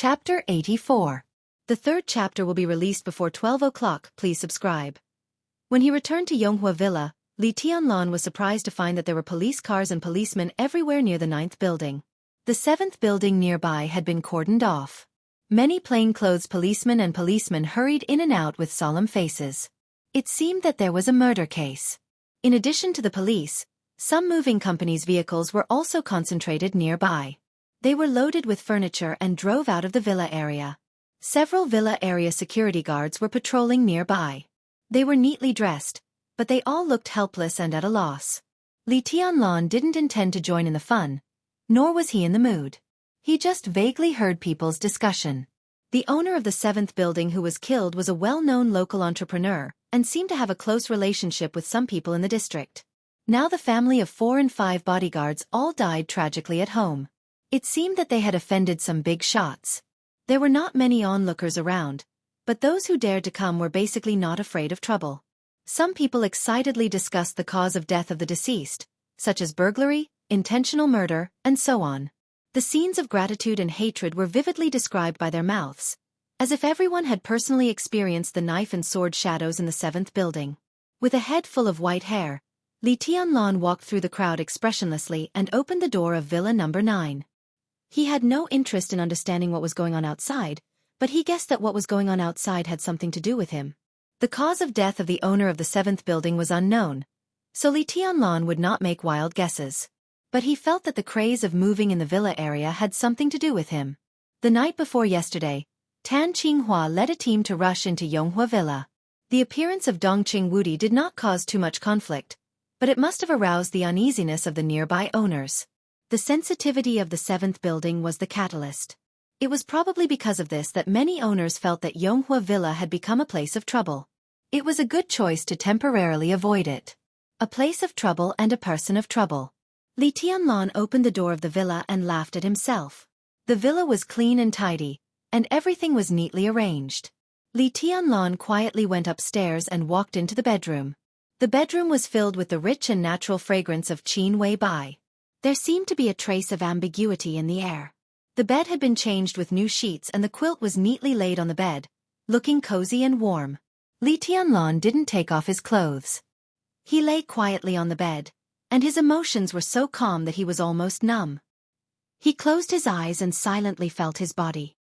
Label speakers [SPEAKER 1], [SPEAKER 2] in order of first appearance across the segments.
[SPEAKER 1] Chapter 84. The third chapter will be released before 12 o'clock, please subscribe. When he returned to Yonghua Villa, Li Tianlan was surprised to find that there were police cars and policemen everywhere near the 9th building. The 7th building nearby had been cordoned off. Many plainclothes policemen and policemen hurried in and out with solemn faces. It seemed that there was a murder case. In addition to the police, some moving companies' vehicles were also concentrated nearby. They were loaded with furniture and drove out of the villa area. Several villa area security guards were patrolling nearby. They were neatly dressed, but they all looked helpless and at a loss. Li Tianlan didn't intend to join in the fun, nor was he in the mood. He just vaguely heard people's discussion. The owner of the 7th building who was killed was a well-known local entrepreneur and seemed to have a close relationship with some people in the district. Now the family of 4 and 5 bodyguards all died tragically at home. It seemed that they had offended some big shots. There were not many onlookers around, but those who dared to come were basically not afraid of trouble. Some people excitedly discussed the cause of death of the deceased, such as burglary, intentional murder, and so on. The scenes of gratitude and hatred were vividly described by their mouths, as if everyone had personally experienced the knife and sword shadows in the 7th building. With a head full of white hair, Li Tianlan walked through the crowd expressionlessly and opened the door of Villa number 9. He had no interest in understanding what was going on outside, but he guessed that what was going on outside had something to do with him. The cause of death of the owner of the 7th building was unknown, so Li Tianlan would not make wild guesses. But he felt that the craze of moving in the villa area had something to do with him. The night before yesterday, Tan Qinghua led a team to rush into Yonghua Villa. The appearance of Dongqing Wudi did not cause too much conflict, but it must have aroused the uneasiness of the nearby owners. The sensitivity of the 7th building was the catalyst. It was probably because of this that many owners felt that Yonghua Villa had become a place of trouble. It was a good choice to temporarily avoid it. A place of trouble and a person of trouble. Li Tianlan opened the door of the villa and laughed at himself. The villa was clean and tidy, and everything was neatly arranged. Li Tianlan quietly went upstairs and walked into the bedroom. The bedroom was filled with the rich and natural fragrance of Qin Wei Bai. There seemed to be a trace of ambiguity in the air. The bed had been changed with new sheets and the quilt was neatly laid on the bed, looking cozy and warm. Li Tianlan didn't take off his clothes. He lay quietly on the bed, and his emotions were so calm that he was almost numb. He closed his eyes and silently felt his body.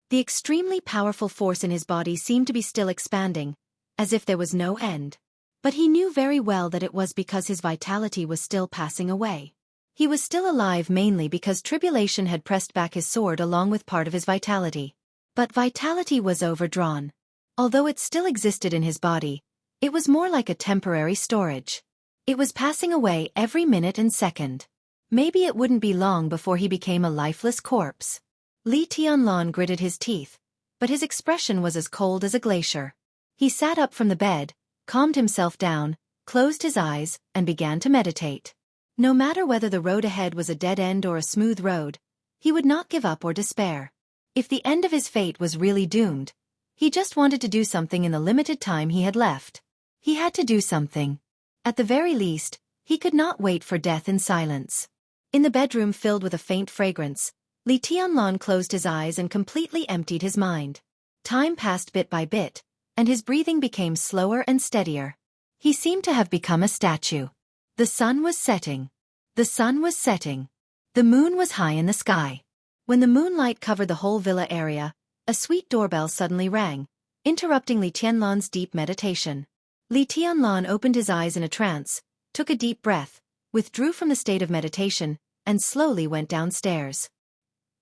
[SPEAKER 1] The extremely powerful force in his body seemed to be still expanding, as if there was no end. But he knew very well that it was because his vitality was still passing away. He was still alive mainly because tribulation had pressed back his sword along with part of his vitality. But vitality was overdrawn. Although it still existed in his body, it was more like a temporary storage. It was passing away every minute and second. Maybe it wouldn't be long before he became a lifeless corpse. Li Tianlan gritted his teeth, but his expression was as cold as a glacier. He sat up from the bed, calmed himself down, closed his eyes, and began to meditate. No matter whether the road ahead was a dead end or a smooth road, he would not give up or despair. If the end of his fate was really doomed, he just wanted to do something in the limited time he had left. He had to do something. At the very least, he could not wait for death in silence. In the bedroom filled with a faint fragrance, Li Tianlan closed his eyes and completely emptied his mind. Time passed bit by bit, and his breathing became slower and steadier. He seemed to have become a statue. The sun was setting. The sun was setting. The moon was high in the sky. When the moonlight covered the whole villa area, a sweet doorbell suddenly rang, interrupting Li Tianlan's deep meditation. Li Tianlan opened his eyes in a trance, took a deep breath, withdrew from the state of meditation, and slowly went downstairs.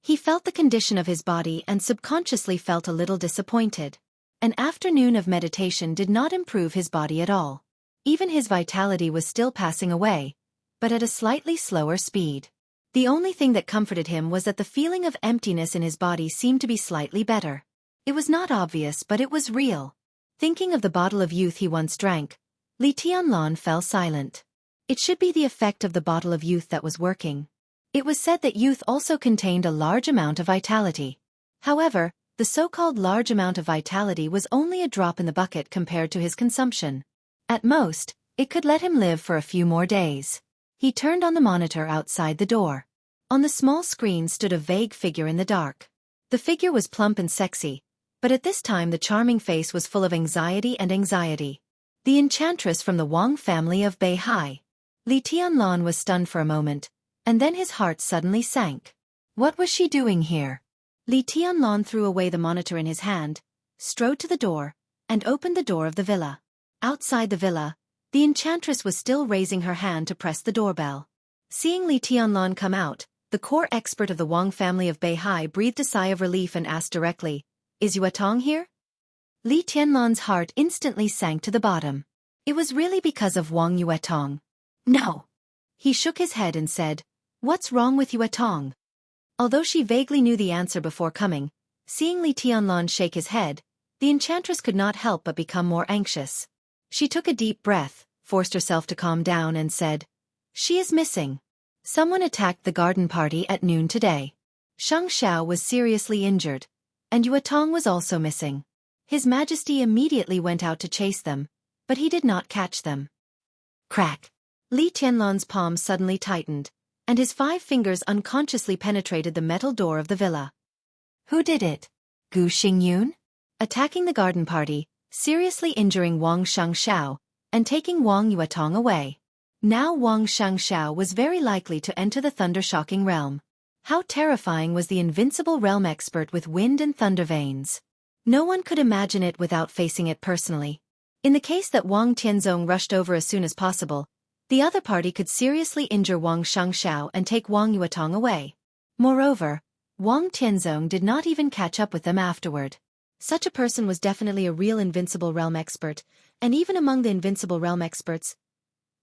[SPEAKER 1] He felt the condition of his body and subconsciously felt a little disappointed. An afternoon of meditation did not improve his body at all. Even his vitality was still passing away, but at a slightly slower speed. The only thing that comforted him was that the feeling of emptiness in his body seemed to be slightly better. It was not obvious, but it was real. Thinking of the bottle of youth he once drank, Li Tianlan fell silent. It should be the effect of the bottle of youth that was working. It was said that youth also contained a large amount of vitality. However, the so-called large amount of vitality was only a drop in the bucket compared to his consumption. At most, it could let him live for a few more days. He turned on the monitor outside the door. On the small screen stood a vague figure in the dark. The figure was plump and sexy, but at this time the charming face was full of anxiety and anxiety. The enchantress from the Wang family of Beihai. Li Tianlan was stunned for a moment, and then his heart suddenly sank. What was she doing here? Li Tianlan threw away the monitor in his hand, strode to the door, and opened the door of the villa. Outside the villa, the enchantress was still raising her hand to press the doorbell. Seeing Li Tianlan come out, the core expert of the Wang family of Beihai breathed a sigh of relief and asked directly, "Is Yuetong here?" Li Tianlan's heart instantly sank to the bottom. It was really because of Wang Yuetong. No. He shook his head and said, "What's wrong with Yuetong?" Although she vaguely knew the answer before coming, seeing Li Tianlan shake his head, the enchantress could not help but become more anxious. She took a deep breath, forced herself to calm down and said, "She is missing. Someone attacked the garden party at noon today. Xianxia was seriously injured, and Yuetong was also missing." His Majesty immediately went out to chase them, but he did not catch them. Crack! Li Tianlan's palm suddenly tightened, and his 5 fingers unconsciously penetrated the metal door of the villa. Who did it? Gu Xingyun? Attacking the garden party, seriously injuring Wang Xiangxiao, and taking Wang Yuetong away. Now Wang Xiangxiao was very likely to enter the thunder-shocking realm. How terrifying was the invincible realm expert with wind and thunder veins. No one could imagine it without facing it personally. In the case that Wang Tianzong rushed over as soon as possible, the other party could seriously injure Wang Xiangxiao and take Wang Yuetong away. Moreover, Wang Tianzong did not even catch up with them afterward. Such a person was definitely a real invincible realm expert, and even among the invincible realm experts,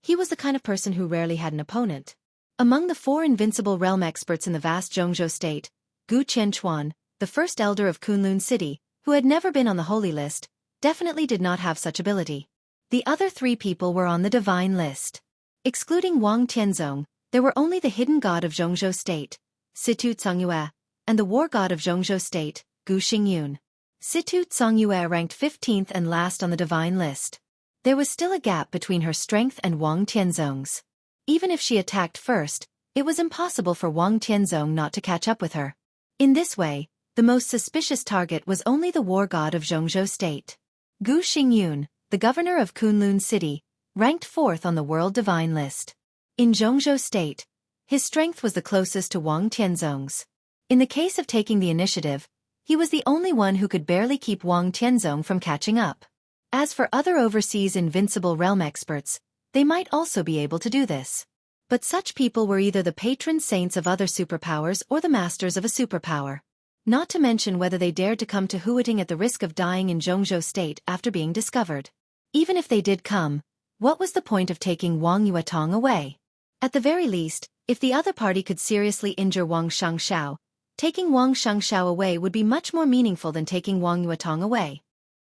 [SPEAKER 1] he was the kind of person who rarely had an opponent. Among the 4 invincible realm experts in the vast Jianghu state, Gu Qianchuan, the first elder of Kunlun City, who had never been on the holy list, definitely did not have such ability. The other 3 people were on the divine list. Excluding Wang Tianzong, there were only the hidden god of Zhongzhou State, Situ Tsongyue, and the war god of Zhongzhou State, Gu Xingyun. Situ Tsongyue ranked 15th and last on the divine list. There was still a gap between her strength and Wang Tianzong's. Even if she attacked first, it was impossible for Wang Tianzong not to catch up with her. In this way, the most suspicious target was only the war god of Zhongzhou State. Gu Xingyun, the governor of Kunlun City, ranked 4th on the world divine list. In Zhongzhou State, his strength was the closest to Wang Tianzong's. In the case of taking the initiative, he was the only one who could barely keep Wang Tianzong from catching up. As for other overseas invincible realm experts, they might also be able to do this. But such people were either the patron saints of other superpowers or the masters of a superpower. Not to mention whether they dared to come to Huiting at the risk of dying in Zhongzhou State after being discovered. Even if they did come, what was the point of taking Wang Yuetong away? At the very least, if the other party could seriously injure Wang Xiangxiao, taking Wang Xiangxiao away would be much more meaningful than taking Wang Yuetong away.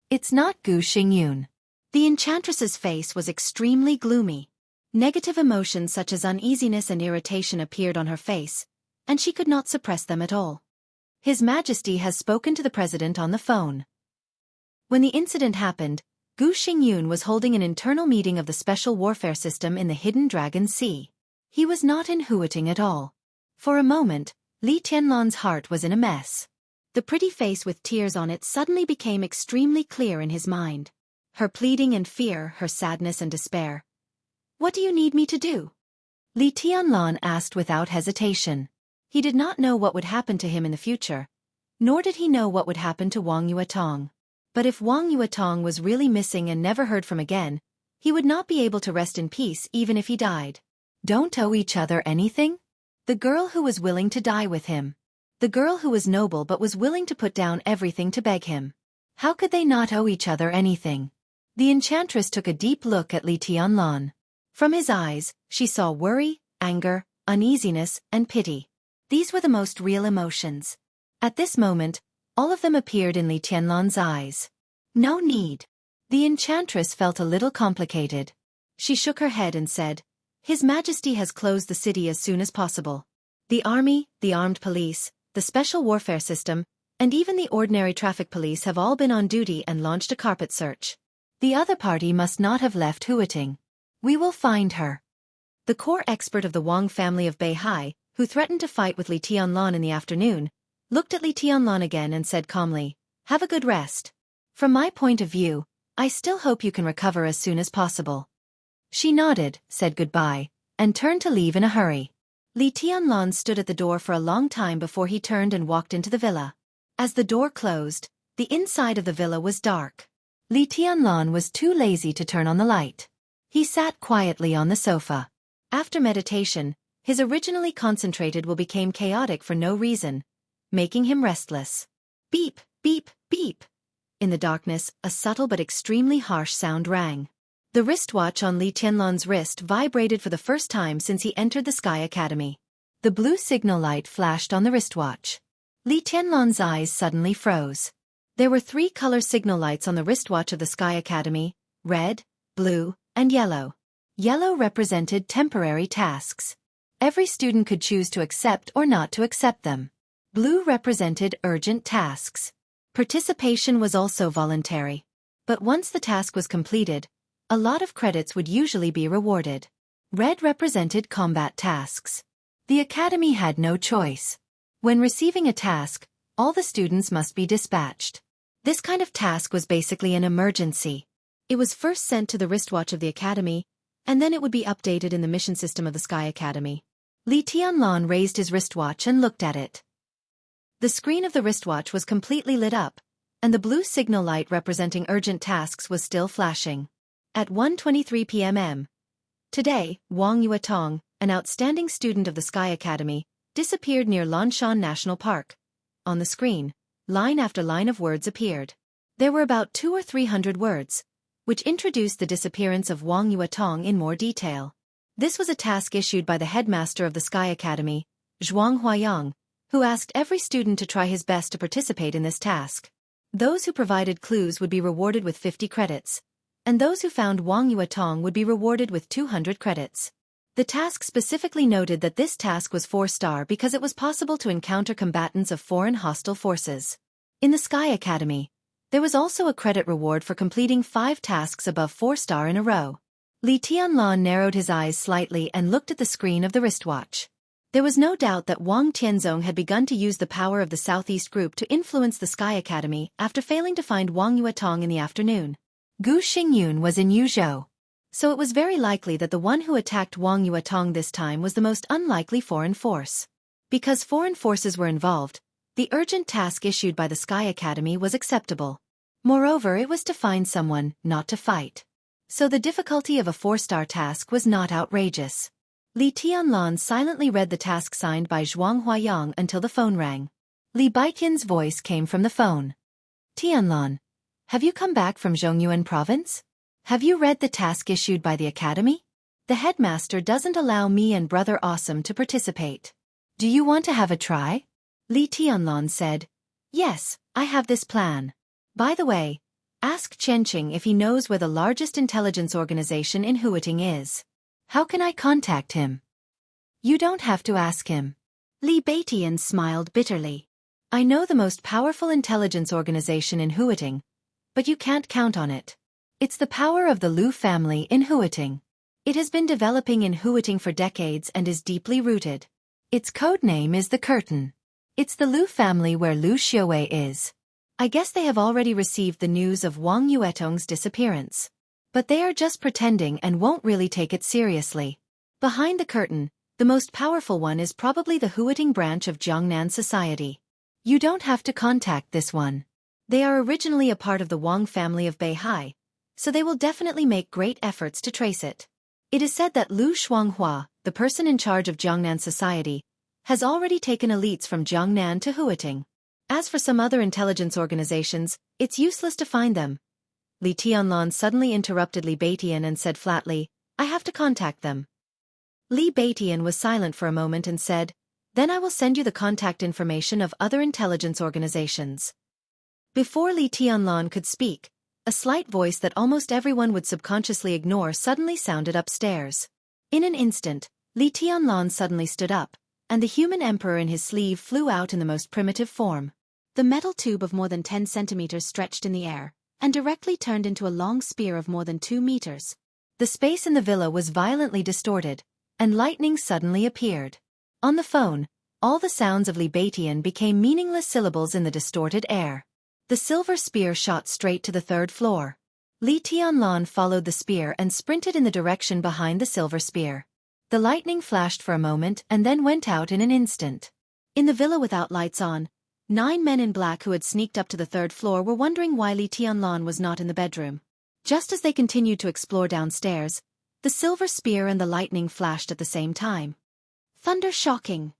[SPEAKER 1] It's not Gu Xingyun. The enchantress's face was extremely gloomy. Negative emotions such as uneasiness and irritation appeared on her face, and she could not suppress them at all. His Majesty has spoken to the president on the phone. When the incident happened, Gu Xingyun was holding an internal meeting of the special warfare system in the Hidden Dragon Sea. He was not in Huiting at all. For a moment, Li Tianlan's heart was in a mess. The pretty face with tears on it suddenly became extremely clear in his mind. Her pleading and fear, her sadness and despair. "What do you need me to do?" Li Tianlan asked without hesitation. He did not know what would happen to him in the future, nor did he know what would happen to Wang Yuetong. But if Wang Yuetong was really missing and never heard from again, he would not be able to rest in peace even if he died. Don't owe each other anything? The girl who was willing to die with him. The girl who was noble but was willing to put down everything to beg him. How could they not owe each other anything? The enchantress took a deep look at Li Tianlan. From his eyes, she saw worry, anger, uneasiness, and pity. These were the most real emotions. At this moment, all of them appeared in Li Tianlan's eyes. No need. The enchantress felt a little complicated. She shook her head and said, "His Majesty has closed the city as soon as possible. The army, the armed police, the special warfare system, and even the ordinary traffic police have all been on duty and launched a carpet search. The other party must not have left Huiting. We will find her." The core expert of the Wang family of Beihai, who threatened to fight with Li Tianlan in the afternoon, looked at Li Tianlan again and said calmly, "Have a good rest. From my point of view, I still hope you can recover as soon as possible." She nodded, said goodbye, and turned to leave in a hurry. Li Tianlan stood at the door for a long time before he turned and walked into the villa. As the door closed, the inside of the villa was dark. Li Tianlan was too lazy to turn on the light. He sat quietly on the sofa. After meditation, his originally concentrated will became chaotic for no reason, making him restless. Beep, beep, beep. In the darkness, a subtle but extremely harsh sound rang. The wristwatch on Li Tianlan's wrist vibrated for the first time since he entered the Sky Academy. The blue signal light flashed on the wristwatch. Li Tianlan's eyes suddenly froze. There were 3 color signal lights on the wristwatch of the Sky Academy: red, blue, and yellow. Yellow represented temporary tasks. Every student could choose to accept or not to accept them. Blue represented urgent tasks. Participation was also voluntary. But once the task was completed, a lot of credits would usually be rewarded. Red represented combat tasks. The academy had no choice. When receiving a task, all the students must be dispatched. This kind of task was basically an emergency. It was first sent to the wristwatch of the academy, and then it would be updated in the mission system of the Sky Academy. Li Tianlan raised his wristwatch and looked at it. The screen of the wristwatch was completely lit up, and the blue signal light representing urgent tasks was still flashing. At 1:23 p.m. today, Wang Yuetong, an outstanding student of the Sky Academy, disappeared near Lanshan National Park. On the screen, line after line of words appeared. There were about 200 or 300 words, which introduced the disappearance of Wang Yuetong in more detail. This was a task issued by the headmaster of the Sky Academy, Zhuang Huayang, who asked every student to try his best to participate in this task. Those who provided clues would be rewarded with 50 credits, and those who found Wang Yuetong would be rewarded with 200 credits. The task specifically noted that this task was 4-star because it was possible to encounter combatants of foreign hostile forces. In the Sky Academy, there was also a credit reward for completing 5 tasks above 4-star in a row. Li Tianlan narrowed his eyes slightly and looked at the screen of the wristwatch. There was no doubt that Wang Tianzong had begun to use the power of the Southeast Group to influence the Sky Academy after failing to find Wang Yuetong in the afternoon. Gu Xingyun was in Yuzhou. So it was very likely that the one who attacked Wang Yuetong this time was the most unlikely foreign force. Because foreign forces were involved, the urgent task issued by the Sky Academy was acceptable. Moreover, it was to find someone, not to fight. So the difficulty of a 4-star task was not outrageous. Li Tianlan silently read the task signed by Zhuang Huayang until the phone rang. Li Baiqian's voice came from the phone. "Tianlan, have you come back from Zhongyuan province? Have you read the task issued by the academy? The headmaster doesn't allow me and Brother Awesome to participate. Do you want to have a try?" Li Tianlan said, "Yes, I have this plan. By the way, ask Qianqing if he knows where the largest intelligence organization in Huiting is. How can I contact him?" "You don't have to ask him." Li Baiqian smiled bitterly. "I know the most powerful intelligence organization in Huiting, but you can't count on it. It's the power of the Lu family in Huiting. It has been developing in Huiting for decades and is deeply rooted. Its code name is the Curtain. It's the Lu family where Lu Xiuwei is. I guess they have already received the news of Wang Yuetong's disappearance. But they are just pretending and won't really take it seriously. Behind the curtain, the most powerful one is probably the Huiting branch of Jiangnan society. You don't have to contact this one. They are originally a part of the Wang family of Beihai, so they will definitely make great efforts to trace it. It is said that Lu Shuanghua, the person in charge of Jiangnan society, has already taken elites from Jiangnan to Huiting. As for some other intelligence organizations, it's useless to find them." Li Tianlan suddenly interrupted Li Baiqian and said flatly, "I have to contact them." Li Baiqian was silent for a moment and said, "Then I will send you the contact information of other intelligence organizations." Before Li Tianlan could speak, a slight voice that almost everyone would subconsciously ignore suddenly sounded upstairs. In an instant, Li Tianlan suddenly stood up, and the human emperor in his sleeve flew out in the most primitive form. The metal tube of more than 10 centimeters stretched in the air, and directly turned into a long spear of more than 2 meters. The space in the villa was violently distorted, and lightning suddenly appeared. On the phone, all the sounds of Libatian became meaningless syllables in the distorted air. The silver spear shot straight to the third floor. Li Tianlan followed the spear and sprinted in the direction behind the silver spear. The lightning flashed for a moment and then went out in an instant. In the villa without lights on, 9 men in black who had sneaked up to the third floor were wondering why Li Tianlan was not in the bedroom. Just as they continued to explore downstairs, the silver spear and the lightning flashed at the same time. Thunder shocking!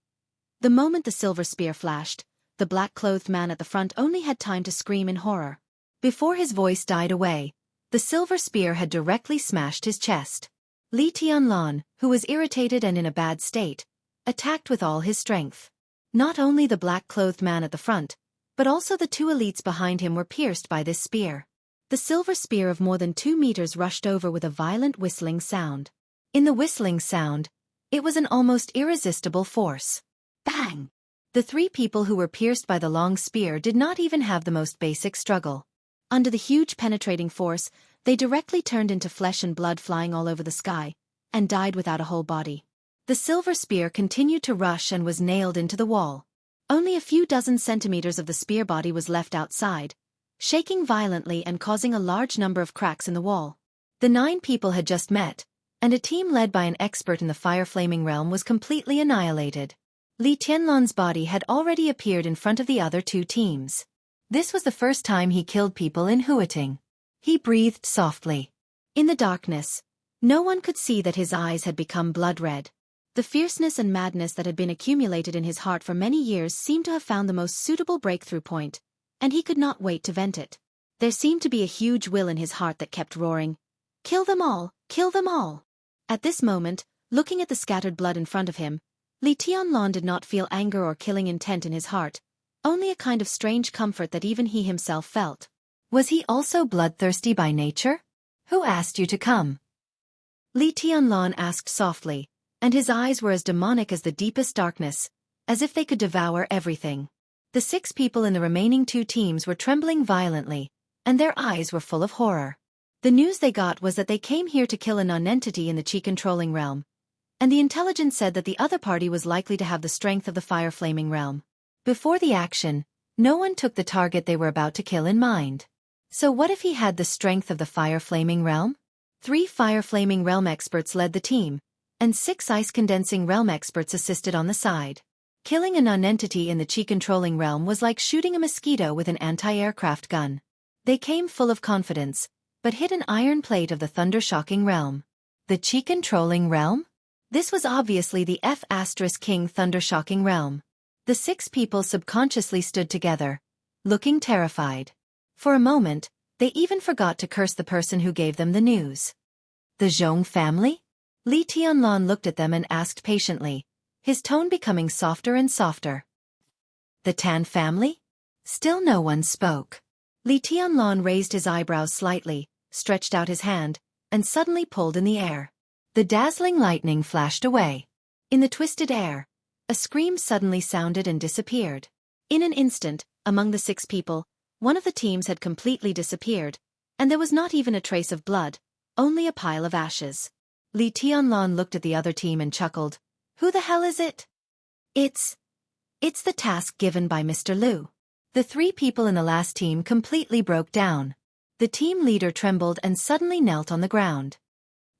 [SPEAKER 1] The moment the silver spear flashed, the black-clothed man at the front only had time to scream in horror. Before his voice died away, the silver spear had directly smashed his chest. Li Tianlan, who was irritated and in a bad state, attacked with all his strength. Not only the black-clothed man at the front, but also the 2 elites behind him were pierced by this spear. The silver spear of more than 2 meters rushed over with a violent whistling sound. In the whistling sound, it was an almost irresistible force. Bang! The 3 people who were pierced by the long spear did not even have the most basic struggle. Under the huge penetrating force, they directly turned into flesh and blood flying all over the sky, and died without a whole body. The silver spear continued to rush and was nailed into the wall. Only a few dozen centimeters of the spear body was left outside, shaking violently and causing a large number of cracks in the wall. The 9 people had just met, and a team led by an expert in the fire-flaming realm was completely annihilated. Li Tianlan's body had already appeared in front of the other 2 teams. This was the first time he killed people in Huiting. He breathed softly. In the darkness, no one could see that his eyes had become blood-red. The fierceness and madness that had been accumulated in his heart for many years seemed to have found the most suitable breakthrough point, and he could not wait to vent it. There seemed to be a huge will in his heart that kept roaring, "Kill them all! Kill them all!" At this moment, looking at the scattered blood in front of him, Li Tianlan did not feel anger or killing intent in his heart, only a kind of strange comfort that even he himself felt. Was he also bloodthirsty by nature? "Who asked you to come?" Li Tianlan asked softly, and his eyes were as demonic as the deepest darkness, as if they could devour everything. The 6 people in the remaining 2 teams were trembling violently, and their eyes were full of horror. The news they got was that they came here to kill a non-entity in the Qi-controlling realm, and the intelligence said that the other party was likely to have the strength of the fire-flaming realm. Before the action, no one took the target they were about to kill in mind. So what if he had the strength of the fire-flaming realm? 3 fire-flaming realm experts led the team, and 6 ice-condensing realm experts assisted on the side. Killing a non-entity in the Qi-controlling realm was like shooting a mosquito with an anti-aircraft gun. They came full of confidence, but hit an iron plate of the thunder-shocking realm. The Qi-controlling realm? This was obviously the F*King thunder-shocking realm. The 6 people subconsciously stood together, looking terrified. For a moment, they even forgot to curse the person who gave them the news. The Zhong family? Li Tianlan looked at them and asked patiently, his tone becoming softer and softer. The Tan family? Still no one spoke. Li Tianlan raised his eyebrows slightly, stretched out his hand, and suddenly pulled in the air. The dazzling lightning flashed away. In the twisted air, a scream suddenly sounded and disappeared. In an instant, among the 6 people, one of the teams had completely disappeared, and there was not even a trace of blood, only a pile of ashes. Li Tianlan looked at the other team and chuckled. "Who the hell is it?" It's the task given by Mr. Liu." The 3 people in the last team completely broke down. The team leader trembled and suddenly knelt on the ground.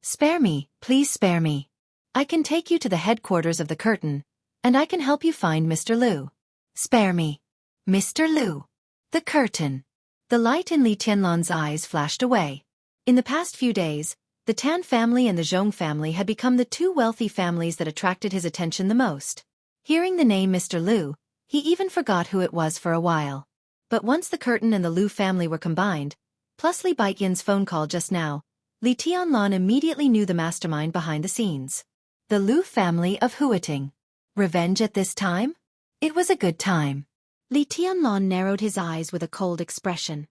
[SPEAKER 1] "Spare me, please spare me. I can take you to the headquarters of the curtain, and I can help you find Mr. Liu. Spare me." Mr. Liu. The curtain. The light in Li Tianlan's eyes flashed away. In the past few days, the Tan family and the Zhong family had become the 2 wealthy families that attracted his attention the most. Hearing the name Mr. Liu, he even forgot who it was for a while. But once the curtain and the Liu family were combined, plus Li Baijian's phone call just now, Li Tianlan immediately knew the mastermind behind the scenes. The Liu family of Huiting. Revenge at this time? It was a good time. Li Tianlan narrowed his eyes with a cold expression.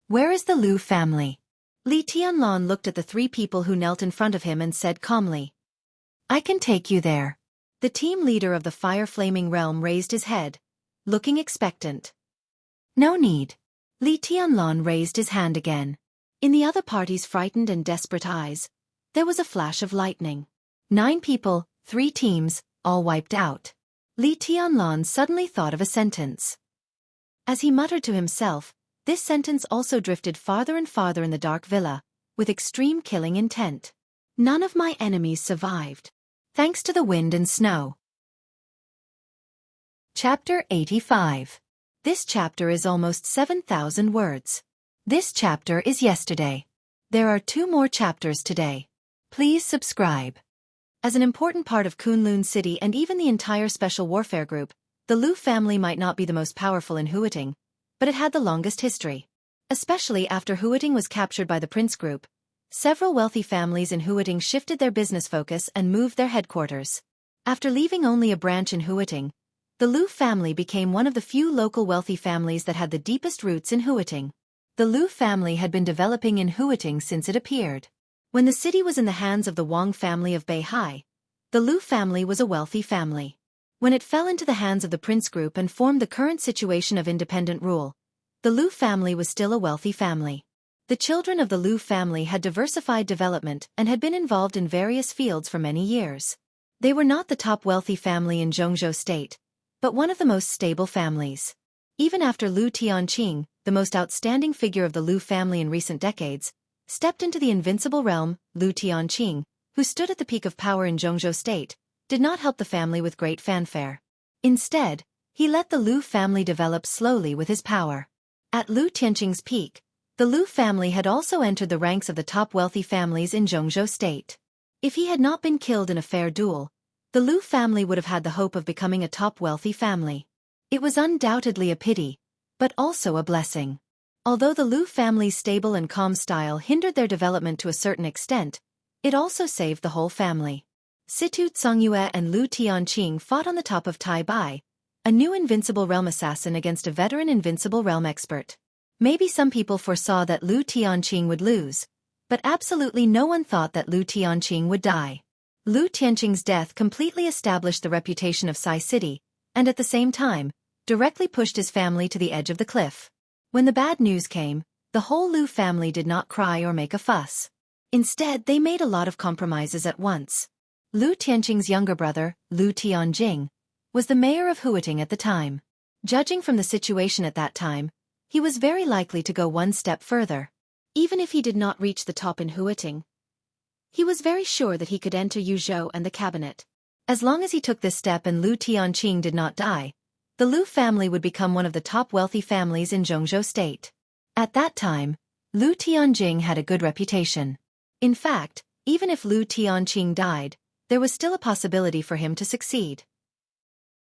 [SPEAKER 1] "Where is the Liu family?" Li Tianlan looked at the 3 people who knelt in front of him and said calmly, "I can take you there." The team leader of the fire-flaming realm raised his head, looking expectant. "No need." Li Tianlan raised his hand again. In the other party's frightened and desperate eyes, there was a flash of lightning. 9 people, 3 teams, all wiped out. Li Tianlan suddenly thought of a sentence. As he muttered to himself, this sentence also drifted farther and farther in the dark villa, with extreme killing intent. None of my enemies survived. Thanks to the wind and snow. Chapter 85. This chapter is almost 7,000 words. This chapter is yesterday. There are 2 more chapters today. Please subscribe. As an important part of Kunlun City and even the entire Special Warfare Group, the Lu family might not be the most powerful in Huiting, but it had the longest history. Especially after Huiting was captured by the Prince Group, several wealthy families in Huiting shifted their business focus and moved their headquarters. After leaving only a branch in Huiting, the Lu family became one of the few local wealthy families that had the deepest roots in Huiting. The Lu family had been developing in Huiting since it appeared. When the city was in the hands of the Wang family of Beihai, the Lu family was a wealthy family. When it fell into the hands of the Prince Group and formed the current situation of independent rule, the Lu family was still a wealthy family. The children of the Lu family had diversified development and had been involved in various fields for many years. They were not the top wealthy family in Jianghu state, but one of the most stable families. Even after Lu Tianqing, the most outstanding figure of the Lu family in recent decades, stepped into the invincible realm, Lu Tianqing, who stood at the peak of power in Jianghu state, did not help the family with great fanfare. Instead, he let the Lu family develop slowly with his power. At Lu Tianqing's peak, the Lu family had also entered the ranks of the top wealthy families in Jianghu state. If he had not been killed in a fair duel, the Lu family would have had the hope of becoming a top wealthy family. It was undoubtedly a pity, but also a blessing. Although the Lu family's stable and calm style hindered their development to a certain extent, it also saved the whole family. Situ Tsongyue and Lu Tianqing fought on the top of Tai Bai, a new invincible realm assassin against a veteran invincible realm expert. Maybe some people foresaw that Lu Tianqing would lose, but absolutely no one thought that Lu Tianqing would die. Lu Tianqing's death completely established the reputation of Sai City, and at the same time, directly pushed his family to the edge of the cliff. When the bad news came, the whole Lu family did not cry or make a fuss. Instead, they made a lot of compromises at once. Lu Tianqing's younger brother, Lu Tianjing, was the mayor of Huiting at the time. Judging from the situation at that time, he was very likely to go one step further. Even if he did not reach the top in Huiting, he was very sure that he could enter Yuzhou and the cabinet. As long as he took this step and Lu Tianqing did not die, the Lu family would become one of the top wealthy families in Jianghu state. At that time, Lu Tianjing had a good reputation. In fact, even if Lu Tianqing died, there was still a possibility for him to succeed.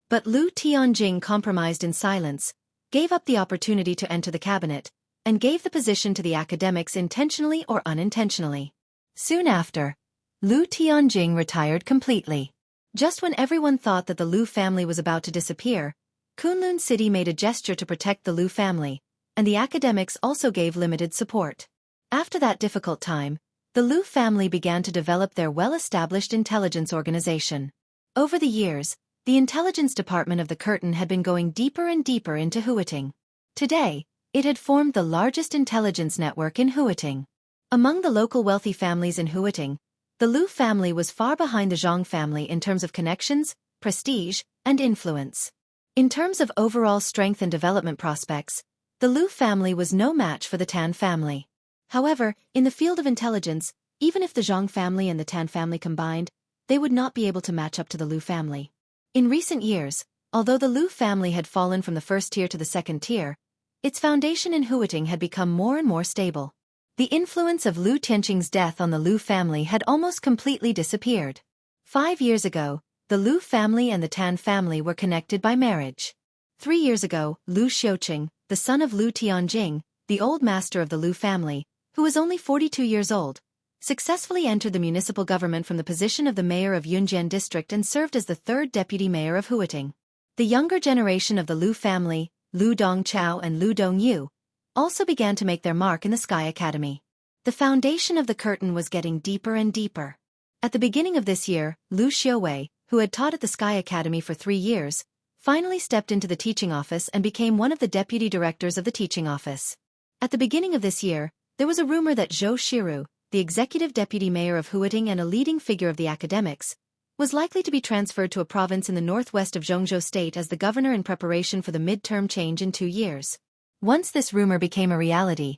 [SPEAKER 1] But Lu Tianjing compromised in silence, gave up the opportunity to enter the cabinet, and gave the position to the academics intentionally or unintentionally. Soon after, Lu Tianjing retired completely. Just when everyone thought that the Lu family was about to disappear, Kunlun City made a gesture to protect the Lu family, and the academics also gave limited support. After that difficult time, the Lu family began to develop their well-established intelligence organization. Over the years, the intelligence department of the Curtain had been going deeper and deeper into Huiting. Today, it had formed the largest intelligence network in Huiting. Among the local wealthy families in Huiting, the Lu family was far behind the Zhang family in terms of connections, prestige, and influence. In terms of overall strength and development prospects, the Lu family was no match for the Tan family. However, in the field of intelligence, even if the Zhang family and the Tan family combined, they would not be able to match up to the Lu family. In recent years, although the Lu family had fallen from the first tier to the second tier, its foundation in Huiting had become more and more stable. The influence of Lu Tianqing's death on the Lu family had almost completely disappeared. 5 years ago, the Lu family and the Tan family were connected by marriage. 3 years ago, Lu Xiuqing, the son of Lu Tianjing, the old master of the Lu family, who was only 42 years old, successfully entered the municipal government from the position of the mayor of Yunjian district and served as the third deputy mayor of Huiting. The younger generation of the Lu family, Lu Dongchao and Lu Dongyu, also began to make their mark in the Sky Academy. The foundation of the Curtain was getting deeper and deeper. At the beginning of this year, Lu Xiuwei, who had taught at the Sky Academy for 3 years, finally stepped into the teaching office and became one of the deputy directors of the teaching office. At the beginning of this year, there was a rumor that Zhou Shiru, the executive deputy mayor of Huiting and a leading figure of the academics, was likely to be transferred to a province in the northwest of Jianghu state as the governor in preparation for the midterm change in 2 years. Once this rumor became a reality,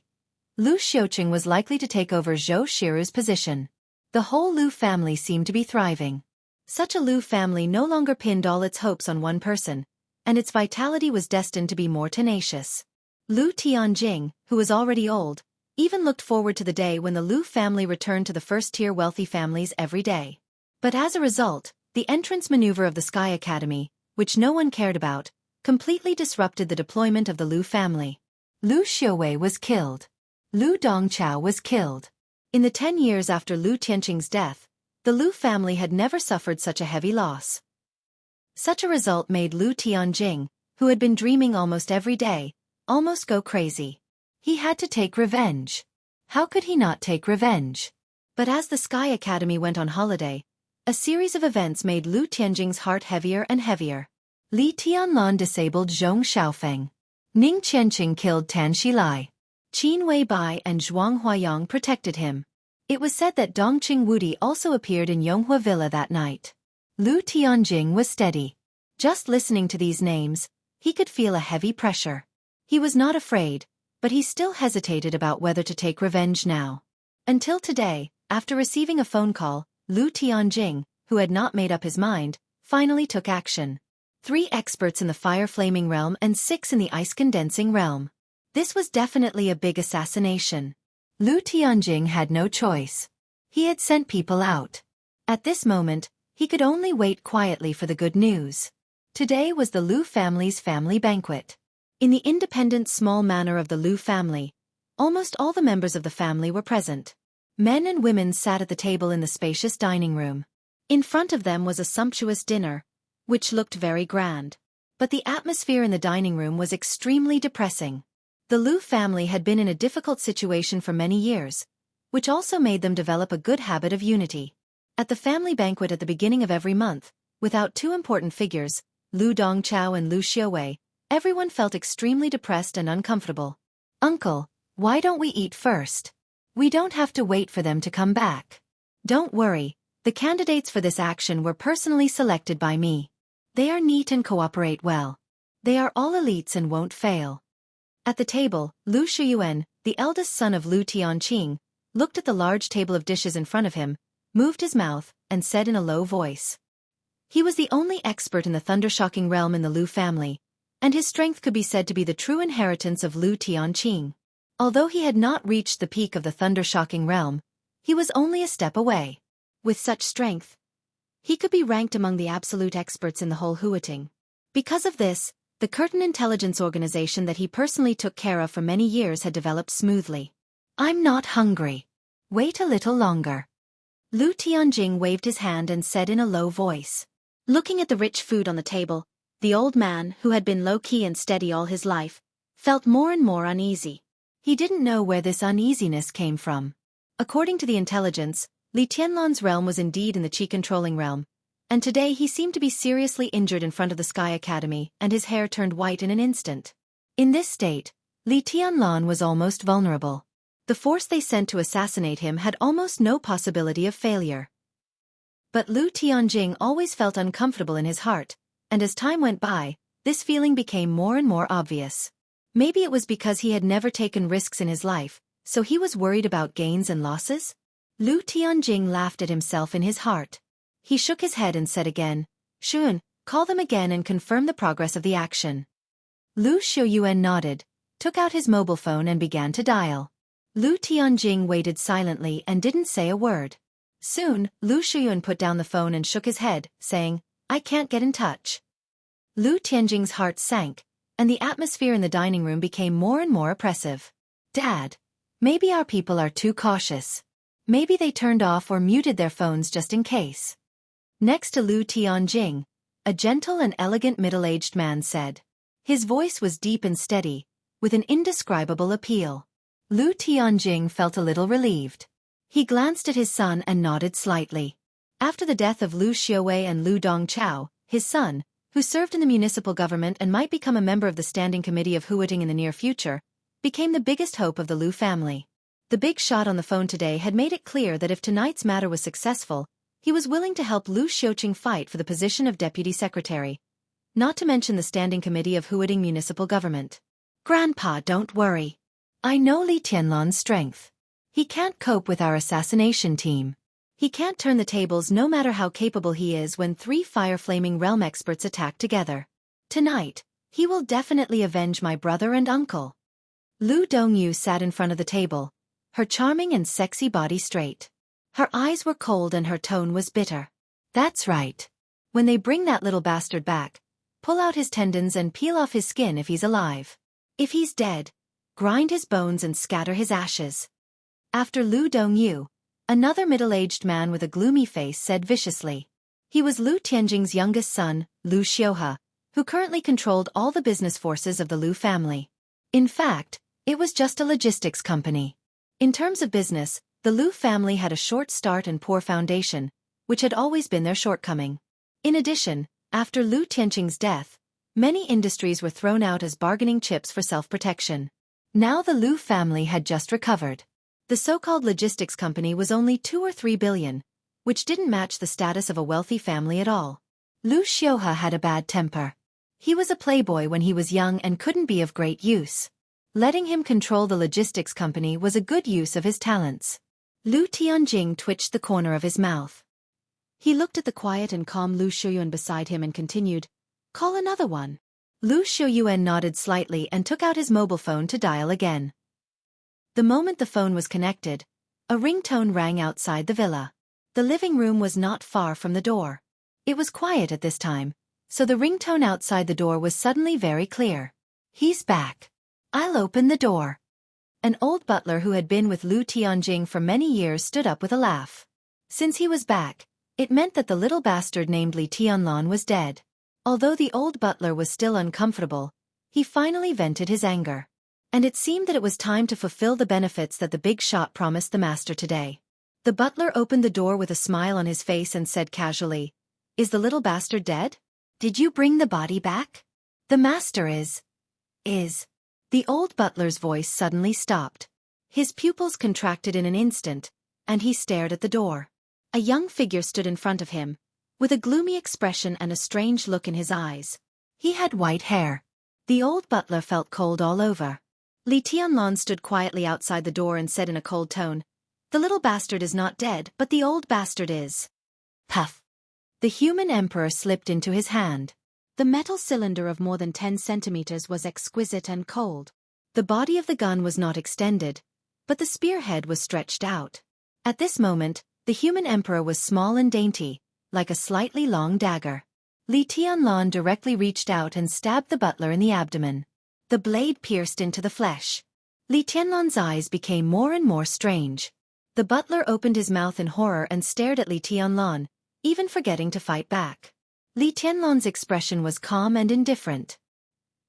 [SPEAKER 1] Lu Xiuqing was likely to take over Zhou Shiru's position. The whole Lu family seemed to be thriving. Such a Lu family no longer pinned all its hopes on one person, and its vitality was destined to be more tenacious. Lu Tianjing, who was already old, even looked forward to the day when the Lu family returned to the first-tier wealthy families every day. But as a result, the entrance maneuver of the Sky Academy, which no one cared about, completely disrupted the deployment of the Lu family. Lu Xiuwei was killed. Lu Dongchao was killed. In the 10 years after Lu Tianqing's death, the Lu family had never suffered such a heavy loss. Such a result made Lu Tianjing, who had been dreaming almost every day, almost go crazy. He had to take revenge. How could he not take revenge? But as the Sky Academy went on holiday, a series of events made Lu Tianjing's heart heavier and heavier. Li Tianlan disabled Zhong Xiaofeng. Ning Qianqing killed Tan Xilai. Qin Weibai and Zhuang Huayang protected him. It was said that Dongqing Wudi also appeared in Yonghua Villa that night. Lu Tianjing was steady. Just listening to these names, he could feel a heavy pressure. He was not afraid, but he still hesitated about whether to take revenge now. Until today, after receiving a phone call, Lu Tianjing, who had not made up his mind, finally took action. 3 experts in the fire-flaming realm and 6 in the ice-condensing realm. This was definitely a big assassination. Lu Tianjing had no choice. He had sent people out. At this moment, he could only wait quietly for the good news. Today was the Lu family's family banquet. In the independent small manor of the Lu family, almost all the members of the family were present. Men and women sat at the table in the spacious dining room. In front of them was a sumptuous dinner, which looked very grand. But the atmosphere in the dining room was extremely depressing. The Lu family had been in a difficult situation for many years, which also made them develop a good habit of unity. At the family banquet at the beginning of every month, without 2 important figures, Lu Dongchao and Lu Xiuwei, everyone felt extremely depressed and uncomfortable. "Uncle, why don't we eat first? We don't have to wait for them to come back." "Don't worry, the candidates for this action were personally selected by me. They are neat and cooperate well. They are all elites and won't fail." At the table, Lu Shiyuan, the eldest son of Lu Tianqing, looked at the large table of dishes in front of him, moved his mouth, and said in a low voice. He was the only expert in the thundershocking realm in the Lu family, and his strength could be said to be the true inheritance of Lu Tianqing. Although he had not reached the peak of the thundershocking realm, he was only a step away. With such strength, he could be ranked among the absolute experts in the whole Huating. Because of this, the Curtain Intelligence Organization that he personally took care of for many years had developed smoothly. "I'm not hungry. Wait a little longer." Lu Tianjing waved his hand and said in a low voice. Looking at the rich food on the table, the old man, who had been low-key and steady all his life, felt more and more uneasy. He didn't know where this uneasiness came from. According to the intelligence, Li Tianlan's realm was indeed in the qi-controlling realm, and today he seemed to be seriously injured in front of the Sky Academy and his hair turned white in an instant. In this state, Li Tianlan was almost vulnerable. The force they sent to assassinate him had almost no possibility of failure. But Lu Tianjing always felt uncomfortable in his heart, and as time went by, this feeling became more and more obvious. Maybe it was because he had never taken risks in his life, so he was worried about gains and losses? Lu Tianjing laughed at himself in his heart. He shook his head and said again, "Shun, call them again and confirm the progress of the action." Lu Xiuyuan nodded, took out his mobile phone and began to dial. Lu Tianjing waited silently and didn't say a word. Soon, Lu Xiuyuan put down the phone and shook his head, saying, "I can't get in touch." Lu Tianjing's heart sank, and the atmosphere in the dining room became more and more oppressive. "Dad, maybe our people are too cautious. Maybe they turned off or muted their phones just in case." Next to Lu Tianjing, a gentle and elegant middle-aged man said. His voice was deep and steady, with an indescribable appeal. Lu Tianjing felt a little relieved. He glanced at his son and nodded slightly. After the death of Lu Xiuwei and Lu Dongchao, his son, who served in the municipal government and might become a member of the Standing Committee of Huating in the near future, became the biggest hope of the Lu family. The big shot on the phone today had made it clear that if tonight's matter was successful, He was willing to help Lu Xiuqing fight for the position of deputy secretary, not to mention the standing committee of Huading municipal government. Grandpa, don't worry. I know Li Tianlan's strength. He can't cope with our assassination team. He can't turn the tables no matter how capable he is when 3 fire-flaming realm experts attack together. Tonight, he will definitely avenge my brother and uncle. Lu Dongyu sat in front of the table, her charming and sexy body straight. Her eyes were cold and her tone was bitter. That's right. When they bring that little bastard back, pull out his tendons and peel off his skin if he's alive. If he's dead, grind his bones and scatter his ashes. After Lu Dongyu, another middle-aged man with a gloomy face said viciously. He was Lu Tianjing's youngest son, Lu Xiuhe, who currently controlled all the business forces of the Lu family. In fact, it was just a logistics company. In terms of business, the Lu family had a short start and poor foundation, which had always been their shortcoming. In addition, after Lu Tianjing's death, many industries were thrown out as bargaining chips for self-protection. Now the Lu family had just recovered. The so-called logistics company was only 2 or 3 billion, which didn't match the status of a wealthy family at all. Lu Xiuhe had a bad temper. He was a playboy when he was young and couldn't be of great use. Letting him control the logistics company was a good use of his talents. Lu Tianjing twitched the corner of his mouth. He looked at the quiet and calm Lu Shuyuan beside him and continued, "Call another one." Lu Shuyuan nodded slightly and took out his mobile phone to dial again. The moment the phone was connected, a ringtone rang outside the villa. The living room was not far from the door. It was quiet at this time, so the ringtone outside the door was suddenly very clear. "He's back. I'll open the door." An old butler who had been with Lu Tianjing for many years stood up with a laugh. Since he was back, it meant that the little bastard named Li Tianlan was dead. Although the old butler was still uncomfortable, he finally vented his anger. And it seemed that it was time to fulfill the benefits that the big shot promised the master today. The butler opened the door with a smile on his face and said casually, "Is the little bastard dead? Did you bring the body back? The master is. The old butler's voice suddenly stopped. His pupils contracted in an instant, and he stared at the door. A young figure stood in front of him, with a gloomy expression and a strange look in his eyes. He had white hair. The old butler felt cold all over. Li Tianlan stood quietly outside the door and said in a cold tone, "The little bastard is not dead, but the old bastard is." Puff! The human emperor slipped into his hand. The metal cylinder of more than 10 centimeters was exquisite and cold. The body of the gun was not extended, but the spearhead was stretched out. At this moment, the human emperor was small and dainty, like a slightly long dagger. Li Tianlan directly reached out and stabbed the butler in the abdomen. The blade pierced into the flesh. Li Tianlan's eyes became more and more strange. The butler opened his mouth in horror and stared at Li Tianlan, even forgetting to fight back. Li Tianlan's expression was calm and indifferent.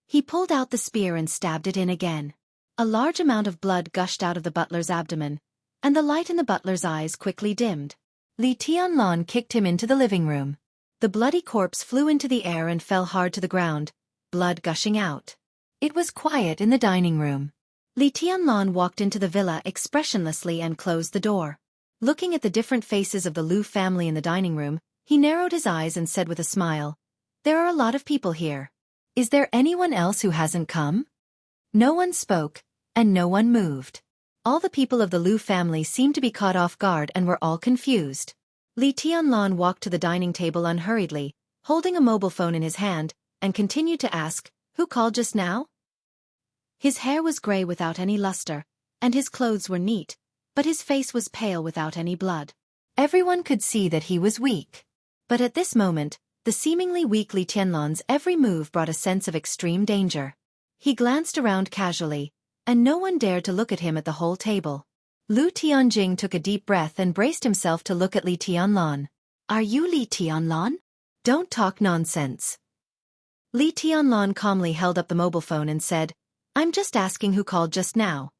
[SPEAKER 1] He pulled out the spear and stabbed it in again. A large amount of blood gushed out of the butler's abdomen, and the light in the butler's eyes quickly dimmed. Li Tianlan kicked him into the living room. The bloody corpse flew into the air and fell hard to the ground, blood gushing out. It was quiet in the dining room. Li Tianlan walked into the villa expressionlessly and closed the door. Looking at the different faces of the Lu family in the dining room, he narrowed his eyes and said with a smile, "There are a lot of people here. Is there anyone else who hasn't come?" No one spoke, and no one moved. All the people of the Lu family seemed to be caught off guard and were all confused. Li Tianlan walked to the dining table unhurriedly, holding a mobile phone in his hand, and continued to ask, "Who called just now?" His hair was gray without any luster, and his clothes were neat, but his face was pale without any blood. Everyone could see that he was weak. But at this moment, the seemingly weak Li Tianlan's every move brought a sense of extreme danger. He glanced around casually, and no one dared to look at him at the whole table. Lu Tianjing took a deep breath and braced himself to look at Li Tianlan. "Are you Li Tianlan? Don't talk nonsense." Li Tianlan calmly held up the mobile phone and said, "I'm just asking who called just now.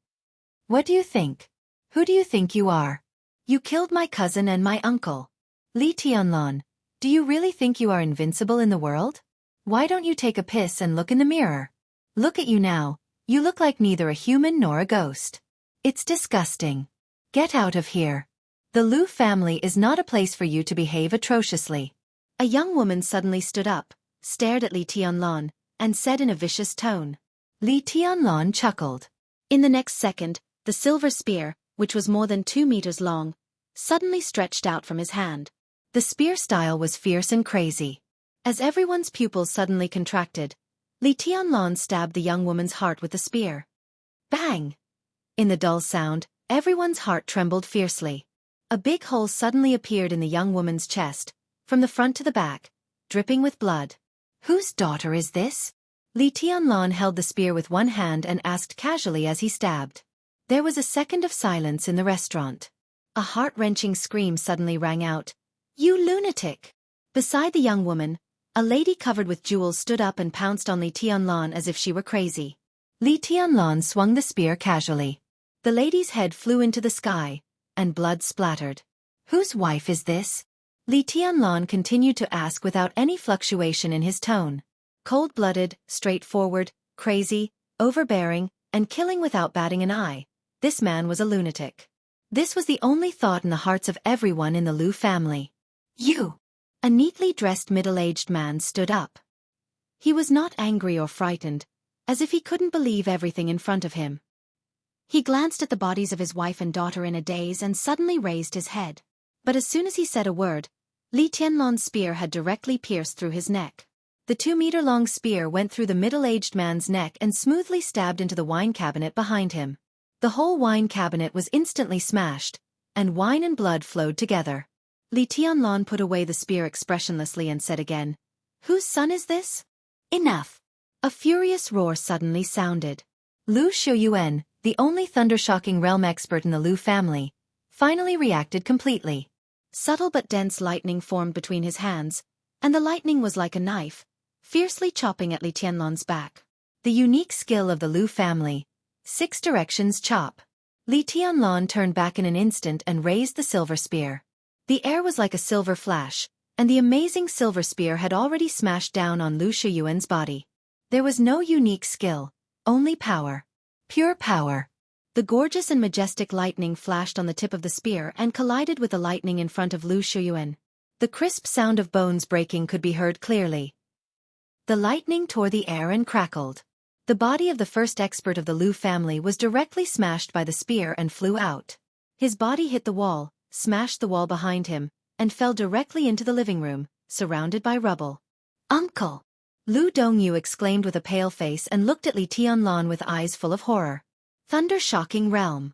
[SPEAKER 1] What do you think? Who do you think you are? You killed my cousin and my uncle. Li Tianlan, do you really think you are invincible in the world? Why don't you take a piss and look in the mirror? Look at you now, you look like neither a human nor a ghost. It's disgusting. Get out of here." The Lu family is not a place for you to behave atrociously. A young woman suddenly stood up, stared at Li Tianlan, and said in a vicious tone. Li Tianlan chuckled. In the next second, the silver spear, which was more than 2 meters long, suddenly stretched out from his hand. The spear style was fierce and crazy. As everyone's pupils suddenly contracted, Li Tianlan stabbed the young woman's heart with the spear. Bang! In the dull sound, everyone's heart trembled fiercely. A big hole suddenly appeared in the young woman's chest, from the front to the back, dripping with blood. Whose daughter is this? Li Tianlan held the spear with one hand and asked casually as he stabbed. There was a second of silence in the restaurant. A heart-wrenching scream suddenly rang out. You lunatic! Beside the young woman, a lady covered with jewels stood up and pounced on Li Tianlan as if she were crazy. Li Tianlan swung the spear casually. The lady's head flew into the sky, and blood splattered. Whose wife is this? Li Tianlan continued to ask without any fluctuation in his tone. Cold-blooded, straightforward, crazy, overbearing, and killing without batting an eye, this man was a lunatic. This was the only thought in the hearts of everyone in the Lu family. You! A neatly dressed middle-aged man stood up. He was not angry or frightened, as if he couldn't believe everything in front of him. He glanced at the bodies of his wife and daughter in a daze and suddenly raised his head. But as soon as he said a word, Li Tianlan's spear had directly pierced through his neck. The 2-meter-long spear went through the middle-aged man's neck and smoothly stabbed into the wine cabinet behind him. The whole wine cabinet was instantly smashed, and wine and blood flowed together. Li Tianlan put away the spear expressionlessly and said again, Whose son is this? Enough! A furious roar suddenly sounded. Lu Shuyuan, the only thunder-shocking realm expert in the Lu family, finally reacted completely. Subtle but dense lightning formed between his hands, and the lightning was like a knife, fiercely chopping at Li Tianlan's back. The unique skill of the Lu family. 6 directions chop. Li Tianlan turned back in an instant and raised the silver spear. The air was like a silver flash, and the amazing silver spear had already smashed down on Lu Shuyuan's body. There was no unique skill, only power. Pure power. The gorgeous and majestic lightning flashed on the tip of the spear and collided with the lightning in front of Lu Shuyuan. The crisp sound of bones breaking could be heard clearly. The lightning tore the air and crackled. The body of the first expert of the Lu family was directly smashed by the spear and flew out. His body hit the wall, smashed the wall behind him, and fell directly into the living room, surrounded by rubble. Uncle! Lu Dongyu exclaimed with a pale face and looked at Li Tianlan with eyes full of horror. Thunder-shocking realm.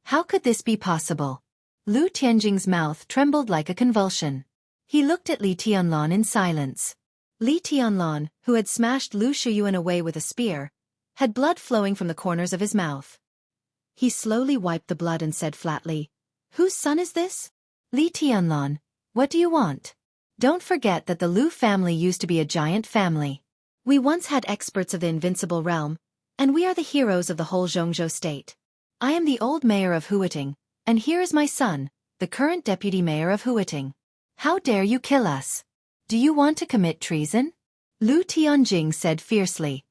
[SPEAKER 1] How could this be possible? Lu Tianjing's mouth trembled like a convulsion. He looked at Li Tianlan in silence. Li Tianlan, who had smashed Lu Shuyuan away with a spear, had blood flowing from the corners of his mouth. He slowly wiped the blood and said flatly, Whose son is this? Li Tianlan, what do you want? Don't forget that the Lu family used to be a giant family. We once had experts of the invincible realm, and we are the heroes of the whole Jianghu state. I am the old mayor of Huiting, and here is my son, the current deputy mayor of Huiting. How dare you kill us? Do you want to commit treason? Lu Tianjing said fiercely.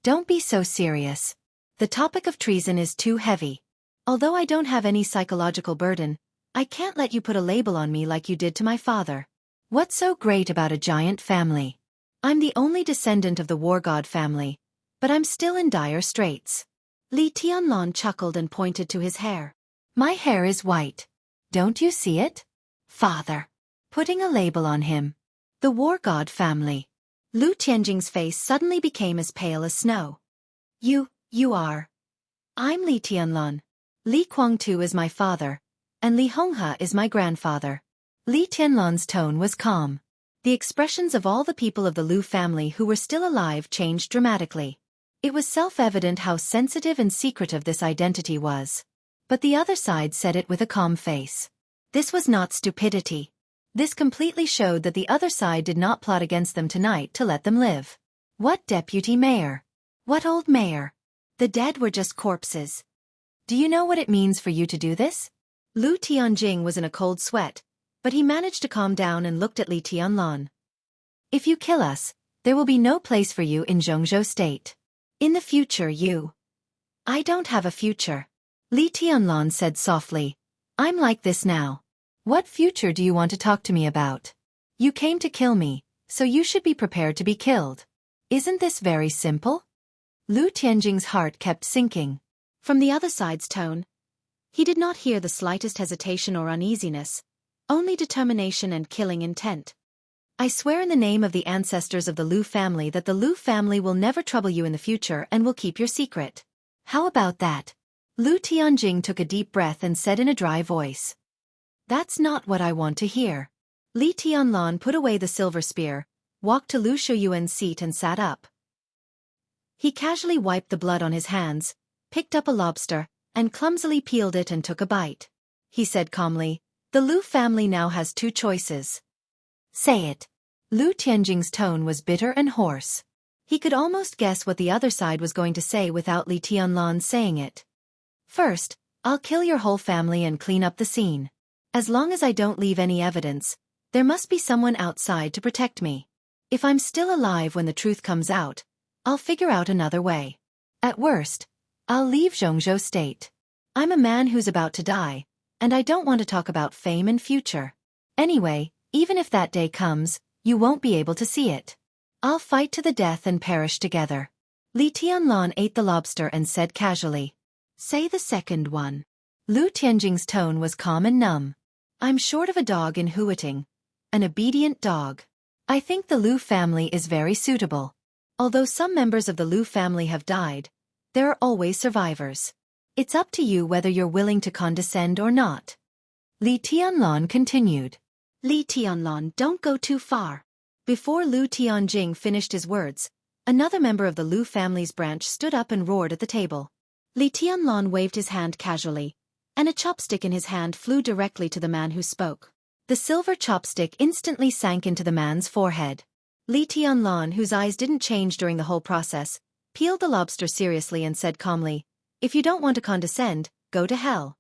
[SPEAKER 1] Don't be so serious. The topic of treason is too heavy. Although I don't have any psychological burden, I can't let you put a label on me like you did to my father. What's so great about a giant family? I'm the only descendant of the war god family, but I'm still in dire straits. Li Tianlan chuckled and pointed to his hair. My hair is white. Don't you see it? Father. Putting a label on him. The war god family. Lu Tianjing's face suddenly became as pale as snow. You are. I'm Li Tianlan. Li Guangtu is my father, and Li Honghe is my grandfather. Li Tianlan's tone was calm. The expressions of all the people of the Lu family who were still alive changed dramatically. It was self-evident how sensitive and secretive this identity was. But the other side said it with a calm face. This was not stupidity. This completely showed that the other side did not plot against them tonight to let them live. What deputy mayor? What old mayor? The dead were just corpses. Do you know what it means for you to do this? Lu Tianjing was in a cold sweat, but he managed to calm down and looked at Li Tianlan. If you kill us, there will be no place for you in Jianghu state. In the future I don't have a future. Li Tianlan said softly. I'm like this now. What future do you want to talk to me about? You came to kill me, so you should be prepared to be killed. Isn't this very simple? Lu Tianjing's heart kept sinking. From the other side's tone, he did not hear the slightest hesitation or uneasiness, only determination and killing intent. I swear in the name of the ancestors of the Lu family that the Lu family will never trouble you in the future and will keep your secret. How about that? Lu Tianjing took a deep breath and said in a dry voice. That's not what I want to hear. Li Tianlan put away the silver spear, walked to Lu Shuyuan's seat and sat up. He casually wiped the blood on his hands, picked up a lobster, and clumsily peeled it and took a bite. He said calmly, the Lu family now has two choices. Say it. Lu Tianjing's tone was bitter and hoarse. He could almost guess what the other side was going to say without Li Tianlan saying it. First, I'll kill your whole family and clean up the scene. As long as I don't leave any evidence, there must be someone outside to protect me. If I'm still alive when the truth comes out, I'll figure out another way. At worst, I'll leave Jianghu state. I'm a man who's about to die, and I don't want to talk about fame and future. Anyway, even if that day comes, you won't be able to see it. I'll fight to the death and perish together. Li Tianlan ate the lobster and said casually. Say the second one. Lu Tianjing's tone was calm and numb. I'm short of a dog in hooting. An obedient dog. I think the Lu family is very suitable. Although some members of the Lu family have died, there are always survivors. It's up to you whether you're willing to condescend or not. Li Tianlan continued. Li Tianlan, don't go too far. Before Lu Tianjing finished his words, another member of the Lu family's branch stood up and roared at the table. Li Tianlan waved his hand casually, and a chopstick in his hand flew directly to the man who spoke. The silver chopstick instantly sank into the man's forehead. Li Tianlan, whose eyes didn't change during the whole process, peeled the lobster seriously and said calmly, if you don't want to condescend, go to hell.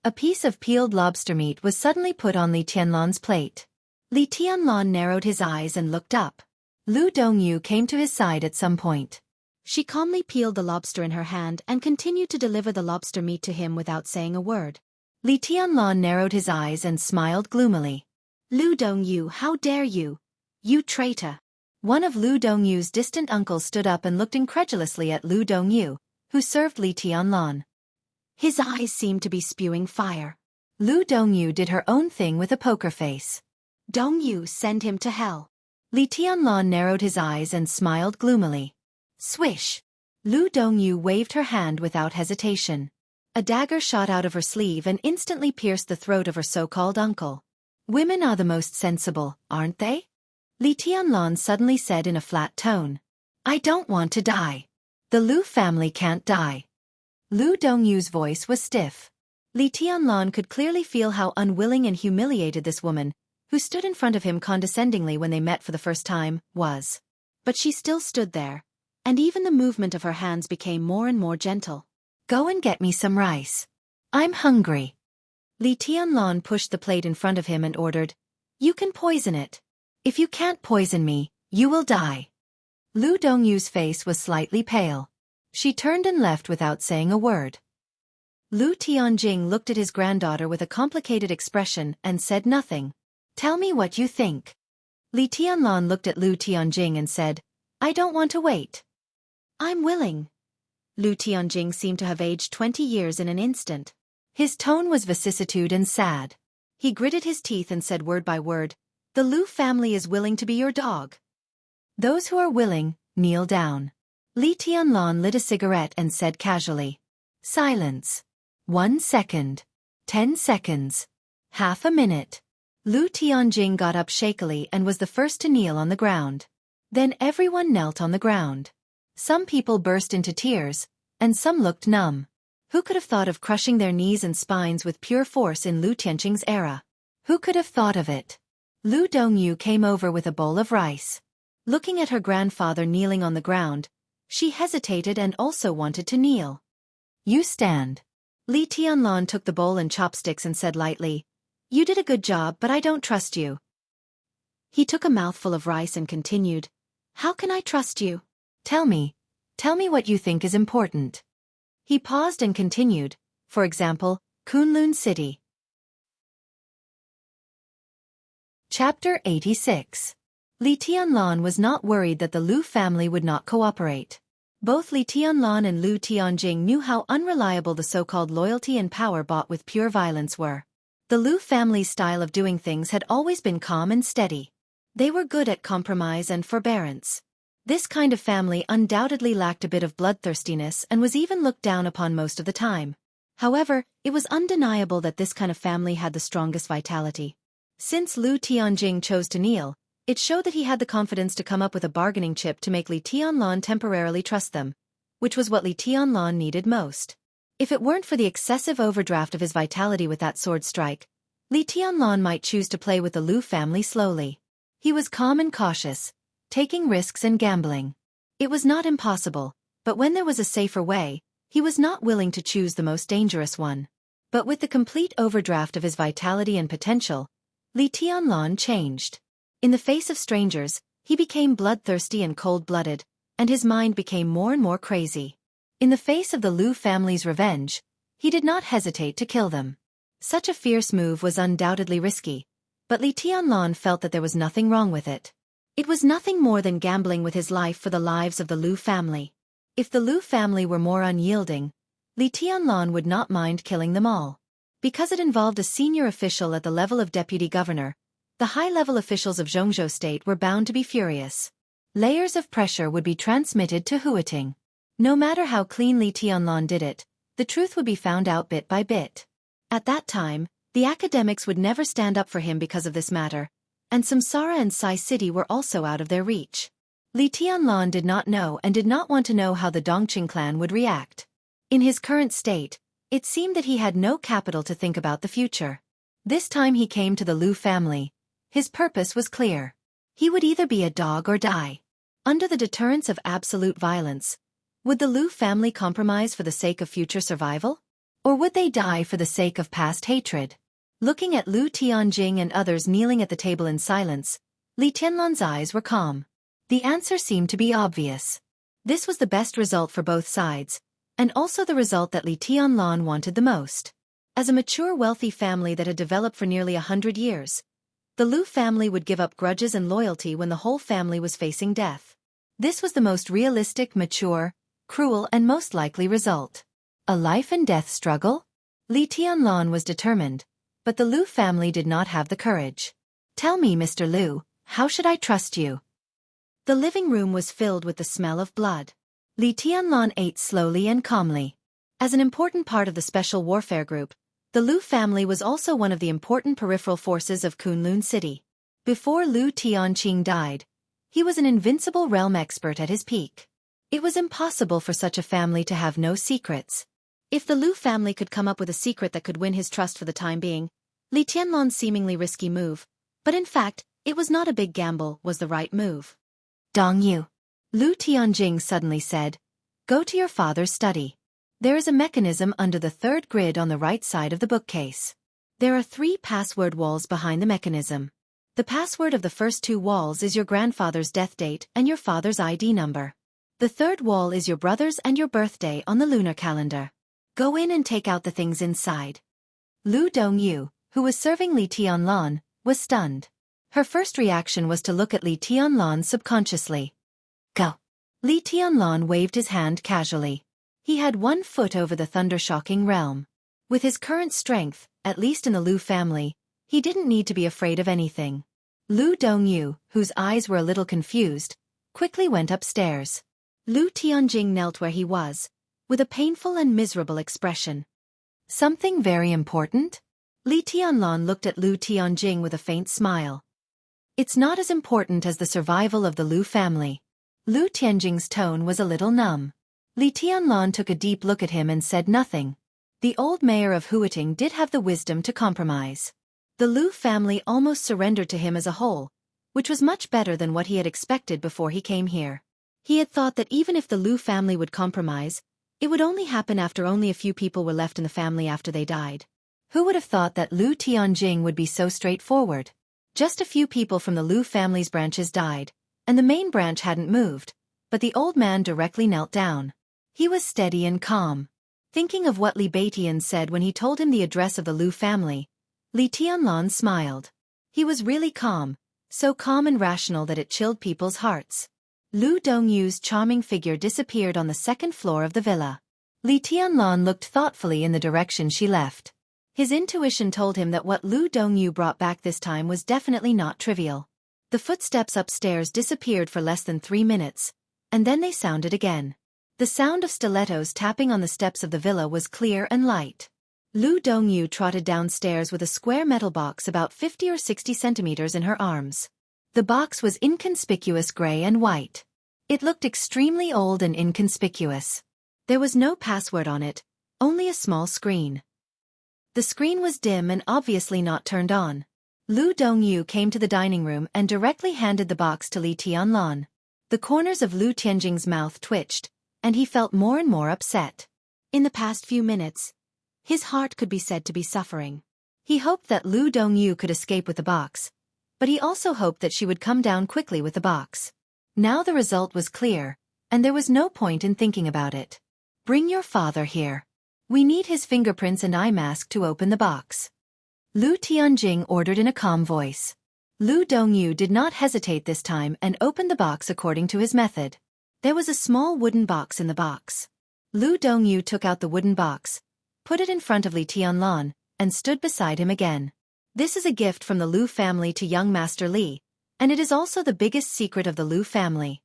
[SPEAKER 1] A piece of peeled lobster meat was suddenly put on Li Tianlan's plate. Li Tianlan narrowed his eyes and looked up. Lu Dongyu came to his side at some point. She calmly peeled the lobster in her hand and continued to deliver the lobster meat to him without saying a word. Li Tianlan narrowed his eyes and smiled gloomily. Lu Dongyu, how dare you? You traitor! One of Lu Dongyu's distant uncles stood up and looked incredulously at Lu Dongyu, who served Li Tianlan. His eyes seemed to be spewing fire. Lu Dongyu did her own thing with a poker face. Dongyu, send him to hell. Li Tianlan narrowed his eyes and smiled gloomily. Swish! Lu Dongyu waved her hand without hesitation. A dagger shot out of her sleeve and instantly pierced the throat of her so-called uncle. Women are the most sensible, aren't they? Li Tianlan suddenly said in a flat tone. I don't want to die. The Lu family can't die. Lu Dongyu's voice was stiff. Li Tianlan could clearly feel how unwilling and humiliated this woman, who stood in front of him condescendingly when they met for the first time, was. But she still stood there, and even the movement of her hands became more and more gentle. Go and get me some rice. I'm hungry. Li Tianlan pushed the plate in front of him and ordered, You can poison it. If you can't poison me, you will die. Lu Dongyu's face was slightly pale. She turned and left without saying a word. Lu Tianjing looked at his granddaughter with a complicated expression and said nothing. Tell me what you think. Li Tianlan looked at Lu Tianjing and said, I don't want to wait. I'm willing. Lu Tianjing seemed to have aged 20 years in an instant. His tone was vicissitude and sad. He gritted his teeth and said word by word, The Lu family is willing to be your dog. Those who are willing, kneel down. Li Tianlan lit a cigarette and said casually, Silence. 1 second. 10 seconds. Half a minute. Lu Tianjing got up shakily and was the first to kneel on the ground. Then everyone knelt on the ground. Some people burst into tears, and some looked numb. Who could have thought of crushing their knees and spines with pure force in Lu Tianjing's era? Who could have thought of it? Lu Dongyu came over with a bowl of rice. Looking at her grandfather kneeling on the ground, she hesitated and also wanted to kneel. You stand. Li Tianlan took the bowl and chopsticks and said lightly, You did a good job, but I don't trust you. He took a mouthful of rice and continued, How can I trust you? Tell me what you think is important. He paused and continued, for example, Kunlun City. Chapter 86. Li Tianlan was not worried that the Lu family would not cooperate. Both Li Tianlan and Lu Tianjing knew how unreliable the so-called loyalty and power bought with pure violence were. The Lu family's style of doing things had always been calm and steady. They were good at compromise and forbearance. This kind of family undoubtedly lacked a bit of bloodthirstiness and was even looked down upon most of the time. However, it was undeniable that this kind of family had the strongest vitality. Since Lu Tianjing chose to kneel, it showed that he had the confidence to come up with a bargaining chip to make Li Tianlan temporarily trust them, which was what Li Tianlan needed most. If it weren't for the excessive overdraft of his vitality with that sword strike, Li Tianlan might choose to play with the Lu family slowly. He was calm and cautious, taking risks and gambling. It was not impossible, but when there was a safer way, he was not willing to choose the most dangerous one. But with the complete overdraft of his vitality and potential, Li Tianlan changed. In the face of strangers, he became bloodthirsty and cold-blooded, and his mind became more and more crazy. In the face of the Lu family's revenge, he did not hesitate to kill them. Such a fierce move was undoubtedly risky, but Li Tianlan felt that there was nothing wrong with it. It was nothing more than gambling with his life for the lives of the Lu family. If the Lu family were more unyielding, Li Tianlan would not mind killing them all. Because it involved a senior official at the level of deputy governor, the high-level officials of Jianghu state were bound to be furious. Layers of pressure would be transmitted to Huiting. No matter how clean Li Tianlan did it, the truth would be found out bit by bit. At that time, the academics would never stand up for him because of this matter, and Samsara and Sai City were also out of their reach. Li Tianlan did not know and did not want to know how the Dongqing clan would react. In his current state, it seemed that he had no capital to think about the future. This time he came to the Lu family. His purpose was clear. He would either be a dog or die. Under the deterrence of absolute violence, would the Lu family compromise for the sake of future survival? Or would they die for the sake of past hatred? Looking at Lu Tianjing and others kneeling at the table in silence, Li Tianlan's eyes were calm. The answer seemed to be obvious. This was the best result for both sides, and also the result that Li Tianlan wanted the most. As a mature wealthy family that had developed for nearly 100 years, the Lu family would give up grudges and loyalty when the whole family was facing death. This was the most realistic, mature, cruel and most likely result. A life and death struggle? Li Tianlan was determined, but the Lu family did not have the courage. "Tell me, Mr. Lu, how should I trust you?" The living room was filled with the smell of blood. Li Tianlan ate slowly and calmly. As an important part of the special warfare group, the Lu family was also one of the important peripheral forces of Kunlun City. Before Lu Tianqing died, he was an invincible realm expert at his peak. It was impossible for such a family to have no secrets. If the Lu family could come up with a secret that could win his trust for the time being, Li Tianlan's seemingly risky move, but in fact, it was not a big gamble, was the right move. "Dong Yu," Lu Tianjing suddenly said, "go to your father's study. There is a mechanism under the third grid on the right side of the bookcase. There are 3 password walls behind the mechanism. The password of the first 2 walls is your grandfather's death date and your father's ID number. The third wall is your brother's and your birthday on the lunar calendar. Go in and take out the things inside." Lu Dongyu, who was serving Li Tianlan, was stunned. Her first reaction was to look at Li Tianlan subconsciously. "Go." Li Tianlan waved his hand casually. He had 1 foot over the thunder-shocking realm. With his current strength, at least in the Lu family, he didn't need to be afraid of anything. Lu Dongyu, whose eyes were a little confused, quickly went upstairs. Lu Tianjing knelt where he was, with a painful and miserable expression. "Something very important?" Li Tianlan looked at Lu Tianjing with a faint smile. "It's not as important as the survival of the Lu family." Lu Tianjing's tone was a little numb. Li Tianlan took a deep look at him and said nothing. The old mayor of Huiting did have the wisdom to compromise. The Lu family almost surrendered to him as a whole, which was much better than what he had expected before he came here. He had thought that even if the Lu family would compromise, it would only happen after only a few people were left in the family after they died. Who would have thought that Lu Tianjing would be so straightforward? Just a few people from the Lu family's branches died, and the main branch hadn't moved, but the old man directly knelt down. He was steady and calm. Thinking of what Li Beitian said when he told him the address of the Lu family, Li Tianlan smiled. He was really calm, so calm and rational that it chilled people's hearts. Lu Dongyu's charming figure disappeared on the second floor of the villa. Li Tianlan looked thoughtfully in the direction she left. His intuition told him that what Lu Dongyu brought back this time was definitely not trivial. The footsteps upstairs disappeared for less than 3 minutes, and then they sounded again. The sound of stilettos tapping on the steps of the villa was clear and light. Lu Dongyu trotted downstairs with a square metal box about 50 or 60 centimeters in her arms. The box was inconspicuous gray and white. It looked extremely old and inconspicuous. There was no password on it, only a small screen. The screen was dim and obviously not turned on. Lu Dongyu came to the dining room and directly handed the box to Li Tianlan. The corners of Lu Tianjing's mouth twitched, and he felt more and more upset. In the past few minutes, his heart could be said to be suffering. He hoped that Lu Dongyu could escape with the box, but he also hoped that she would come down quickly with the box. Now the result was clear, and there was no point in thinking about it. "Bring your father here. We need his fingerprints and eye mask to open the box," Lu Tianjing ordered in a calm voice. Lu Dongyu did not hesitate this time and opened the box according to his method. There was a small wooden box in the box. Lu Dongyu took out the wooden box, put it in front of Li Tianlan, and stood beside him again. "This is a gift from the Lu family to young Master Li, and it is also the biggest secret of the Lu family."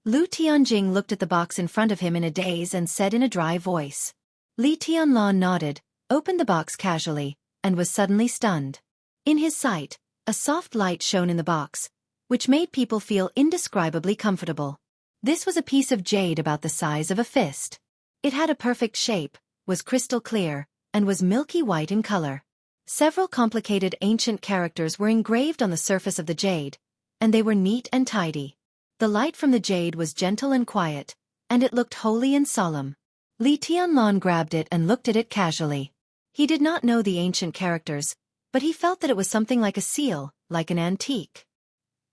[SPEAKER 1] Lu Tianjing looked at the box in front of him in a daze and said in a dry voice. Li Tianlan nodded, opened the box casually, and was suddenly stunned. In his sight, a soft light shone in the box, which made people feel indescribably comfortable. This was a piece of jade about the size of a fist. It had a perfect shape, was crystal clear, and was milky white in color. Several complicated ancient characters were engraved on the surface of the jade, and they were neat and tidy. The light from the jade was gentle and quiet, and it looked holy and solemn. Li Tianlan grabbed it and looked at it casually. He did not know the ancient characters, but he felt that it was something like a seal, like an antique.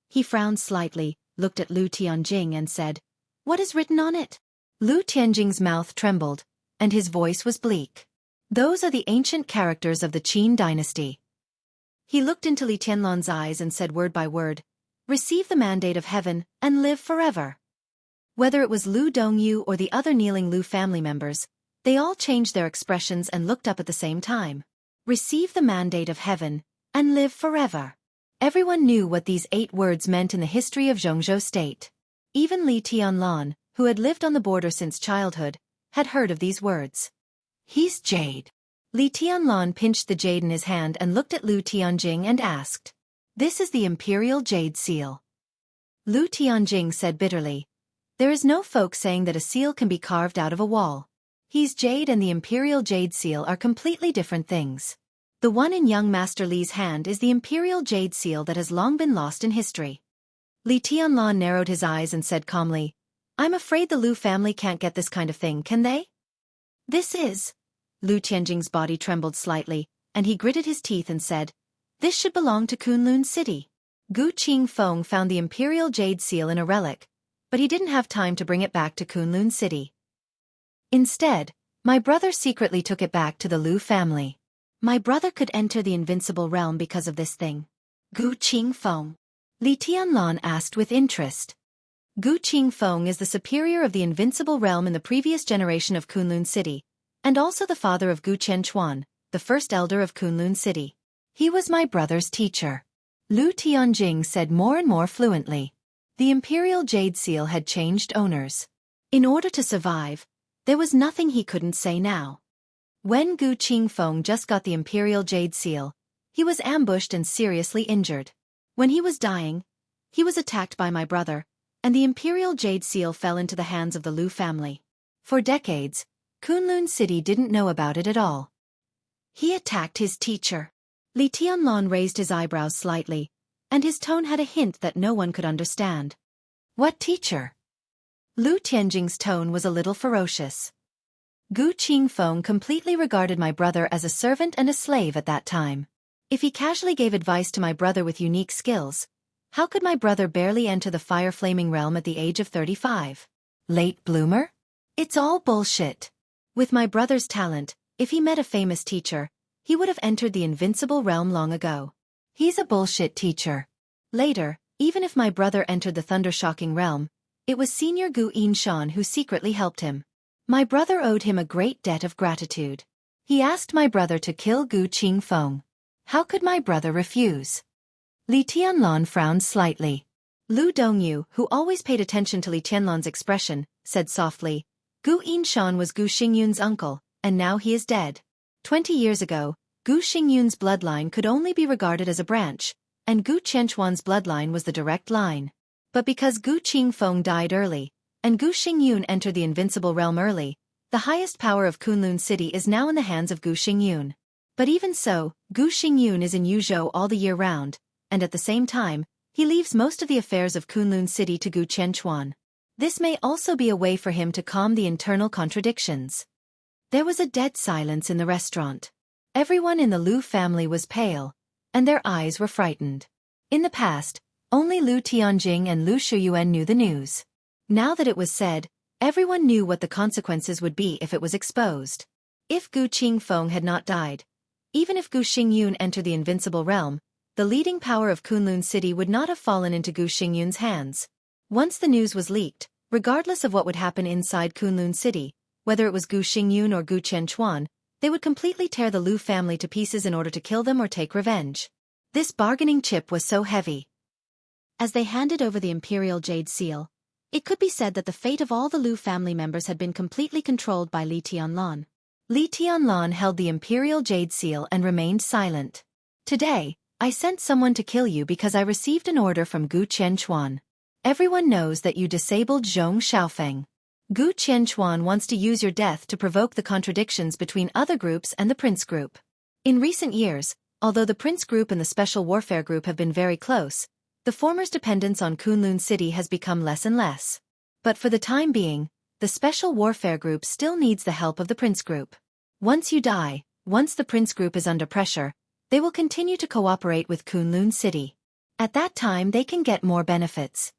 [SPEAKER 1] He frowned slightly, looked at Lu Tianjing and said, "What is written on it?" Lu Tianjing's mouth trembled, and his voice was bleak. "Those are the ancient characters of the Qin dynasty." He looked into Li Tianlan's eyes and said word by word, "Receive the mandate of heaven, and live forever." Whether it was Lu Dongyu or the other kneeling Lu family members, they all changed their expressions and looked up at the same time. "Receive the mandate of heaven, and live forever." Everyone knew what these 8 words meant in the history of Jianghu state. Even Li Tianlan, who had lived on the border since childhood, had heard of these words. "He's jade." Li Tianlan pinched the jade in his hand and looked at Lu Tianjing and asked, "This is the imperial jade seal." Lu Tianjing said bitterly, "There is no folk saying that a seal can be carved out of a wall. He's jade and the imperial jade seal are completely different things. The one in young Master Li's hand is the imperial jade seal that has long been lost in history." Li Tianlan narrowed his eyes and said calmly, "I'm afraid the Lu family can't get this kind of thing, can they?" "This is..." Lu Tianjing's body trembled slightly, and he gritted his teeth and said, "This should belong to Kunlun City." Gu Qingfeng found the imperial jade seal in a relic, but he didn't have time to bring it back to Kunlun City. Instead, my brother secretly took it back to the Lu family. My brother could enter the invincible realm because of this thing. Gu Qingfeng? Li Tianlan asked with interest. Gu Qingfeng is the superior of the invincible realm in the previous generation of Kunlun City, and also the father of Gu Qianchuan, the first elder of Kunlun City. He was my brother's teacher. Lu Tianjing said more and more fluently. The imperial jade seal had changed owners. In order to survive, there was nothing he couldn't say now. When Gu Qingfeng just got the imperial jade seal, he was ambushed and seriously injured. When he was dying, he was attacked by my brother, and the imperial jade seal fell into the hands of the Lu family. For decades, Kunlun City didn't know about it at all. He attacked his teacher. Li Tianlan raised his eyebrows slightly, and his tone had a hint that no one could understand. What teacher? Lu Tianjing's tone was a little ferocious. Gu Qingfeng completely regarded my brother as a servant and a slave at that time. If he casually gave advice to my brother with unique skills, how could my brother barely enter the fire-flaming realm at the age of 35? Late bloomer? It's all bullshit. With my brother's talent, if he met a famous teacher, he would have entered the invincible realm long ago. He's a bullshit teacher. Later, even if my brother entered the thunder-shocking realm, it was Senior Gu Yinshan who secretly helped him. My brother owed him a great debt of gratitude. He asked my brother to kill Gu Qingfeng. How could my brother refuse? Li Tianlan frowned slightly. Lu Dongyu, who always paid attention to Li Tianlan's expression, said softly, Gu Yinshan was Gu Xingyun's uncle, and now he is dead. 20 years ago, Gu Xingyun's bloodline could only be regarded as a branch, and Gu Qianchuan's bloodline was the direct line. But because Gu Qingfeng died early, and Gu Xingyun entered the invincible realm early, the highest power of Kunlun City is now in the hands of Gu Xingyun. But even so, Gu Xingyun is in Yuzhou all the year round, and at the same time, he leaves most of the affairs of Kunlun City to Gu Qianchuan. This may also be a way for him to calm the internal contradictions. There was a dead silence in the restaurant. Everyone in the Lu family was pale, and their eyes were frightened. In the past, only Lu Tianjing and Lu Shuyuan knew the news. Now that it was said, everyone knew what the consequences would be if it was exposed. If Gu Qingfeng had not died, even if Gu Xingyun entered the invincible realm, the leading power of Kunlun City would not have fallen into Gu Xingyun's hands. Once the news was leaked, regardless of what would happen inside Kunlun City, whether it was Gu Xingyun or Gu Qianchuan, they would completely tear the Lu family to pieces in order to kill them or take revenge. This bargaining chip was so heavy. As they handed over the Imperial Jade Seal, it could be said that the fate of all the Lu family members had been completely controlled by Li Tianlan. Li Tianlan held the Imperial Jade Seal and remained silent. Today, I sent someone to kill you because I received an order from Gu Qianchuan. Everyone knows that you disabled Zhong Xiaofeng. Gu Qianchuan wants to use your death to provoke the contradictions between other groups and the Prince Group. In recent years, although the Prince Group and the Special Warfare Group have been very close, the former's dependence on Kunlun City has become less and less. But for the time being, the Special Warfare Group still needs the help of the Prince Group. Once you die, once the Prince Group is under pressure, they will continue to cooperate with Kunlun City. At that time they can get more benefits.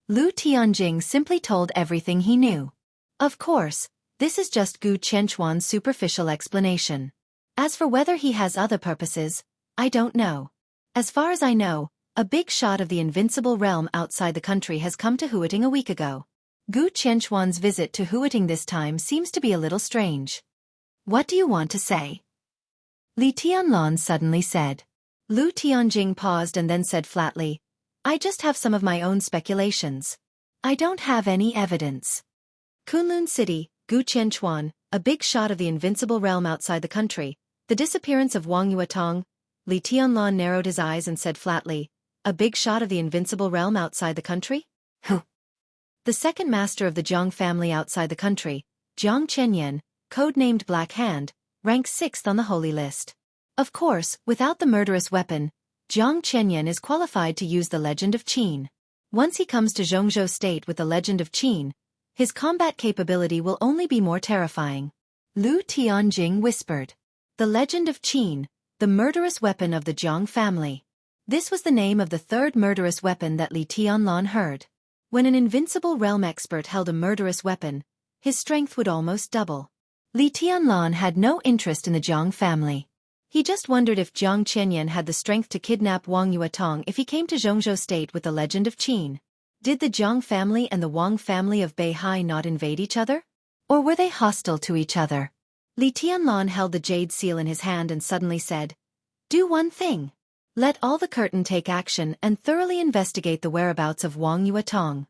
[SPEAKER 1] Lu Tianjing simply told everything he knew. Of course, this is just Gu Qianchuan's superficial explanation. As for whether he has other purposes, I don't know. As far as I know, a big shot of the invincible realm outside the country has come to Huiting a week ago. Gu Qianchuan's visit to Huiting this time seems to be a little strange. What do you want to say? Li Tianlan suddenly said. Lu Tianjing paused and then said flatly, I just have some of my own speculations. I don't have any evidence. Kunlun City, Gu Qianchuan, a big shot of the invincible realm outside the country, the disappearance of Wang Yuetong. Li Tianlan narrowed his eyes and said flatly, a big shot of the invincible realm outside the country? Who? The second master of the Jiang family outside the country, Jiang Chenyan, codenamed Black Hand, ranks 6th on the holy list. Of course, without the murderous weapon, Jiang Chenyan is qualified to use the Legend of Qin. Once he comes to Zhongzhou State with the Legend of Qin, his combat capability will only be more terrifying. Lu Tianjing whispered. The Legend of Qin, the murderous weapon of the Jiang family. This was the name of the third murderous weapon that Li Tianlan heard. When an invincible realm expert held a murderous weapon, his strength would almost double. Li Tianlan had no interest in the Jiang family. He just wondered if Jiang Chenyan had the strength to kidnap Wang Yuetong if he came to Zhongzhou State with the Legend of Qin. Did the Jiang family and the Wang family of Beihai not invade each other? Or were they hostile to each other? Li Tianlan held the jade seal in his hand and suddenly said, Do one thing. Let all the curtain take action and thoroughly investigate the whereabouts of Wang Yuetong.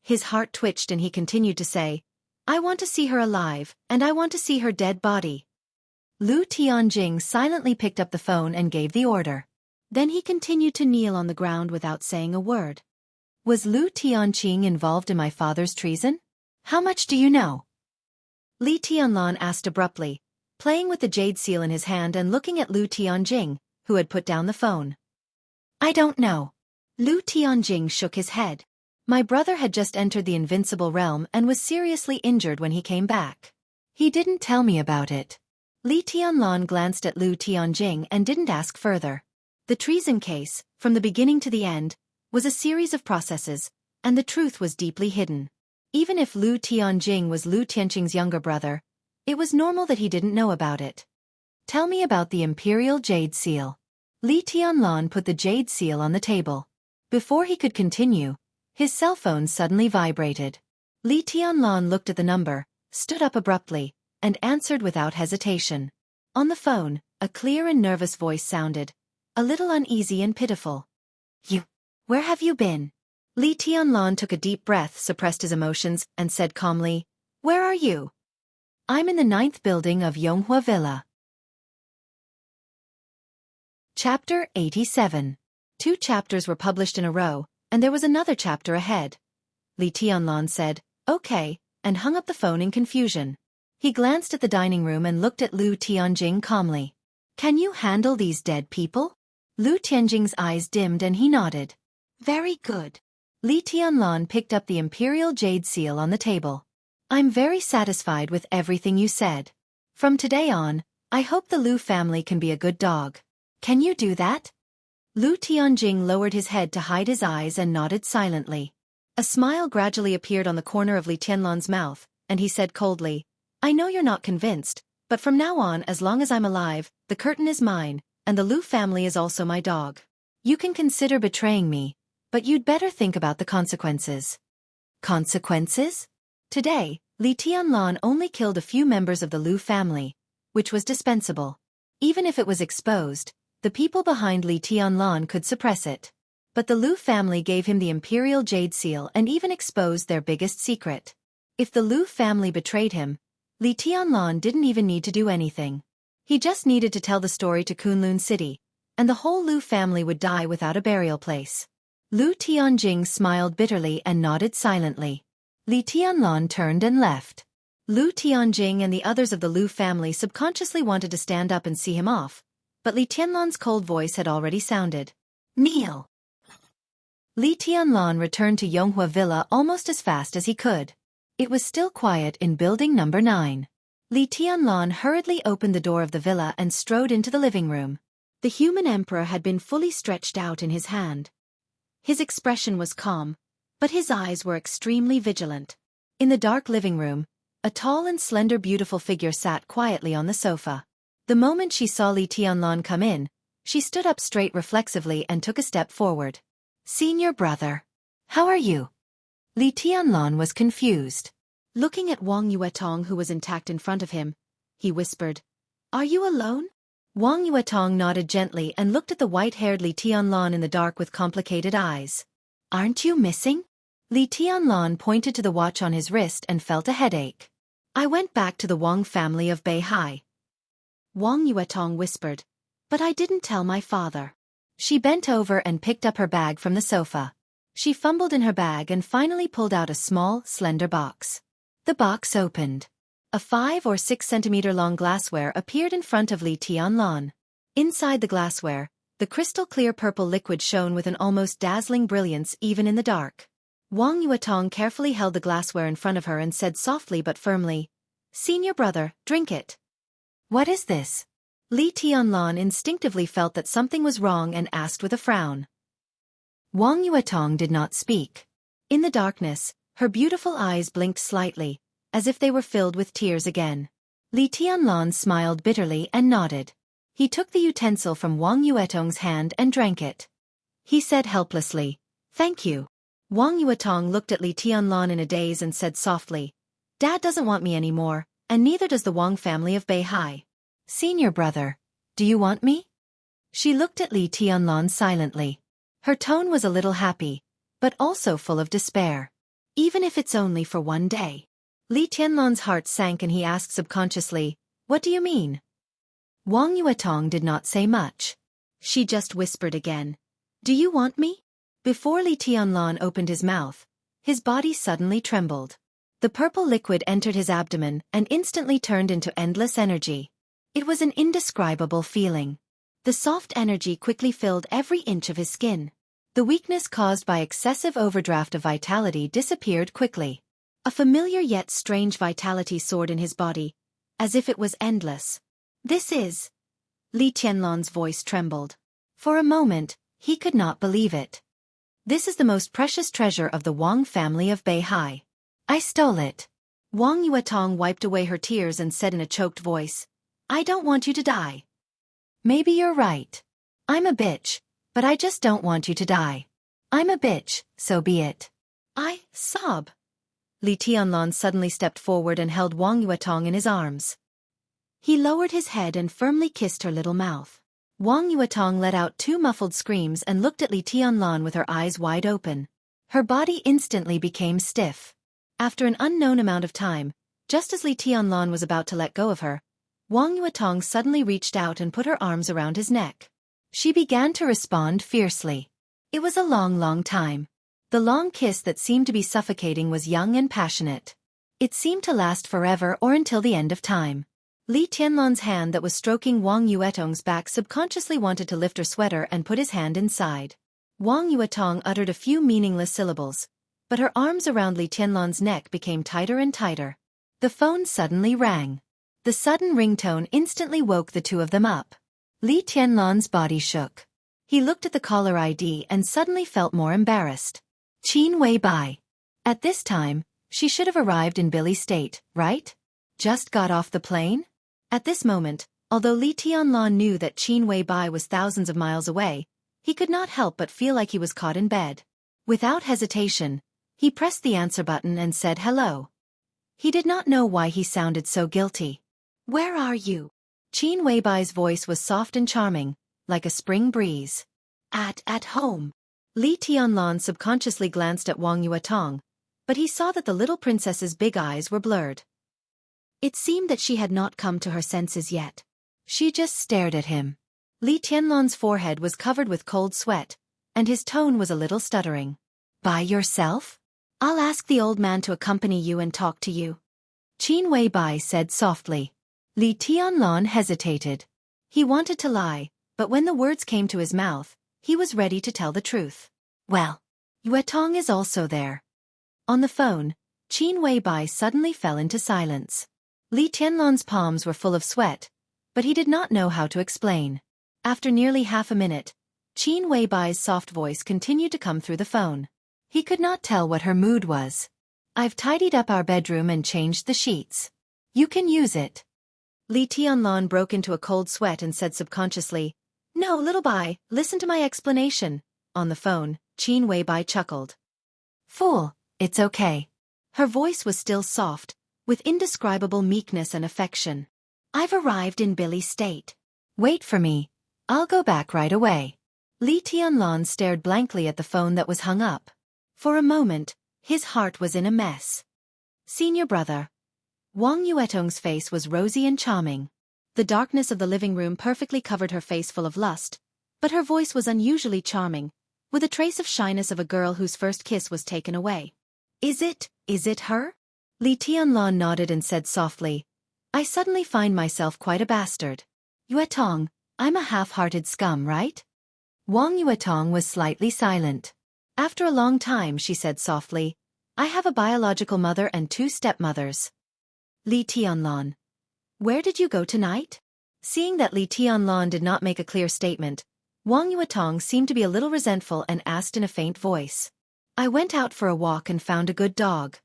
[SPEAKER 1] His heart twitched and he continued to say, I want to see her alive, and I want to see her dead body. Lu Tianjing silently picked up the phone and gave the order. Then he continued to kneel on the ground without saying a word. Was Lu Tianjing involved in my father's treason? How much do you know? Li Tianlan asked abruptly, playing with the jade seal in his hand and looking at Lu Tianjing, who had put down the phone. I don't know. Lu Tianjing shook his head. My brother had just entered the invincible realm and was seriously injured when he came back. He didn't tell me about it. Li Tianlan glanced at Lu Tianjing and didn't ask further. The treason case, from the beginning to the end, was a series of processes, and the truth was deeply hidden. Even if Lu Tianjing was Lu Tianqing's younger brother, it was normal that he didn't know about it. Tell me about the Imperial Jade Seal. Li Tianlan put the jade seal on the table. Before he could continue, his cell phone suddenly vibrated. Li Tianlan looked at the number, stood up abruptly, and answered without hesitation. On the phone, a clear and nervous voice sounded, a little uneasy and pitiful. Where have you been? Li Tianlan took a deep breath, suppressed his emotions, and said calmly, Where are you? I'm in the 9th building of Yonghua Villa. Chapter 87. 2 chapters were published in a row, and there was another chapter ahead. Li Tianlan said, Okay, and hung up the phone in confusion. He glanced at the dining room and looked at Lu Tianjing calmly. Can you handle these dead people? Lu Tianjing's eyes dimmed and he nodded. Very good. Li Tianlan picked up the imperial jade seal on the table. I'm very satisfied with everything you said. From today on, I hope the Lu family can be a good dog. Can you do that? Lu Tianjing lowered his head to hide his eyes and nodded silently. A smile gradually appeared on the corner of Li Tianlan's mouth, and he said coldly, I know you're not convinced, but from now on, as long as I'm alive, the curtain is mine, and the Lu family is also my dog. You can consider betraying me, but you'd better think about the consequences. Consequences? Today, Li Tianlan only killed a few members of the Lu family, which was dispensable. Even if it was exposed, the people behind Li Tianlan could suppress it. But the Lu family gave him the imperial jade seal and even exposed their biggest secret. If the Lu family betrayed him, Li Tianlan didn't even need to do anything. He just needed to tell the story to Kunlun City, and the whole Lu family would die without a burial place. Lu Tianjing smiled bitterly and nodded silently. Li Tianlan turned and left. Lu Tianjing and the others of the Lu family subconsciously wanted to stand up and see him off, but Li Tianlan's cold voice had already sounded. Kneel! Li Tianlan returned to Yonghua Villa almost as fast as he could. It was still quiet in building number 9. Li Tianlan hurriedly opened the door of the villa and strode into the living room. The human emperor had been fully stretched out in his hand. His expression was calm, but his eyes were extremely vigilant. In the dark living room, a tall and slender beautiful figure sat quietly on the sofa. The moment she saw Li Tianlan come in, she stood up straight reflexively and took a step forward. Senior brother. How are you? Li Tianlan was confused. Looking at Wang Yuetong, who was intact in front of him, he whispered, Are you alone? Wang Yuetong nodded gently and looked at the white-haired Li Tianlan in the dark with complicated eyes. Aren't you missing? Li Tianlan pointed to the watch on his wrist and felt a headache. I went back to the Wang family of Beihai. Wang Yuetong whispered, But I didn't tell my father. She bent over and picked up her bag from the sofa. She fumbled in her bag and finally pulled out a small, slender box. The box opened. A 5 or 6 centimeter long glassware appeared in front of Li Tianlan. Inside the glassware, the crystal-clear purple liquid shone with an almost dazzling brilliance even in the dark. Wang Yuetong carefully held the glassware in front of her and said softly but firmly, Senior brother, drink it. What is this? Li Tianlan instinctively felt that something was wrong and asked with a frown. Wang Yuetong did not speak. In the darkness, her beautiful eyes blinked slightly, as if they were filled with tears again. Li Tianlan smiled bitterly and nodded. He took the utensil from Wang Yuetong's hand and drank it. He said helplessly, Thank you. Wang Yuetong looked at Li Tianlan in a daze and said softly, Dad doesn't want me anymore, and neither does the Wang family of Beihai. Senior brother, do you want me? She looked at Li Tianlan silently. Her tone was a little happy, but also full of despair. Even if it's only for one day. Li Tianlan's heart sank and he asked subconsciously, What do you mean? Wang Yuetong did not say much. She just whispered again, Do you want me? Before Li Tianlan opened his mouth, his body suddenly trembled. The purple liquid entered his abdomen and instantly turned into endless energy. It was an indescribable feeling. The soft energy quickly filled every inch of his skin. The weakness caused by excessive overdraft of vitality disappeared quickly. A familiar yet strange vitality soared in his body, as if it was endless. This is... Li Tianlan's voice trembled. For a moment, he could not believe it. This is the most precious treasure of the Wang family of Beihai. I stole it. Wang Yuetong wiped away her tears and said in a choked voice, I don't want you to die. Maybe you're right. I'm a bitch, but I just don't want you to die. I'm a bitch, so be it. I sob. Li Tianlan suddenly stepped forward and held Wang Yuetong in his arms. He lowered his head and firmly kissed her little mouth. Wang Yuetong let out two muffled screams and looked at Li Tianlan with her eyes wide open. Her body instantly became stiff. After an unknown amount of time, just as Li Tianlan was about to let go of her, Wang Yuetong suddenly reached out and put her arms around his neck. She began to respond fiercely. It was a long time. The long kiss that seemed to be suffocating was young and passionate. It seemed to last forever or until the end of time. Li Tianlan's hand that was stroking Wang Yuetong's back subconsciously wanted to lift her sweater and put his hand inside. Wang Yuetong uttered a few meaningless syllables, but her arms around Li Tianlan's neck became tighter and tighter. The phone suddenly rang. The sudden ringtone instantly woke the two of them up. Li Tianlan's body shook. He looked at the caller ID and suddenly felt more embarrassed. Qin Weibai. At this time, she should have arrived in Billy State, right? Just got off the plane? At this moment, although Li Tianlan knew that Qin Weibai was thousands of miles away, he could not help but feel like he was caught in bed. Without hesitation, he pressed the answer button and said hello. He did not know why he sounded so guilty. Where are you? Qin Weibai's voice was soft and charming, like a spring breeze. At home. Li Tianlan subconsciously glanced at Wang Yuetong, but he saw that the little princess's big eyes were blurred. It seemed that she had not come to her senses yet. She just stared at him. Li Tianlan's forehead was covered with cold sweat, and his tone was a little stuttering. By yourself? I'll ask the old man to accompany you and talk to you. Qin Weibai said softly. Li Tianlan hesitated. He wanted to lie, but when the words came to his mouth, he was ready to tell the truth. Well, Yuetong is also there. On the phone, Qin Weibai suddenly fell into silence. Li Tianlan's palms were full of sweat, but he did not know how to explain. After nearly half a minute, Qin Weibai's soft voice continued to come through the phone. He could not tell what her mood was. I've tidied up our bedroom and changed the sheets. You can use it. Li Tianlan broke into a cold sweat and said subconsciously, No, little Bai, listen to my explanation. On the phone, Qin Weibai chuckled. Fool, it's okay. Her voice was still soft, with indescribable meekness and affection. I've arrived in Billy State. Wait for me. I'll go back right away. Li Tianlan stared blankly at the phone that was hung up. For a moment, his heart was in a mess. Senior brother. Wang Yuetong's face was rosy and charming. The darkness of the living room perfectly covered her face full of lust, but her voice was unusually charming, with a trace of shyness of a girl whose first kiss was taken away. Is it her? Li Tianlan nodded and said softly, I suddenly find myself quite a bastard. Yuetong, I'm a half-hearted scum, right? Wang Yuetong was slightly silent. After a long time she said softly, I have a biological mother and 2 stepmothers. Li Tianlan. Where did you go tonight? Seeing that Li Tianlan did not make a clear statement, Wang Yuetong seemed to be a little resentful and asked in a faint voice. I went out for a walk and found a good dog.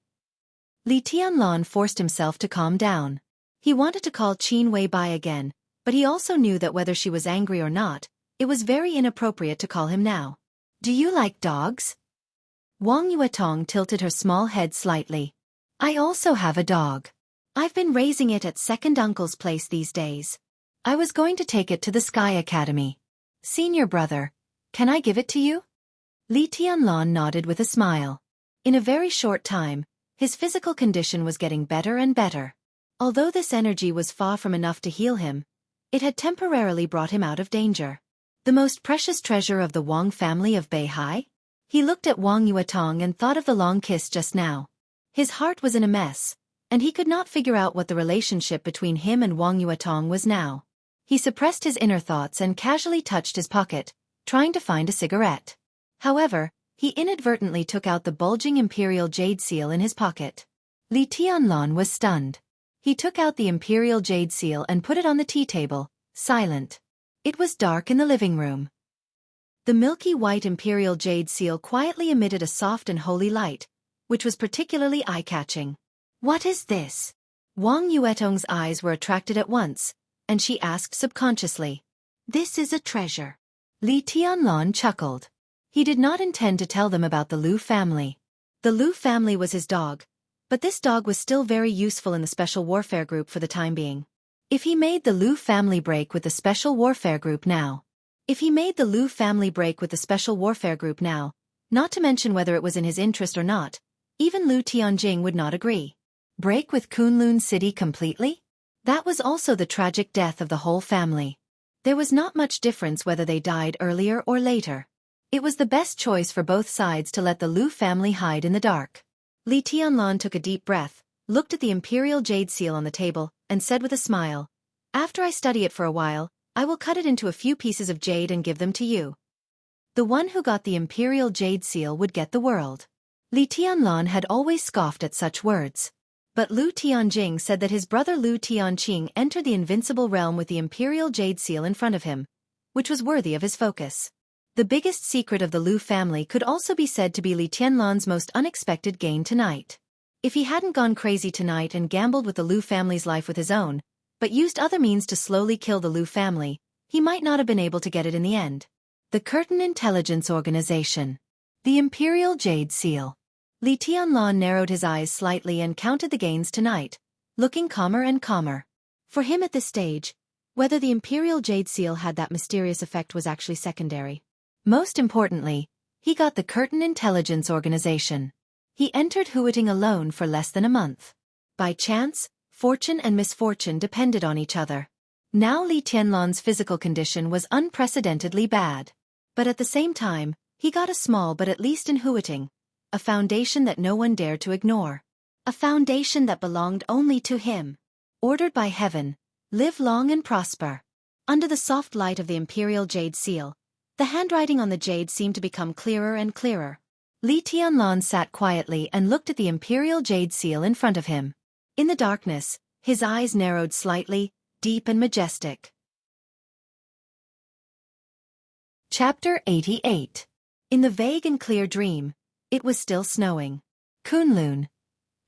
[SPEAKER 1] Li Tianlan forced himself to calm down. He wanted to call Qin Weibai again, but he also knew that whether she was angry or not, it was very inappropriate to call him now. Do you like dogs? Wang Yuetong tilted her small head slightly. I also have a dog. I've been raising it at second uncle's place these days. I was going to take it to the Sky Academy. Senior brother, can I give it to you? Li Tianlan nodded with a smile. In a very short time, his physical condition was getting better and better. Although this energy was far from enough to heal him, it had temporarily brought him out of danger. The most precious treasure of the Wang family of Beihai? He looked at Wang Yuetong and thought of the long kiss just now. His heart was in a mess, and he could not figure out what the relationship between him and Wang Yuetong was now. He suppressed his inner thoughts and casually touched his pocket, trying to find a cigarette. However, he inadvertently took out the bulging imperial jade seal in his pocket. Li Tianlan was stunned. He took out the imperial jade seal and put it on the tea table, silent. It was dark in the living room. The milky white imperial jade seal quietly emitted a soft and holy light, which was particularly eye-catching. What is this? Wang Yuetong's eyes were attracted at once, and she asked subconsciously. This is a treasure. Li Tianlan chuckled. He did not intend to tell them about the Lu family. The Lu family was his dog, but this dog was still very useful in the Special Warfare Group for the time being. If he made the Lu family break with the Special Warfare Group now, not to mention whether it was in his interest or not, even Lu Tianjing would not agree. Break with Kunlun City completely? That was also the tragic death of the whole family. There was not much difference whether they died earlier or later. It was the best choice for both sides to let the Lu family hide in the dark. Li Tianlan took a deep breath, looked at the imperial jade seal on the table, and said with a smile, "After I study it for a while, I will cut it into a few pieces of jade and give them to you. The one who got the imperial jade seal would get the world." Li Tianlan had always scoffed at such words. But Lu Tianjing said that his brother Lu Tianqing entered the invincible realm with the imperial jade seal in front of him, which was worthy of his focus. The biggest secret of the Lu family could also be said to be Li Tianlan's most unexpected gain tonight. If he hadn't gone crazy tonight and gambled with the Lu family's life with his own, but used other means to slowly kill the Lu family, he might not have been able to get it in the end. The Curtain Intelligence Organization. The Imperial Jade Seal. Li Tianlan narrowed his eyes slightly and counted the gains tonight, looking calmer and calmer. For him at this stage, whether the Imperial Jade Seal had that mysterious effect was actually secondary. Most importantly, he got the Curtain Intelligence Organization. He entered Huiting alone for less than a month. By chance, fortune and misfortune depended on each other. Now Li Tianlan's physical condition was unprecedentedly bad. But at the same time, he got a small but at least in Huiting, a foundation that no one dared to ignore. A foundation that belonged only to him. Ordered by heaven, live long and prosper. Under the soft light of the Imperial Jade Seal, the handwriting on the jade seemed to become clearer and clearer. Li Tianlan sat quietly and looked at the Imperial Jade Seal in front of him. In the darkness, his eyes narrowed slightly, deep and majestic. Chapter 88. In the vague and clear dream, it was still snowing. Kunlun,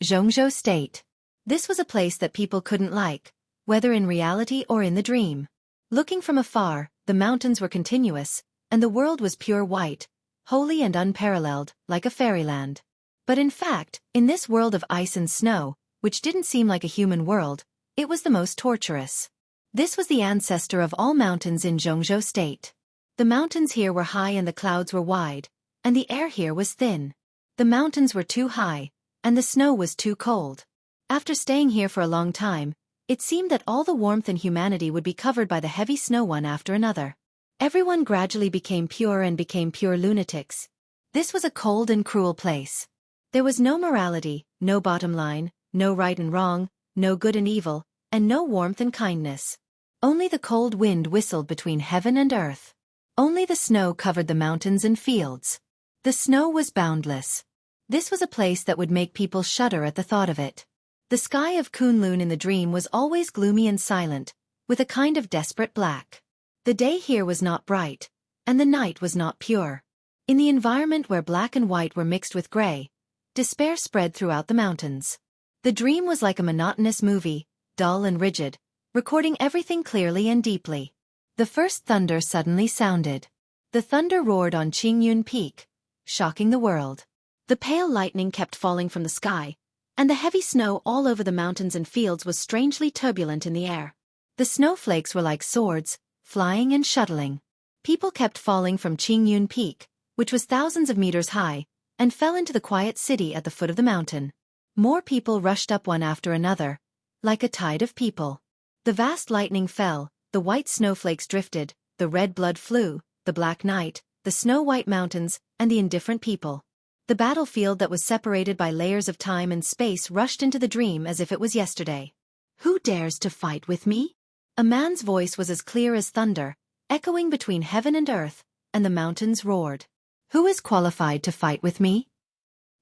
[SPEAKER 1] Jianghu State. This was a place that people couldn't like, whether in reality or in the dream. Looking from afar, the mountains were continuous, and the world was pure white, holy and unparalleled, like a fairyland. But in fact, in this world of ice and snow, which didn't seem like a human world, it was the most torturous. This was the ancestor of all mountains in Jianghu State. The mountains here were high and the clouds were wide, and the air here was thin. The mountains were too high, and the snow was too cold. After staying here for a long time, it seemed that all the warmth and humanity would be covered by the heavy snow one after another. Everyone gradually became pure lunatics. This was a cold and cruel place. There was no morality, no bottom line, no right and wrong, no good and evil, and no warmth and kindness. Only the cold wind whistled between heaven and earth. Only the snow covered the mountains and fields. The snow was boundless. This was a place that would make people shudder at the thought of it. The sky of Kunlun in the dream was always gloomy and silent, with a kind of desperate black. The day here was not bright, and the night was not pure. In the environment where black and white were mixed with gray, despair spread throughout the mountains. The dream was like a monotonous movie, dull and rigid, recording everything clearly and deeply. The first thunder suddenly sounded. The thunder roared on Qingyun Peak, shocking the world. The pale lightning kept falling from the sky, and the heavy snow all over the mountains and fields was strangely turbulent in the air. The snowflakes were like swords, flying and shuttling. People kept falling from Qingyun Peak, which was thousands of meters high, and fell into the quiet city at the foot of the mountain. More people rushed up one after another, like a tide of people. The vast lightning fell, the white snowflakes drifted, the red blood flew, the black night, the snow-white mountains, and the indifferent people. The battlefield that was separated by layers of time and space rushed into the dream as if it was yesterday. "Who dares to fight with me?" A man's voice was as clear as thunder, echoing between heaven and earth, and the mountains roared. "Who is qualified to fight with me?"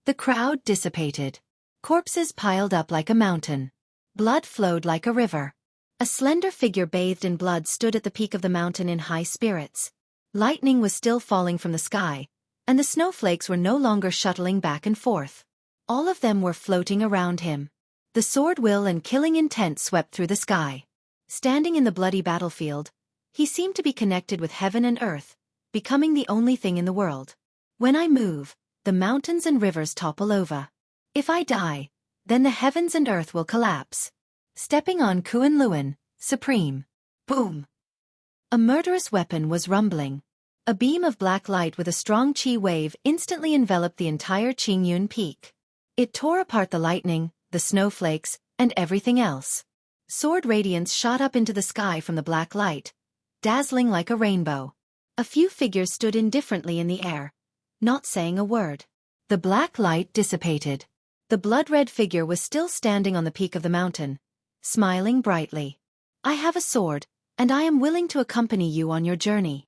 [SPEAKER 1] The crowd dissipated. Corpses piled up like a mountain. Blood flowed like a river. A slender figure bathed in blood stood at the peak of the mountain in high spirits. Lightning was still falling from the sky, and the snowflakes were no longer shuttling back and forth. All of them were floating around him. The sword will and killing intent swept through the sky. Standing in the bloody battlefield, he seemed to be connected with heaven and earth, becoming the only thing in the world. When I move, the mountains and rivers topple over. If I die, then the heavens and earth will collapse. Stepping on Kunlun, supreme. Boom! A murderous weapon was rumbling. A beam of black light with a strong chi wave instantly enveloped the entire Qingyun peak. It tore apart the lightning, the snowflakes, and everything else. Sword radiance shot up into the sky from the black light, dazzling like a rainbow. A few figures stood indifferently in the air, not saying a word. The black light dissipated. The blood-red figure was still standing on the peak of the mountain, smiling brightly. I have a sword, and I am willing to accompany you on your journey.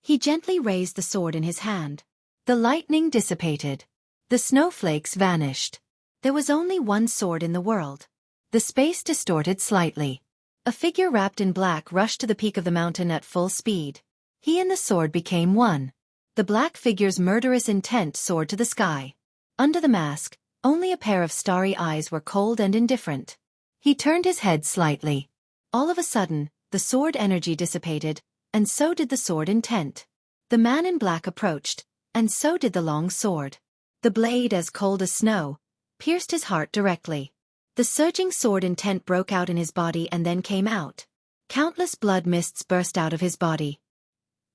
[SPEAKER 1] He gently raised the sword in his hand. The lightning dissipated. The snowflakes vanished. There was only one sword in the world. The space distorted slightly. A figure wrapped in black rushed to the peak of the mountain at full speed. He and the sword became one. The black figure's murderous intent soared to the sky. Under the mask, only a pair of starry eyes were cold and indifferent. He turned his head slightly. All of a sudden, the sword energy dissipated, and so did the sword intent. The man in black approached, and so did the long sword. The blade, as cold as snow, pierced his heart directly. The surging sword intent broke out in his body and then came out. Countless blood mists burst out of his body.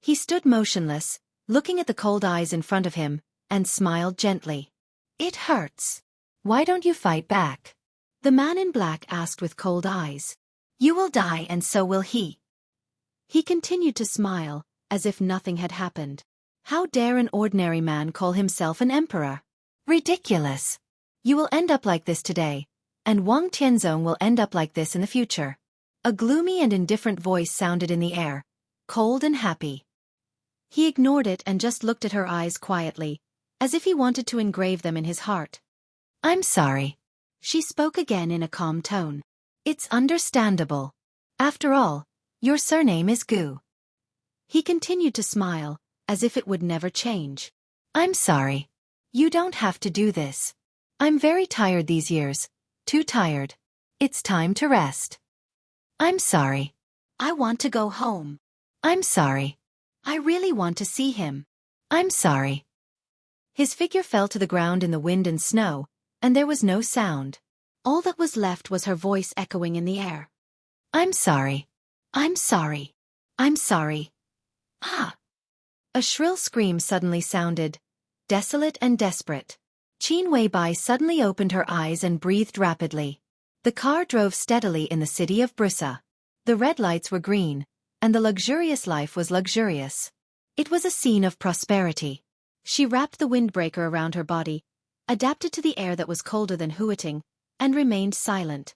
[SPEAKER 1] He stood motionless, looking at the cold eyes in front of him, and smiled gently. It hurts. Why don't you fight back? The man in black asked with cold eyes. You will die and so will he. He continued to smile, as if nothing had happened. How dare an ordinary man call himself an emperor? Ridiculous. You will end up like this today, and Wang Tianzong will end up like this in the future. A gloomy and indifferent voice sounded in the air, cold and happy. He ignored it and just looked at her eyes quietly, as if he wanted to engrave them in his heart. I'm sorry. She spoke again in a calm tone. It's understandable. After all, your surname is Gu. He continued to smile, as if it would never change. I'm sorry. You don't have to do this. I'm very tired these years. Too tired. It's time to rest. I'm sorry. I want to go home. I'm sorry. I really want to see him. I'm sorry. His figure fell to the ground in the wind and snow, and there was no sound. All that was left was her voice echoing in the air. I'm sorry. I'm sorry. I'm sorry. Ah! A shrill scream suddenly sounded, desolate and desperate. Qin Weibai suddenly opened her eyes and breathed rapidly. The car drove steadily in the city of Brissa. The red lights were green, and the luxurious life was luxurious. It was a scene of prosperity. She wrapped the windbreaker around her body, adapted to the air that was colder than Huiting, and remained silent.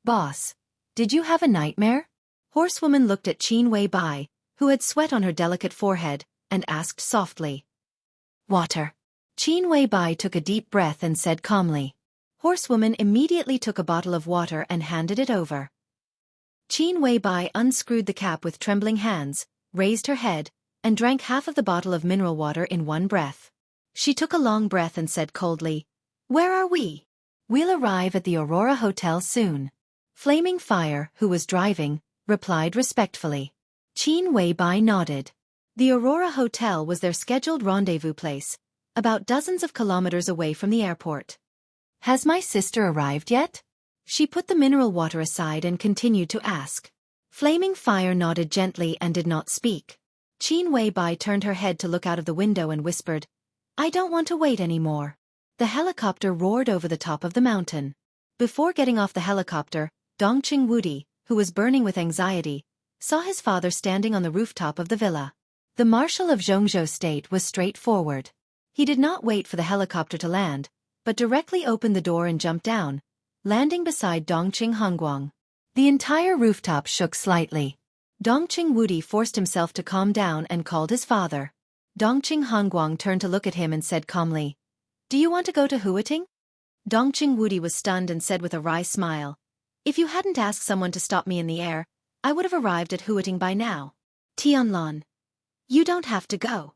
[SPEAKER 1] Boss, did you have a nightmare? Horsewoman looked at Qin Weibai, who had sweat on her delicate forehead, and asked softly. Water. Qin Weibai took a deep breath and said calmly. Horsewoman immediately took a bottle of water and handed it over. Qin Weibai unscrewed the cap with trembling hands, raised her head, and drank half of the bottle of mineral water in one breath. She took a long breath and said coldly, Where are we? We'll arrive at the Aurora Hotel soon. Flaming Fire, who was driving, replied respectfully. Qin Weibai nodded. The Aurora Hotel was their scheduled rendezvous place, about dozens of kilometers away from the airport. Has my sister arrived yet? She put the mineral water aside and continued to ask. Flaming Fire nodded gently and did not speak. Qin Weibai turned her head to look out of the window and whispered, I don't want to wait anymore. The helicopter roared over the top of the mountain. Before getting off the helicopter, Dongqing Wudi, who was burning with anxiety, saw his father standing on the rooftop of the villa. The marshal of Jianghu state was straightforward. He did not wait for the helicopter to land, but directly opened the door and jumped down, landing beside Dongqing Hongguang. The entire rooftop shook slightly. Dongqing Wudi forced himself to calm down and called his father. Dongqing Hongguang turned to look at him and said calmly, Do you want to go to Huiting? Dongqing Wudi was stunned and said with a wry smile, If you hadn't asked someone to stop me in the air, I would have arrived at Huiting by now. Tianlan. You don't have to go.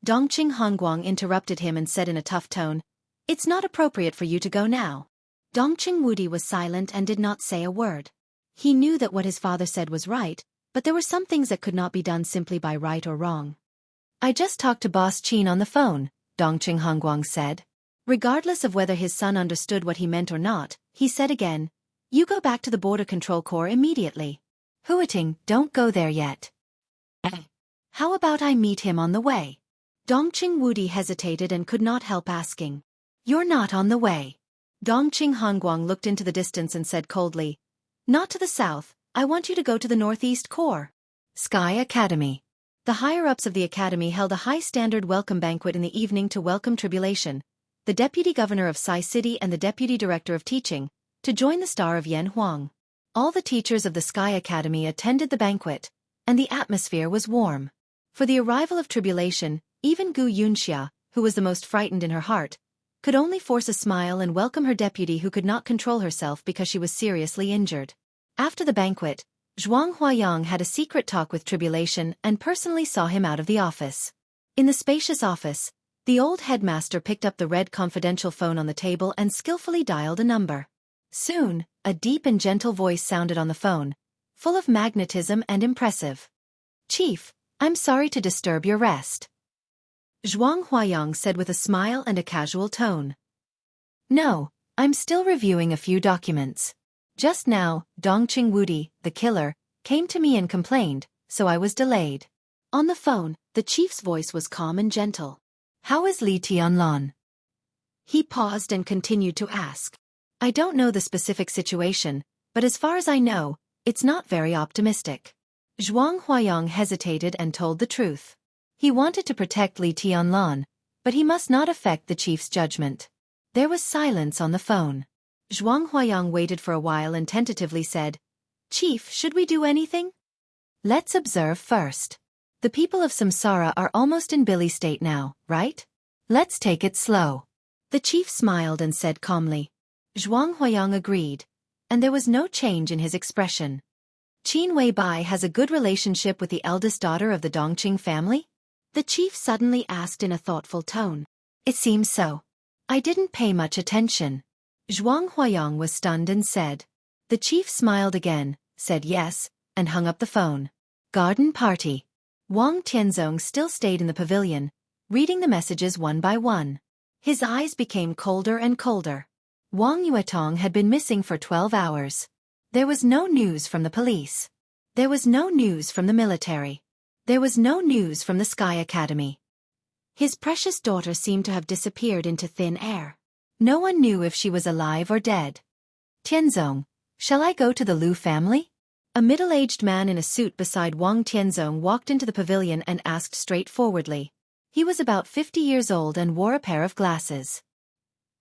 [SPEAKER 1] Dongqing Hongguang interrupted him and said in a tough tone, It's not appropriate for you to go now. Dongqing Wudi was silent and did not say a word. He knew that what his father said was right, but there were some things that could not be done simply by right or wrong. I just talked to Boss Qin on the phone, Dongqing Hongguang said. Regardless of whether his son understood what he meant or not, he said again, "You go back to the Border Control Corps immediately. Huiting, don't go there yet." How about I meet him on the way? Dongqing Wudi hesitated and could not help asking. "You're not on the way." Dongqing Hongguang looked into the distance and said coldly, "Not to the south, I want you to go to the Northeast Corps. Sky Academy." The higher-ups of the academy held a high-standard welcome banquet in the evening to welcome Tribulation, the deputy governor of Sai City and the deputy director of teaching, to join the star of Yan Huang. All the teachers of the Sky Academy attended the banquet, and the atmosphere was warm. For the arrival of Tribulation, even Xianxia, who was the most frightened in her heart, could only force a smile and welcome her deputy who could not control herself because she was seriously injured. After the banquet, Zhuang Huayang had a secret talk with Tribulation and personally saw him out of the office. In the spacious office, the old headmaster picked up the red confidential phone on the table and skillfully dialed a number. Soon, a deep and gentle voice sounded on the phone, full of magnetism and impressive. "Chief, I'm sorry to disturb your rest," Zhuang Huayang said with a smile and a casual tone. "No, I'm still reviewing a few documents. Just now, Dongqing Wudi, the killer, came to me and complained, so I was delayed." On the phone, the chief's voice was calm and gentle. "How is Li Tianlan?" He paused and continued to ask. "I don't know the specific situation, but as far as I know, it's not very optimistic." Zhuang Huayang hesitated and told the truth. He wanted to protect Li Tianlan, but he must not affect the chief's judgment. There was silence on the phone. Zhuang Huayang waited for a while and tentatively said, "Chief, should we do anything?" "Let's observe first. The people of Samsara are almost in Billy state now, right? Let's take it slow." The chief smiled and said calmly. Zhuang Huayang agreed, and there was no change in his expression. "Qin Weibai has a good relationship with the eldest daughter of the Dongqing family?" The chief suddenly asked in a thoughtful tone. "It seems so. I didn't pay much attention." Zhuang Huayang was stunned and said. The chief smiled again, said yes, and hung up the phone. Garden party. Wang Tianzong still stayed in the pavilion, reading the messages one by one. His eyes became colder and colder. Wang Yuetong had been missing for 12 hours. There was no news from the police. There was no news from the military. There was no news from the Sky Academy. His precious daughter seemed to have disappeared into thin air. No one knew if she was alive or dead. "Tianzong, shall I go to the Lu family?" A middle-aged man in a suit beside Wang Tianzong walked into the pavilion and asked straightforwardly. He was about 50 years old and wore a pair of glasses.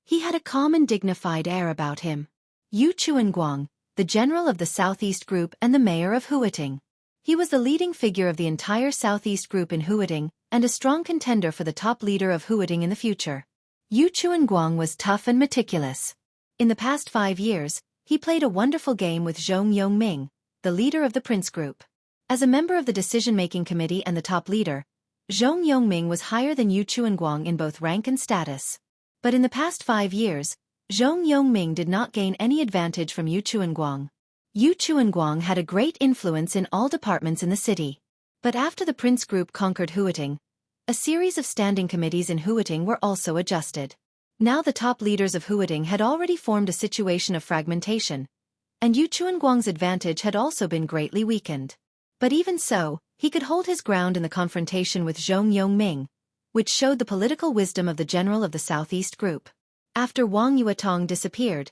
[SPEAKER 1] He had a calm and dignified air about him. Yu Chuanguang, the general of the Southeast Group and the mayor of Huiting. He was the leading figure of the entire Southeast Group in Huiting and a strong contender for the top leader of Huiting in the future. Yu Chuanguang was tough and meticulous. In the past 5 years, he played a wonderful game with Zhong Yongming, the leader of the Prince Group. As a member of the decision-making committee and the top leader, Zhong Yongming was higher than Yu Chuanguang in both rank and status. But in the past 5 years, Zhong Yongming did not gain any advantage from Yu Chuanguang. Yu Chuanguang had a great influence in all departments in the city. But after the Prince Group conquered Huiting, a series of standing committees in Huiting were also adjusted. Now the top leaders of Huiting had already formed a situation of fragmentation, and Yu Chuanguang's advantage had also been greatly weakened. But even so, he could hold his ground in the confrontation with Zhong Yongming, which showed the political wisdom of the general of the Southeast Group. After Wang Yuetong disappeared,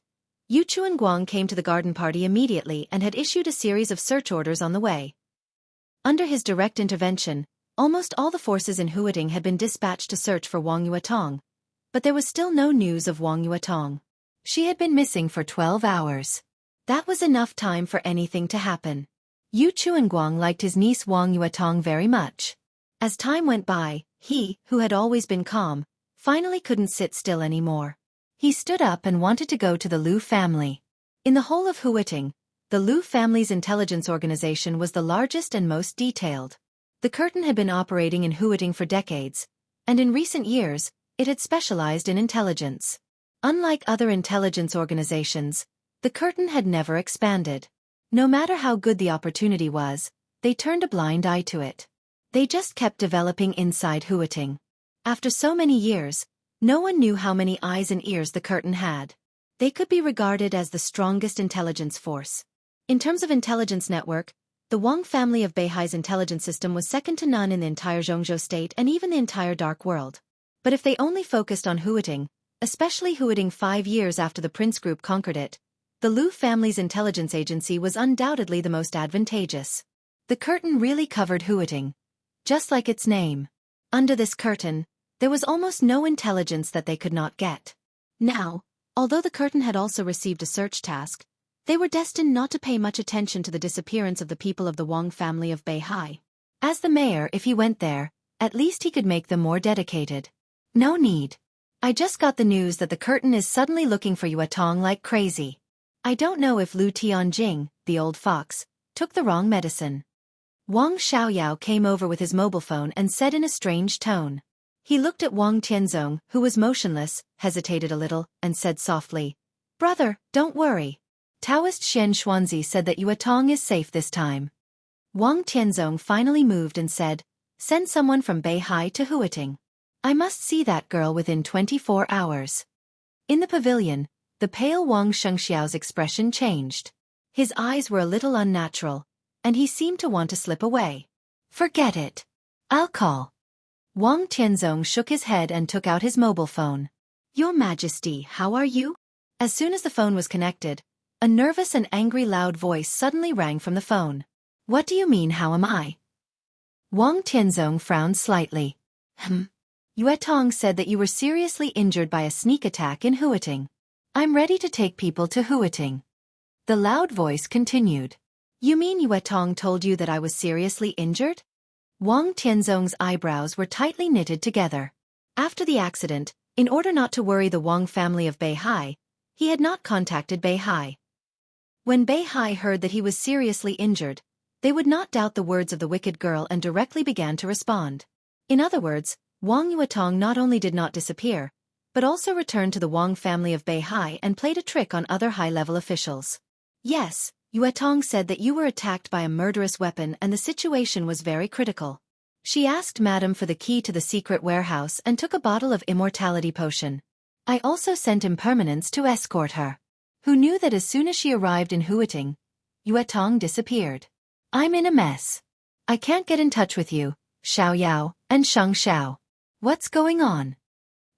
[SPEAKER 1] Yu Chuanguang came to the garden party immediately and had issued a series of search orders on the way. Under his direct intervention, almost all the forces in Huiting had been dispatched to search for Wang Yuetong, but there was still no news of Wang Yuetong. She had been missing for 12 hours. That was enough time for anything to happen. Yu Chuanguang liked his niece Wang Yuetong very much. As time went by, he, who had always been calm, finally couldn't sit still anymore. He stood up and wanted to go to the Lu family. In the whole of Huiting, the Lu family's intelligence organization was the largest and most detailed. The curtain had been operating in Huiting for decades, and in recent years, it had specialized in intelligence. Unlike other intelligence organizations, the curtain had never expanded. No matter how good the opportunity was, they turned a blind eye to it. They just kept developing inside Huiting. After so many years, no one knew how many eyes and ears the curtain had. They could be regarded as the strongest intelligence force. In terms of intelligence network, the Wang family of Beihai's intelligence system was second to none in the entire Jianghu state and even the entire Dark World. But if they only focused on Huiting, especially Huiting 5 years after the Prince Group conquered it, the Lu family's intelligence agency was undoubtedly the most advantageous. The curtain really covered Huiting, just like its name. Under this curtain, there was almost no intelligence that they could not get. Now, although the curtain had also received a search task, they were destined not to pay much attention to the disappearance of the people of the Wang family of Beihai. As the mayor, if he went there, at least he could make them more dedicated. No need. I just got the news that the curtain is suddenly looking for Yuetong like crazy. I don't know if Lu Tianjing, the old fox, took the wrong medicine. Wang Xiaoyao came over with his mobile phone and said in a strange tone. He looked at Wang Tianzong, who was motionless, hesitated a little, and said softly, "Brother, don't worry. Taoist Xianxia said that Yuetong is safe this time." Wang Tianzong finally moved and said, "Send someone from Beihai to Huiting. I must see that girl within 24 hours." In the pavilion, the pale Wang Xiangxiao's expression changed. His eyes were a little unnatural, and he seemed to want to slip away. "Forget it. I'll call." Wang Tianzong shook his head and took out his mobile phone. "Your Majesty, how are you?" As soon as the phone was connected, a nervous and angry loud voice suddenly rang from the phone. "What do you mean, how am I?" Wang Tianzong frowned slightly. Yuetong said that you were seriously injured by a sneak attack in Huiting. I'm ready to take people to Huiting." The loud voice continued. "You mean Yuetong told you that I was seriously injured?" Wang Tianzong's eyebrows were tightly knitted together. After the accident, in order not to worry the Wang family of Beihai, he had not contacted Beihai. When Beihai heard that he was seriously injured, they would not doubt the words of the wicked girl and directly began to respond. In other words, Wang Yuetong not only did not disappear, but also returned to the Wang family of Beihai and played a trick on other high-level officials. "Yes, Yuetong said that you were attacked by a murderous weapon and the situation was very critical. She asked Madam for the key to the secret warehouse and took a bottle of immortality potion. I also sent impermanence to escort her. Who knew that as soon as she arrived in Huiting, Yuetong disappeared. I'm in a mess. I can't get in touch with you, Xiaoyao, and Xianxia. What's going on?"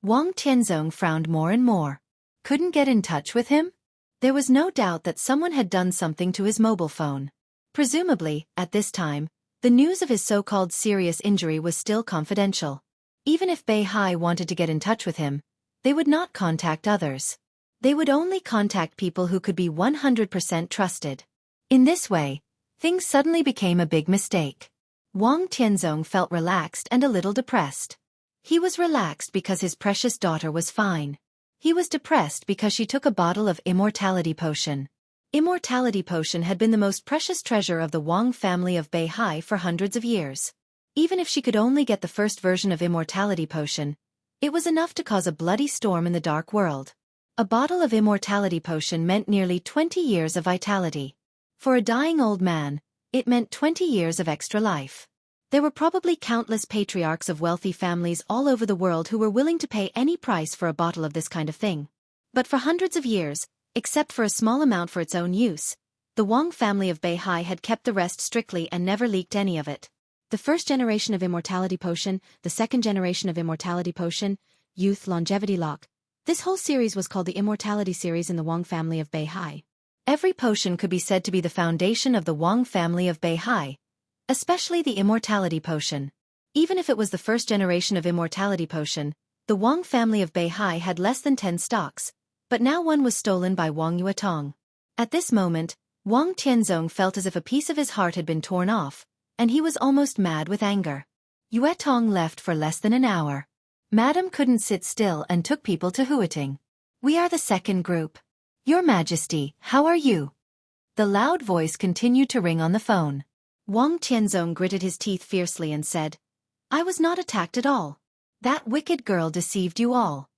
[SPEAKER 1] Wang Tianzong frowned more and more. Couldn't get in touch with him? There was no doubt that someone had done something to his mobile phone. Presumably, at this time, the news of his so-called serious injury was still confidential. Even if Beihai wanted to get in touch with him, they would not contact others. They would only contact people who could be 100% trusted. In this way, things suddenly became a big mistake. Wang Tianzong felt relaxed and a little depressed. He was relaxed because his precious daughter was fine. He was depressed because she took a bottle of immortality potion. Immortality potion had been the most precious treasure of the Wang family of Beihai for hundreds of years. Even if she could only get the first version of immortality potion, it was enough to cause a bloody storm in the Dark World. A bottle of immortality potion meant nearly 20 years of vitality. For a dying old man, it meant 20 years of extra life. There were probably countless patriarchs of wealthy families all over the world who were willing to pay any price for a bottle of this kind of thing. But for hundreds of years, except for a small amount for its own use, the Wang family of Beihai had kept the rest strictly and never leaked any of it. The first generation of immortality potion, the second generation of immortality potion, youth longevity lock. This whole series was called the Immortality series in the Wang family of Beihai. Every potion could be said to be the foundation of the Wang family of Beihai, especially the immortality potion. Even if it was the first generation of immortality potion, the Wang family of Beihai had less than 10 stocks, but now one was stolen by Wang Yuetong. At this moment, Wang Tianzong felt as if a piece of his heart had been torn off, and he was almost mad with anger. Yuetong left for less than an hour. Madam couldn't sit still and took people to Huiting. "We are the second group. Your Majesty, how are you?" The loud voice continued to ring on the phone. Wang Tianzong gritted his teeth fiercely and said, "I was not attacked at all. That wicked girl deceived you all."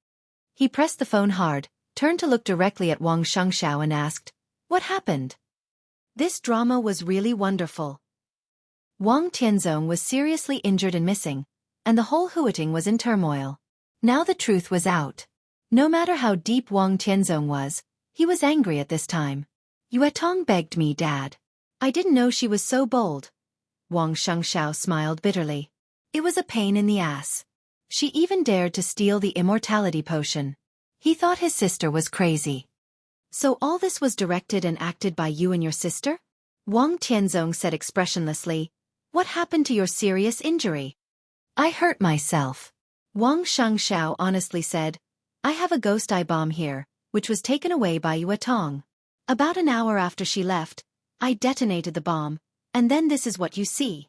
[SPEAKER 1] He pressed the phone hard, turned to look directly at Wang Xiangxiao and asked, "What happened?" This drama was really wonderful. Wang Tianzong was seriously injured and missing, and the whole Huiting was in turmoil. Now the truth was out. No matter how deep Wang Tianzong was, he was angry at this time. Yuetong begged me, Dad. I didn't know she was so bold. Wang Xianxia smiled bitterly. It was a pain in the ass. She even dared to steal the immortality potion. He thought his sister was crazy. So all this was directed and acted by you and your sister? Wang Tianzong said expressionlessly. What happened to your serious injury? I hurt myself. Wang Xianxiao honestly said. I have a ghost eye bomb here, which was taken away by Yuetong. About an hour after she left, I detonated the bomb, and then this is what you see.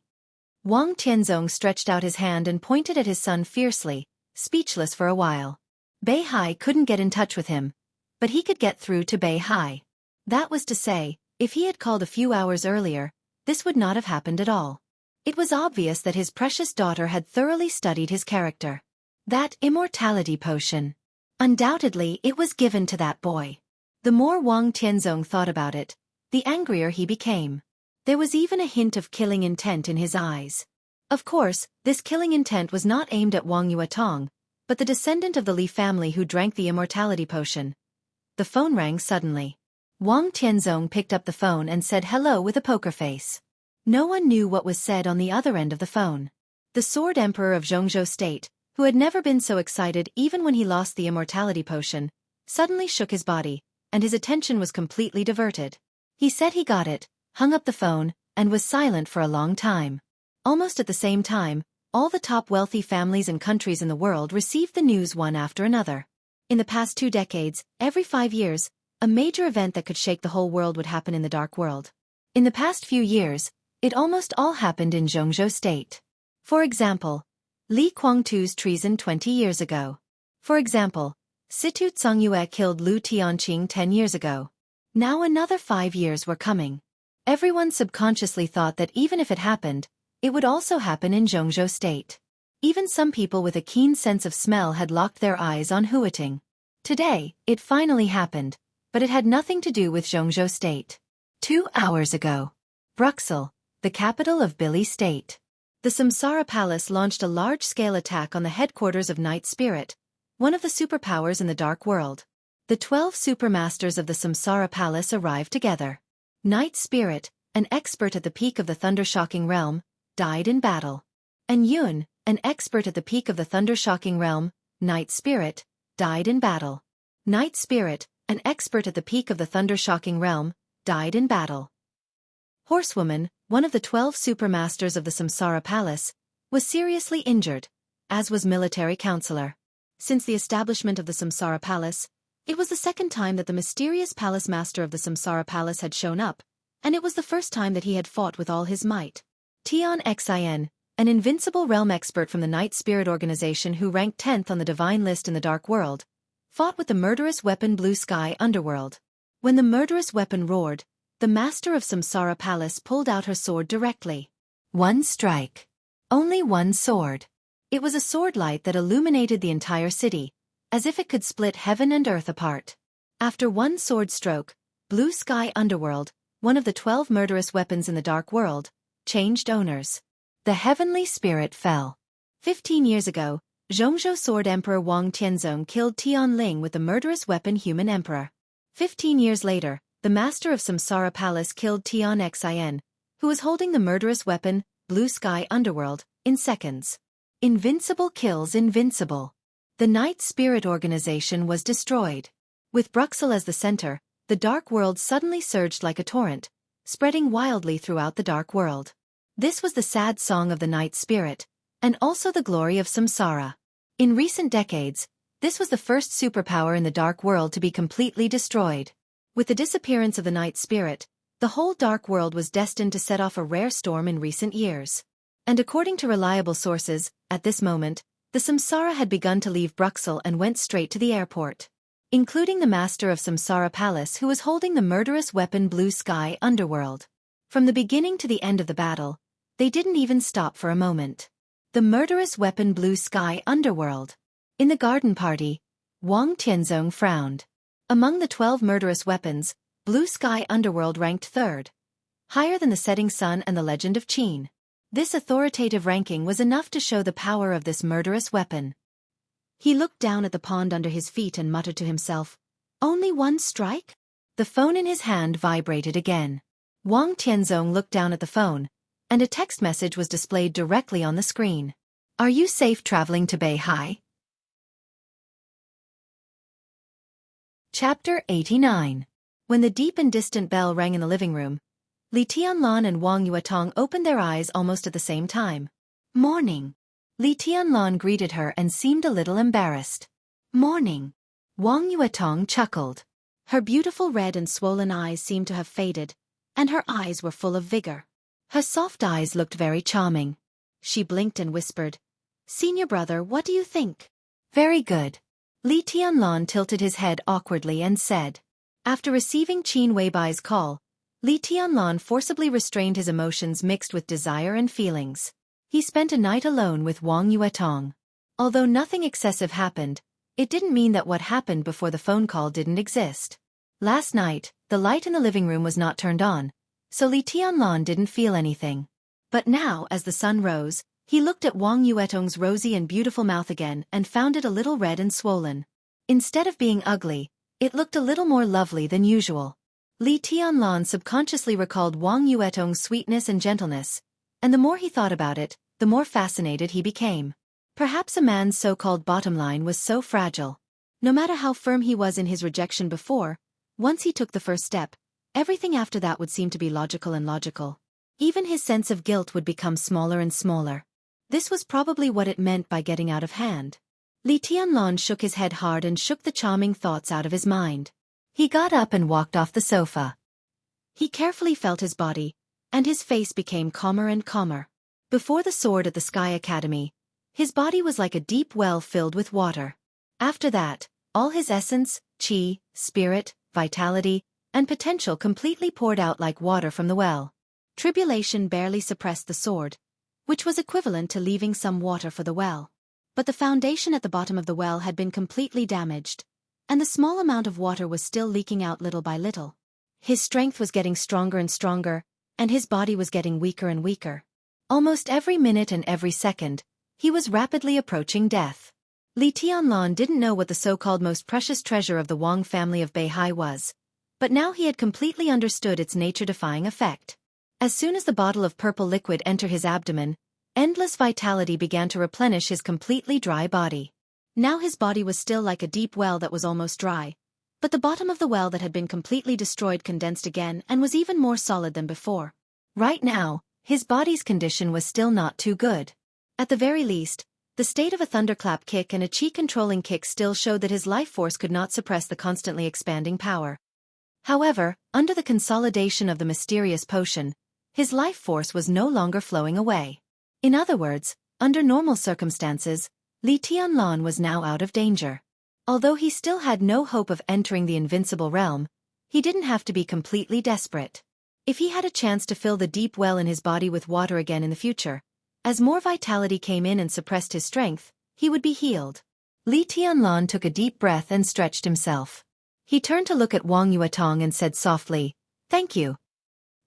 [SPEAKER 1] Wang Tianzong stretched out his hand and pointed at his son fiercely, speechless for a while. Beihai couldn't get in touch with him, but he could get through to Beihai. That was to say, if he had called a few hours earlier, this would not have happened at all. It was obvious that his precious daughter had thoroughly studied his character. That immortality potion. Undoubtedly, it was given to that boy. The more Wang Tianzong thought about it, the angrier he became. There was even a hint of killing intent in his eyes. Of course, this killing intent was not aimed at Wang Yuetong, but the descendant of the Li family who drank the immortality potion. The phone rang suddenly. Wang Tianzong picked up the phone and said hello with a poker face. No one knew what was said on the other end of the phone. The Sword Emperor of Jianghu State, who had never been so excited even when he lost the immortality potion, suddenly shook his body, and his attention was completely diverted. He said he got it, hung up the phone, and was silent for a long time. Almost at the same time, all the top wealthy families and countries in the world received the news one after another. In the past 2 decades, every 5 years, a major event that could shake the whole world would happen in the dark world. In the past few years, it almost all happened in Jianghu State. For example, Li Guangtu's treason 20 years ago. For example, Situ Tsungyue killed Lu Tianqing 10 years ago. Now another 5 years were coming. Everyone subconsciously thought that even if it happened, it would also happen in Jianghu State. Even some people with a keen sense of smell had locked their eyes on Huiting. Today, it finally happened, but it had nothing to do with Jianghu State. 2 hours ago. Bruxelles, the capital of Billy State. The Samsara Palace launched a large-scale attack on the headquarters of Night Spirit, one of the superpowers in the dark world. The 12 supermasters of the Samsara Palace arrived together. Night Spirit, an expert at the peak of the thunder-shocking realm, died in battle. And Yun, an expert at the peak of the thunder-shocking realm, Night Spirit, died in battle. Night Spirit, an expert at the peak of the thunder-shocking realm, died in battle. Horsewoman, one of the 12 supermasters of the Samsara Palace, was seriously injured, as was military counselor. Since the establishment of the Samsara Palace, it was the second time that the mysterious palace master of the Samsara Palace had shown up, and it was the first time that he had fought with all his might. Xianxia, an invincible realm expert from the Night Spirit organization who ranked 10th on the divine list in the dark world, fought with the murderous weapon Blue Sky Underworld. When the murderous weapon roared, the master of Samsara Palace pulled out her sword directly. One strike. Only one sword. It was a sword light that illuminated the entire city, as if it could split heaven and earth apart. After one sword stroke, Blue Sky Underworld, one of the 12 murderous weapons in the dark world, changed owners. The heavenly spirit fell. 15 years ago, Zhongzhou Sword Emperor Wang Tianzong killed Tian Ling with the murderous weapon Human Emperor. 15 years later, the master of Samsara Palace killed Xianxia, who was holding the murderous weapon, Blue Sky Underworld, in seconds. Invincible kills invincible. The Night Spirit organization was destroyed. With Bruxelles as the center, the dark world suddenly surged like a torrent, spreading wildly throughout the dark world. This was the sad song of the Night Spirit, and also the glory of Samsara. In recent decades, this was the first superpower in the dark world to be completely destroyed. With the disappearance of the Night Spirit, the whole dark world was destined to set off a rare storm in recent years. And according to reliable sources, at this moment, the Samsara had begun to leave Bruxelles and went straight to the airport. Including the master of Samsara Palace who was holding the murderous weapon Blue Sky Underworld. From the beginning to the end of the battle, they didn't even stop for a moment. The murderous weapon Blue Sky Underworld. In the garden party, Wang Tianzong frowned. Among the 12 murderous weapons, Blue Sky Underworld ranked 3rd. Higher than the setting sun and the legend of Qin. This authoritative ranking was enough to show the power of this murderous weapon. He looked down at the pond under his feet and muttered to himself, "Only one strike?" The phone in his hand vibrated again. Wang Tianzong looked down at the phone, and a text message was displayed directly on the screen. "Are you safe traveling to Beihai?" Chapter 89. When the deep and distant bell rang in the living room, Li Tianlan and Wang Yuetong opened their eyes almost at the same time. "Morning." Li Tianlan greeted her and seemed a little embarrassed. "Morning." Wang Yuetong chuckled. Her beautiful red and swollen eyes seemed to have faded, and her eyes were full of vigor. Her soft eyes looked very charming. She blinked and whispered, "Senior brother, what do you think?" "Very good." Li Tianlan tilted his head awkwardly and said. After receiving Qin Weibai's call, Li Tianlan forcibly restrained his emotions mixed with desire and feelings. He spent a night alone with Wang Yuetong. Although nothing excessive happened, it didn't mean that what happened before the phone call didn't exist. Last night, the light in the living room was not turned on, so Li Tianlan didn't feel anything. But now, as the sun rose, he looked at Wang Yuetong's rosy and beautiful mouth again and found it a little red and swollen. Instead of being ugly, it looked a little more lovely than usual. Li Tianlan subconsciously recalled Wang Yuetong's sweetness and gentleness, and the more he thought about it, the more fascinated he became. Perhaps a man's so-called bottom line was so fragile. No matter how firm he was in his rejection before, once he took the first step, everything after that would seem to be logical. Even his sense of guilt would become smaller and smaller. This was probably what it meant by getting out of hand. Li Tianlan shook his head hard and shook the charming thoughts out of his mind. He got up and walked off the sofa. He carefully felt his body, and his face became calmer and calmer. Before the sword at the Sky Academy, his body was like a deep well filled with water. After that, all his essence, qi, spirit, vitality, and potential completely poured out like water from the well. Tribulation barely suppressed the sword, which was equivalent to leaving some water for the well. But the foundation at the bottom of the well had been completely damaged, and the small amount of water was still leaking out little by little. His strength was getting stronger and stronger, and his body was getting weaker and weaker. Almost every minute and every second, he was rapidly approaching death. Li Tianlan didn't know what the so-called most precious treasure of the Wang family of Beihai was, but now he had completely understood its nature-defying effect. As soon as the bottle of purple liquid entered his abdomen, endless vitality began to replenish his completely dry body. Now his body was still like a deep well that was almost dry, but the bottom of the well that had been completely destroyed condensed again and was even more solid than before. Right now, his body's condition was still not too good. At the very least, the state of a thunderclap kick and a chi-controlling kick still showed that his life force could not suppress the constantly expanding power. However, under the consolidation of the mysterious potion, his life force was no longer flowing away. In other words, under normal circumstances, Li Tianlan was now out of danger. Although he still had no hope of entering the invincible realm, he didn't have to be completely desperate. If he had a chance to fill the deep well in his body with water again in the future, as more vitality came in and suppressed his strength, he would be healed. Li Tianlan took a deep breath and stretched himself. He turned to look at Wang Yuetong and said softly, "Thank you."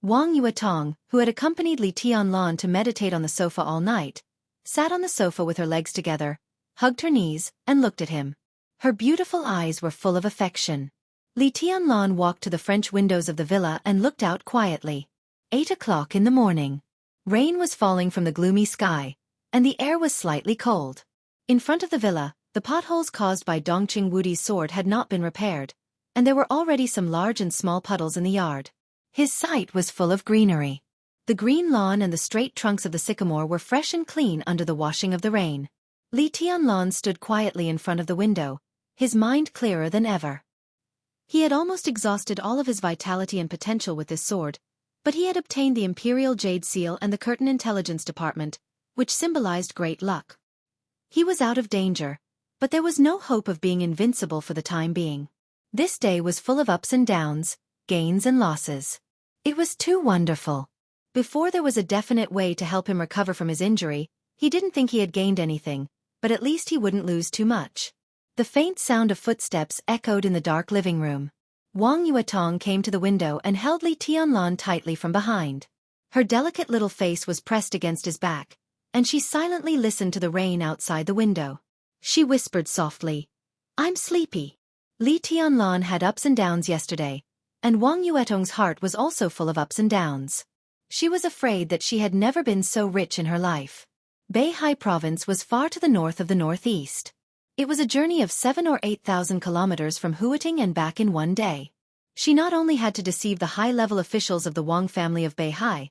[SPEAKER 1] Wang Yuetong, who had accompanied Li Tianlan to meditate on the sofa all night, sat on the sofa with her legs together, hugged her knees, and looked at him. Her beautiful eyes were full of affection. Li Tianlan walked to the French windows of the villa and looked out quietly. 8 o'clock in the morning. Rain was falling from the gloomy sky, and the air was slightly cold. In front of the villa, the potholes caused by Dongqing Wudi's sword had not been repaired, and there were already some large and small puddles in the yard. His sight was full of greenery. The green lawn and the straight trunks of the sycamore were fresh and clean under the washing of the rain. Li Tianlan stood quietly in front of the window, his mind clearer than ever. He had almost exhausted all of his vitality and potential with this sword, but he had obtained the Imperial Jade Seal and the Curtain Intelligence Department, which symbolized great luck. He was out of danger, but there was no hope of being invincible for the time being. This day was full of ups and downs, gains and losses. It was too wonderful. Before there was a definite way to help him recover from his injury, he didn't think he had gained anything, but at least he wouldn't lose too much. The faint sound of footsteps echoed in the dark living room. Wang Yuetong came to the window and held Li Tianlan tightly from behind. Her delicate little face was pressed against his back, and she silently listened to the rain outside the window. She whispered softly, "I'm sleepy." Li Tianlan had ups and downs yesterday, and Wang Yuetong's heart was also full of ups and downs. She was afraid that she had never been so rich in her life. Beihai province was far to the north of the northeast. It was a journey of 7 or 8,000 kilometers from Huiting and back in one day. She not only had to deceive the high-level officials of the Wang family of Beihai,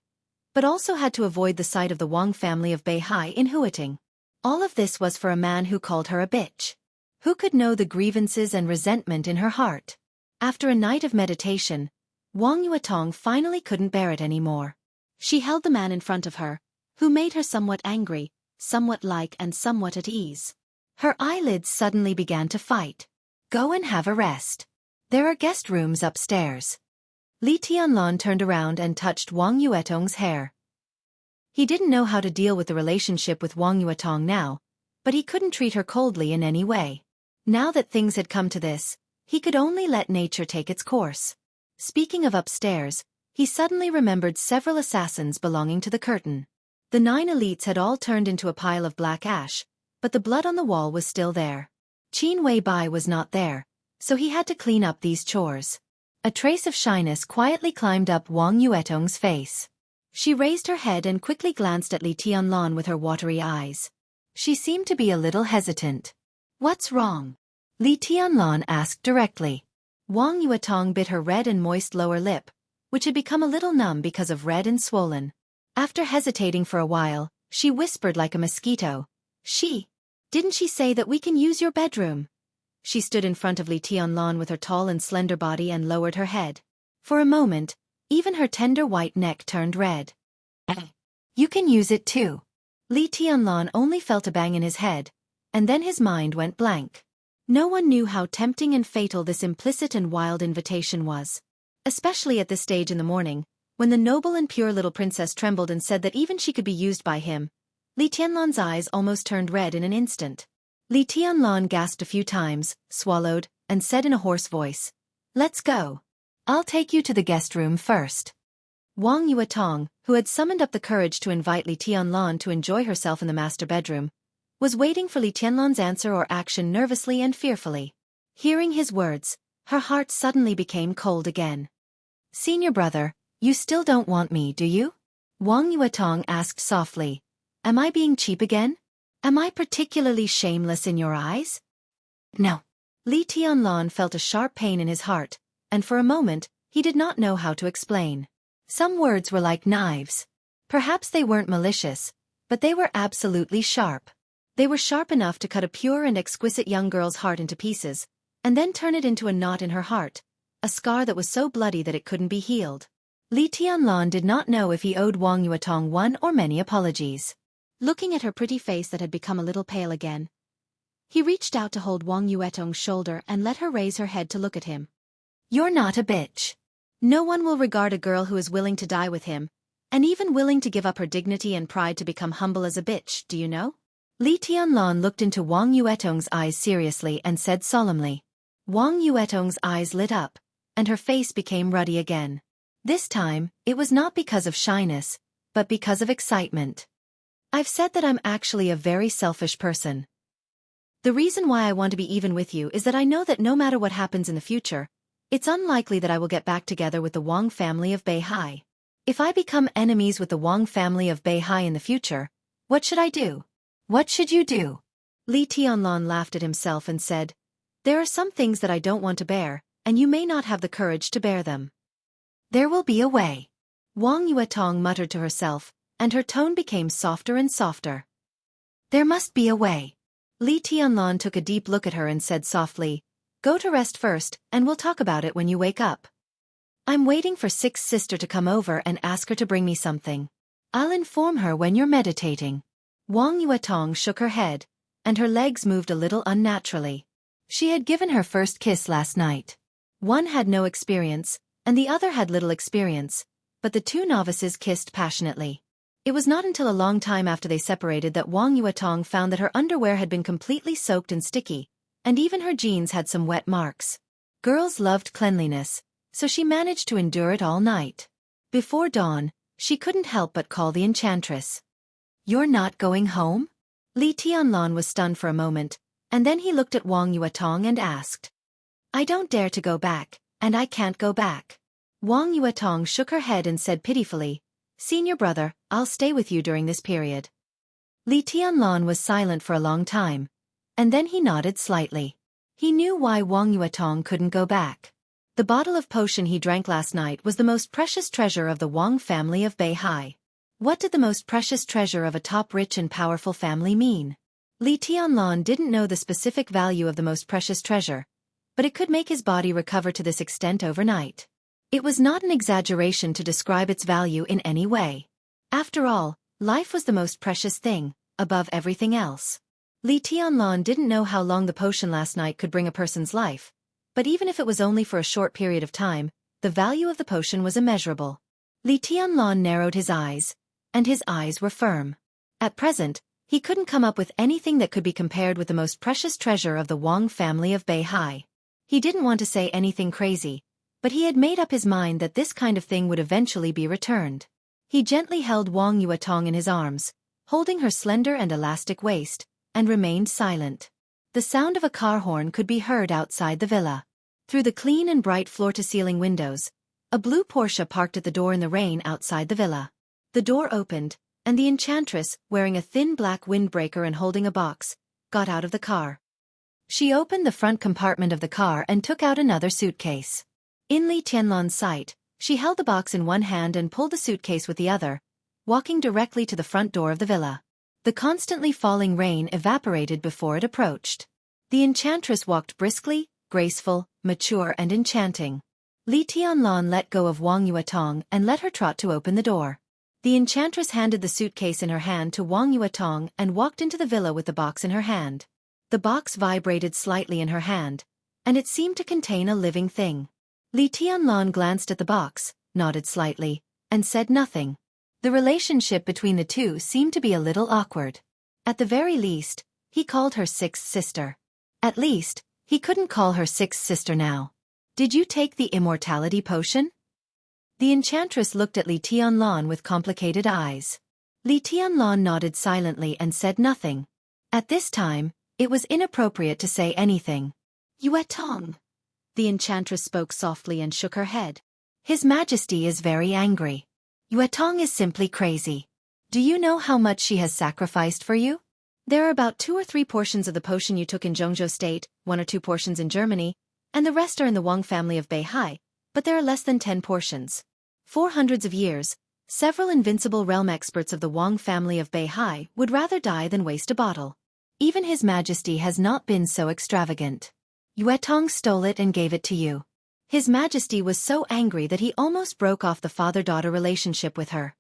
[SPEAKER 1] but also had to avoid the sight of the Wang family of Beihai in Huiting. All of this was for a man who called her a bitch. Who could know the grievances and resentment in her heart? After a night of meditation, Wang Yuetong finally couldn't bear it anymore. She held the man in front of her, who made her somewhat angry, somewhat like and somewhat at ease. Her eyelids suddenly began to fight. "Go and have a rest. There are guest rooms upstairs." Li Tianlan turned around and touched Wang Yuetong's hair. He didn't know how to deal with the relationship with Wang Yuetong now, but he couldn't treat her coldly in any way. Now that things had come to this, he could only let nature take its course. Speaking of upstairs, he suddenly remembered several assassins belonging to the curtain. The 9 elites had all turned into a pile of black ash, but the blood on the wall was still there. Qin Weibai was not there, so he had to clean up these chores. A trace of shyness quietly climbed up Wang Yuetong's face. She raised her head and quickly glanced at Li Tianlan with her watery eyes. She seemed to be a little hesitant. "What's wrong?" Li Tianlan asked directly. Wang Yuetong bit her red and moist lower lip, which had become a little numb because of red and swollen. After hesitating for a while, she whispered like a mosquito, Didn't she say that we can use your bedroom?" She stood in front of Li Tianlan with her tall and slender body and lowered her head. For a moment, even her tender white neck turned red. "You can use it too." Li Tianlan only felt a bang in his head, and then his mind went blank. No one knew how tempting and fatal this implicit and wild invitation was. Especially at this stage in the morning, when the noble and pure little princess trembled and said that even she could be used by him. Li Tianlan's eyes almost turned red in an instant. Li Tianlan gasped a few times, swallowed, and said in a hoarse voice, "Let's go. I'll take you to the guest room first." Wang Yuetong, who had summoned up the courage to invite Li Tianlan to enjoy herself in the master bedroom, was waiting for Li Tianlan's answer or action nervously and fearfully. Hearing his words, her heart suddenly became cold again. "Senior brother, you still don't want me, do you?" Wang Yuetong asked softly. "Am I being cheap again? Am I particularly shameless in your eyes?" "No." Li Tianlan felt a sharp pain in his heart, and for a moment, he did not know how to explain. Some words were like knives. Perhaps they weren't malicious, but they were absolutely sharp. They were sharp enough to cut a pure and exquisite young girl's heart into pieces, and then turn it into a knot in her heart, a scar that was so bloody that it couldn't be healed. Li Tianlan did not know if he owed Wang Yuetong one or many apologies. Looking at her pretty face that had become a little pale again, he reached out to hold Wang Yuetong's shoulder and let her raise her head to look at him. "You're not a bitch. No one will regard a girl who is willing to die with him, and even willing to give up her dignity and pride to become humble as a bitch, do you know?" Li Tianlan looked into Wang Yuetong's eyes seriously and said solemnly. Wang Yuetong's eyes lit up, and her face became ruddy again. This time, it was not because of shyness, but because of excitement. "I've said that I'm actually a very selfish person. The reason why I want to be even with you is that I know that no matter what happens in the future, it's unlikely that I will get back together with the Wang family of Beihai. If I become enemies with the Wang family of Beihai in the future, what should I do?" "What should you do?" Li Tianlan laughed at himself and said, "There are some things that I don't want to bear, and you may not have the courage to bear them." "There will be a way." Wang Yuetong muttered to herself, and her tone became softer and softer. "There must be a way." Li Tianlan took a deep look at her and said softly, "Go to rest first, and we'll talk about it when you wake up. I'm waiting for Sixth Sister to come over and ask her to bring me something. I'll inform her when you're meditating." Wang Yuetong shook her head, and her legs moved a little unnaturally. She had given her first kiss last night. One had no experience, and the other had little experience, but the two novices kissed passionately. It was not until a long time after they separated that Wang Yuetong found that her underwear had been completely soaked and sticky, and even her jeans had some wet marks. Girls loved cleanliness, so she managed to endure it all night. Before dawn, She couldn't help but call the enchantress. "You're not going home?" Li Tianlan was stunned for a moment, and then he looked at Wang Yuetong and asked. "I don't dare to go back, and I can't go back." Wang Yuetong shook her head and said pitifully, "Senior brother, I'll stay with you during this period." Li Tianlan was silent for a long time, and then he nodded slightly. He knew why Wang Yuetong couldn't go back. The bottle of potion he drank last night was the most precious treasure of the Wang family of Beihai. What did the most precious treasure of a top rich and powerful family mean? Li Tianlan didn't know the specific value of the most precious treasure, but it could make his body recover to this extent overnight. It was not an exaggeration to describe its value in any way. After all, life was the most precious thing, above everything else. Li Tianlan didn't know how long the potion last night could bring a person's life, but even if it was only for a short period of time, the value of the potion was immeasurable. Li Tianlan narrowed his eyes, and his eyes were firm. At present, he couldn't come up with anything that could be compared with the most precious treasure of the Wang family of Beihai. He didn't want to say anything crazy, but he had made up his mind that this kind of thing would eventually be returned. He gently held Wang Yuetong in his arms, holding her slender and elastic waist, and remained silent. The sound of a car horn could be heard outside the villa. Through the clean and bright floor-to-ceiling windows, a blue Porsche parked at the door in the rain outside the villa. The door opened, and the enchantress, wearing a thin black windbreaker and holding a box, got out of the car. She opened the front compartment of the car and took out another suitcase. In Li Tianlan's sight, she held the box in one hand and pulled the suitcase with the other, walking directly to the front door of the villa. The constantly falling rain evaporated before it approached. The enchantress walked briskly, graceful, mature and enchanting. Li Tianlan let go of Wang Yuetong and let her trot to open the door. The enchantress handed the suitcase in her hand to Wang Yuetong and walked into the villa with the box in her hand. The box vibrated slightly in her hand, and it seemed to contain a living thing. Li Tianlan glanced at the box, nodded slightly, and said nothing. The relationship between the two seemed to be a little awkward. At the very least, he called her sixth sister. At least, he couldn't call her sixth sister now. "Did you take the immortality potion?" The enchantress looked at Li Tianlan with complicated eyes. Li Tianlan nodded silently and said nothing. At this time, it was inappropriate to say anything. "Yuetong." The enchantress spoke softly and shook her head. "His Majesty is very angry. Yuetong is simply crazy. Do you know how much she has sacrificed for you? There are about 2 or 3 portions of the potion you took in Jianghu State, 1 or 2 portions in Germany, and the rest are in the Wang family of Beihai, but there are less than 10 portions. For hundreds of years, several invincible realm experts of the Wang family of Beihai would rather die than waste a bottle. Even His Majesty has not been so extravagant. Yuetong stole it and gave it to you. His Majesty was so angry that he almost broke off the father-daughter relationship with her."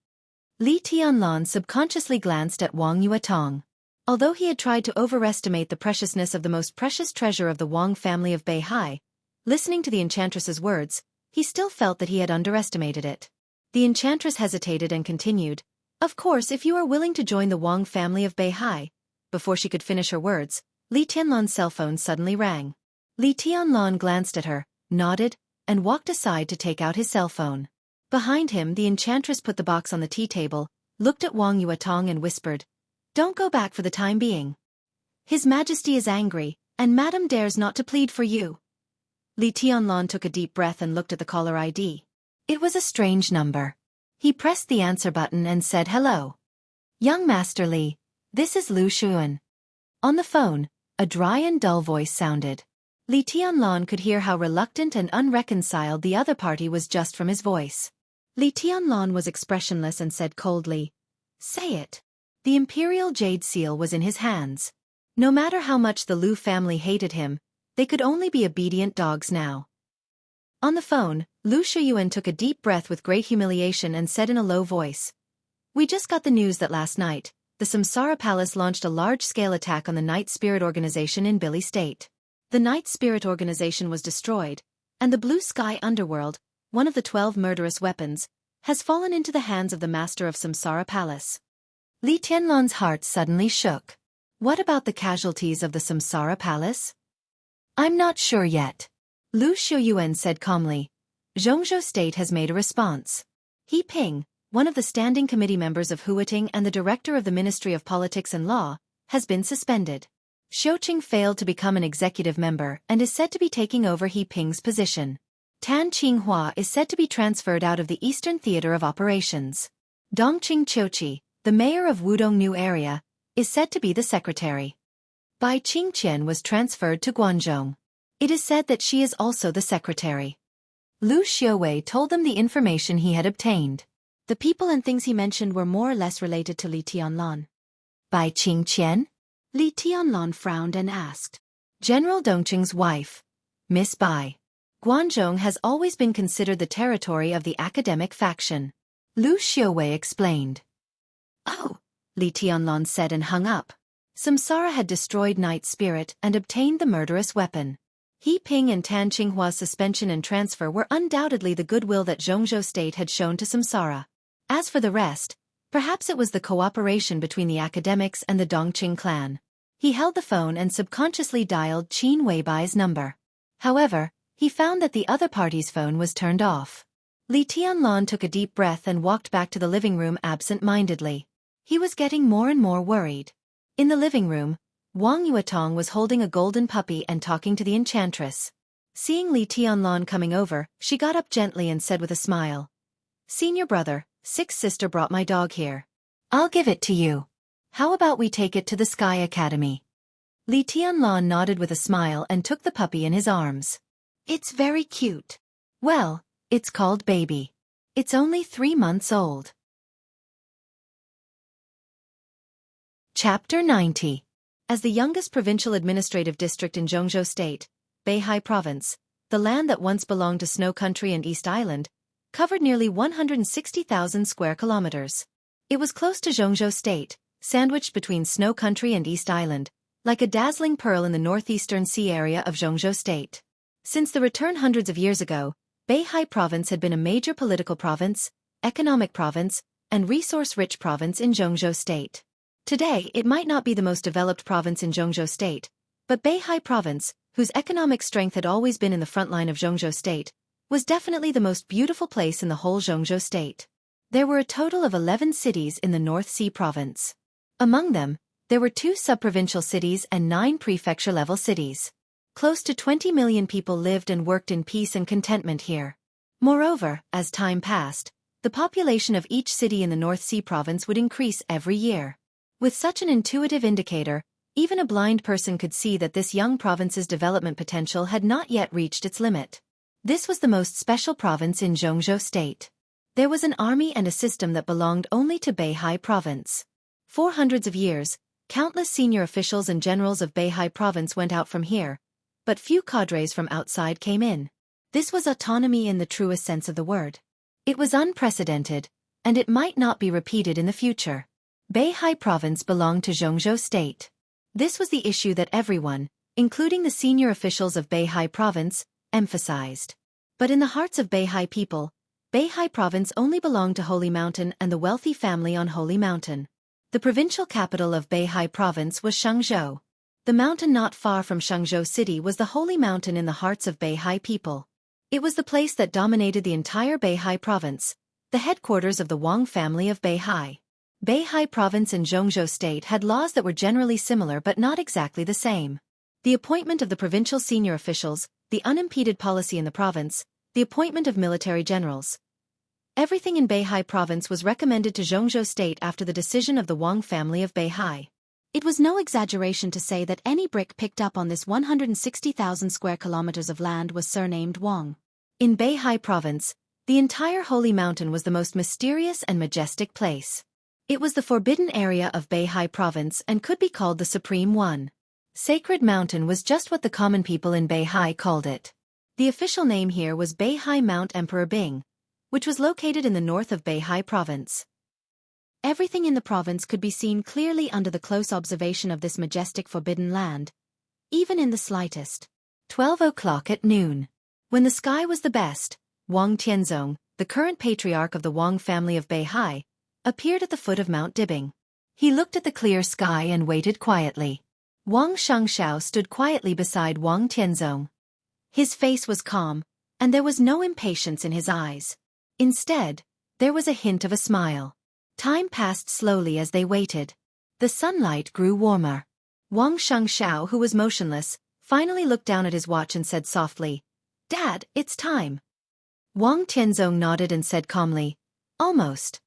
[SPEAKER 1] Li Tianlan subconsciously glanced at Wang Yuetong. Although he had tried to overestimate the preciousness of the most precious treasure of the Wang family of Beihai, listening to the enchantress's words, he still felt that he had underestimated it. The enchantress hesitated and continued, "Of course, if you are willing to join the Wang family of Beihai." Before she could finish her words, Li Tianlan's cell phone suddenly rang. Li Tianlan glanced at her, nodded, and walked aside to take out his cell phone. Behind him, the enchantress put the box on the tea table, looked at Wang Yuetong and whispered, "Don't go back for the time being. His Majesty is angry, and Madame dares not to plead for you." Li Tianlan took a deep breath and looked at the caller ID. It was a strange number. He pressed the answer button and said hello. "Young Master Li, this is Lu Xuan." On the phone, a dry and dull voice sounded. Li Tianlan could hear how reluctant and unreconciled the other party was just from his voice. Li Tianlan was expressionless and said coldly, "Say it." The imperial jade seal was in his hands. No matter how much the Lu family hated him, they could only be obedient dogs now. On the phone, Lu Shuyuan took a deep breath with great humiliation and said in a low voice, "We just got the news that last night, the Samsara Palace launched a large-scale attack on the Night Spirit Organization in Billi State. The Night Spirit Organization was destroyed, and the Blue Sky Underworld, one of the 12 murderous weapons, has fallen into the hands of the master of Samsara Palace." Li Tianlan's heart suddenly shook. What about the casualties of the Samsara Palace? "I'm not sure yet," Lu Shuyuan said calmly. "Jianghu State has made a response. He Ping, one of the standing committee members of Huiting and the director of the Ministry of Politics and Law, has been suspended. Xiaoqing failed to become an executive member and is said to be taking over He Ping's position. Tan Qinghua is said to be transferred out of the Eastern Theater of Operations. Dongqing Qiuqi, the mayor of Wudong New Area, is said to be the secretary. Bai Qingqian was transferred to Guangzhou. It is said that she is also the secretary. Lu Xiuwei told them the information he had obtained. The people and things he mentioned were more or less related to Li Tianlan. Bai Qingqian? Li Tianlan frowned and asked. General Dongqing's wife, Miss Bai. Guangzhou has always been considered the territory of the academic faction. Lu Xiuwei explained. Oh, Li Tianlan said and hung up. Samsara had destroyed Night Spirit and obtained the murderous weapon. He Ping and Tan Qinghua's suspension and transfer were undoubtedly the goodwill that Jianghu State had shown to Samsara. As for the rest, perhaps it was the cooperation between the academics and the Dongqing clan. He held the phone and subconsciously dialed Qin Weibai's number. However, he found that the other party's phone was turned off. Li Tianlan took a deep breath and walked back to the living room absent-mindedly. He was getting more and more worried. In the living room, Wang Yuetong was holding a golden puppy and talking to the enchantress. Seeing Li Tianlan coming over, she got up gently and said with a smile. Senior brother, Sixth sister brought my dog here. I'll give it to you. How about we take it to the Sky Academy? Li Tianlan nodded with a smile and took the puppy in his arms. It's very cute. Well, it's called Baby. It's only 3 months old. Chapter 90. As the youngest provincial administrative district in Jianghu State, Beihai Province, the land that once belonged to Snow Country and East Island, covered nearly 160,000 square kilometers. It was close to Jianghu State, sandwiched between Snow Country and East Island, like a dazzling pearl in the northeastern sea area of Jianghu State. Since the return hundreds of years ago, Beihai Province had been a major political province, economic province, and resource-rich province in Jianghu State. Today, it might not be the most developed province in Jianghu State, but Beihai Province, whose economic strength had always been in the front line of Jianghu State, was definitely the most beautiful place in the whole Jianghu State. There were a total of 11 cities in the North Sea Province. Among them, there were 2 sub-provincial cities and 9 prefecture-level cities. Close to 20 million people lived and worked in peace and contentment here. Moreover, as time passed, the population of each city in the North Sea Province would increase every year. With such an intuitive indicator, even a blind person could see that this young province's development potential had not yet reached its limit. This was the most special province in Jianghu State. There was an army and a system that belonged only to Beihai Province. For hundreds of years, countless senior officials and generals of Beihai Province went out from here, but few cadres from outside came in. This was autonomy in the truest sense of the word. It was unprecedented, and it might not be repeated in the future. Beihai Province belonged to Jianghu State. This was the issue that everyone, including the senior officials of Beihai Province, emphasized. But in the hearts of Beihai people, Beihai Province only belonged to Holy Mountain and the wealthy family on Holy Mountain. The provincial capital of Beihai Province was Xianxia. The mountain not far from Xianxia City was the Holy Mountain in the hearts of Beihai people. It was the place that dominated the entire Beihai Province, the headquarters of the Wang family of Beihai. Beihai Province and Jianghu State had laws that were generally similar but not exactly the same. The appointment of the provincial senior officials, the unimpeded policy in the province, the appointment of military generals. Everything in Beihai Province was recommended to Jianghu State after the decision of the Wang family of Beihai. It was no exaggeration to say that any brick picked up on this 160,000 square kilometers of land was surnamed Wang. In Beihai Province, the entire Holy Mountain was the most mysterious and majestic place. It was the forbidden area of Beihai Province and could be called the Supreme One. Sacred Mountain was just what the common people in Beihai called it. The official name here was Beihai Mount Emperor Bing, which was located in the north of Beihai Province. Everything in the province could be seen clearly under the close observation of this majestic forbidden land, even in the slightest. 12 o'clock at noon. When the sky was the best, Wang Tianzong, the current patriarch of the Wang family of Beihai, appeared at the foot of Mount Dibing. He looked at the clear sky and waited quietly. Wang Xiangxiao stood quietly beside Wang Tianzong. His face was calm, and there was no impatience in his eyes. Instead, There was a hint of a smile. Time passed slowly as they waited. The sunlight grew warmer. Xianxia, who was motionless, finally looked down at his watch and said softly, "Dad, it's time." Wang Tianzong nodded and said calmly, "Almost."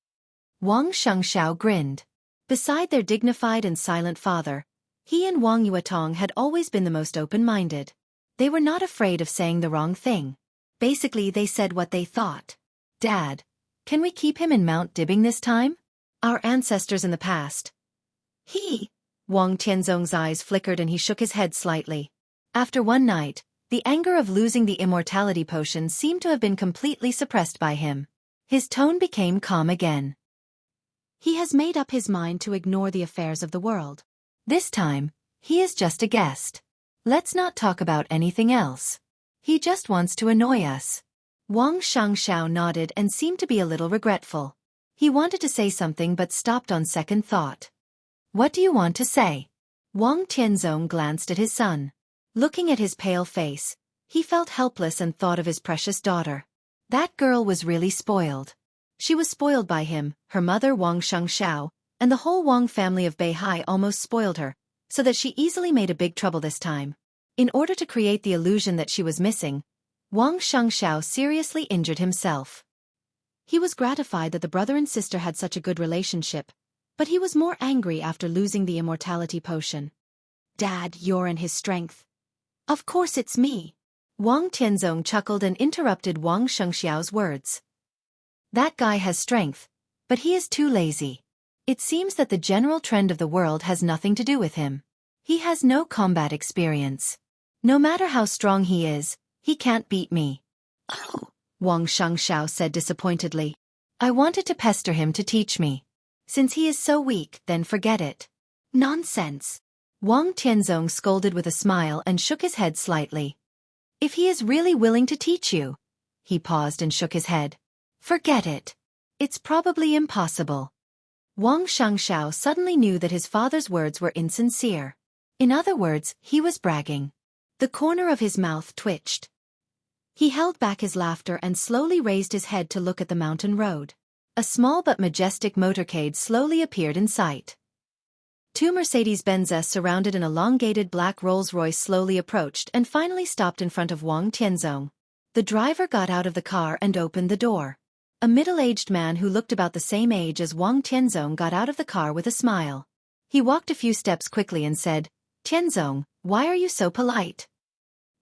[SPEAKER 1] Xianxia grinned. Beside their dignified and silent father, he and Wang Yuetong had always been the most open-minded. They were not afraid of saying the wrong thing. Basically, they said what they thought. "Dad, can we keep him in Mount Dibbing this time? Our ancestors in the past." Wang Tianzong's eyes flickered and he shook his head slightly. After one night, the anger of losing the immortality potion seemed to have been completely suppressed by him. His tone became calm again. He has made up his mind to ignore the affairs of the world. This time, he is just a guest. Let's not talk about anything else. He just wants to annoy us. Wang Xianxia nodded and seemed to be a little regretful. He wanted to say something but stopped on second thought. "What do you want to say?" Wang Tianzong glanced at his son. Looking at his pale face, he felt helpless and thought of his precious daughter. That girl was really spoiled. She was spoiled by him, her mother Wang Xiangxiao, and the whole Wang family of Beihai almost spoiled her, so that she easily made a big trouble this time. In order to create the illusion that she was missing, Wang Xiangxiao seriously injured himself. He was gratified that the brother and sister had such a good relationship, but he was more angry after losing the immortality potion. "Dad, you're in his strength." "Of course it's me." Wang Tianzong chuckled and interrupted Wang Xiangxiao's words. "That guy has strength, but he is too lazy. It seems that the general trend of the world has nothing to do with him. He has no combat experience. No matter how strong he is, he can't beat me." "Oh," Wang Xiangxiao said disappointedly. "I wanted to pester him to teach me. Since he is so weak, then forget it." "Nonsense." Wang Tianzong scolded with a smile and shook his head slightly. "If he is really willing to teach you." He paused and shook his head. "Forget it. It's probably impossible." Wang Xiangxiao suddenly knew that his father's words were insincere. In other words, he was bragging. The corner of his mouth twitched. He held back his laughter and slowly raised his head to look at the mountain road. A small but majestic motorcade slowly appeared in sight. Two Mercedes-Benzes surrounded an elongated black Rolls-Royce slowly approached and finally stopped in front of Wang Tianzong. The driver got out of the car and opened the door. A middle-aged man who looked about the same age as Wang Tianzong got out of the car with a smile. He walked a few steps quickly and said, "Tianzong, why are you so polite?"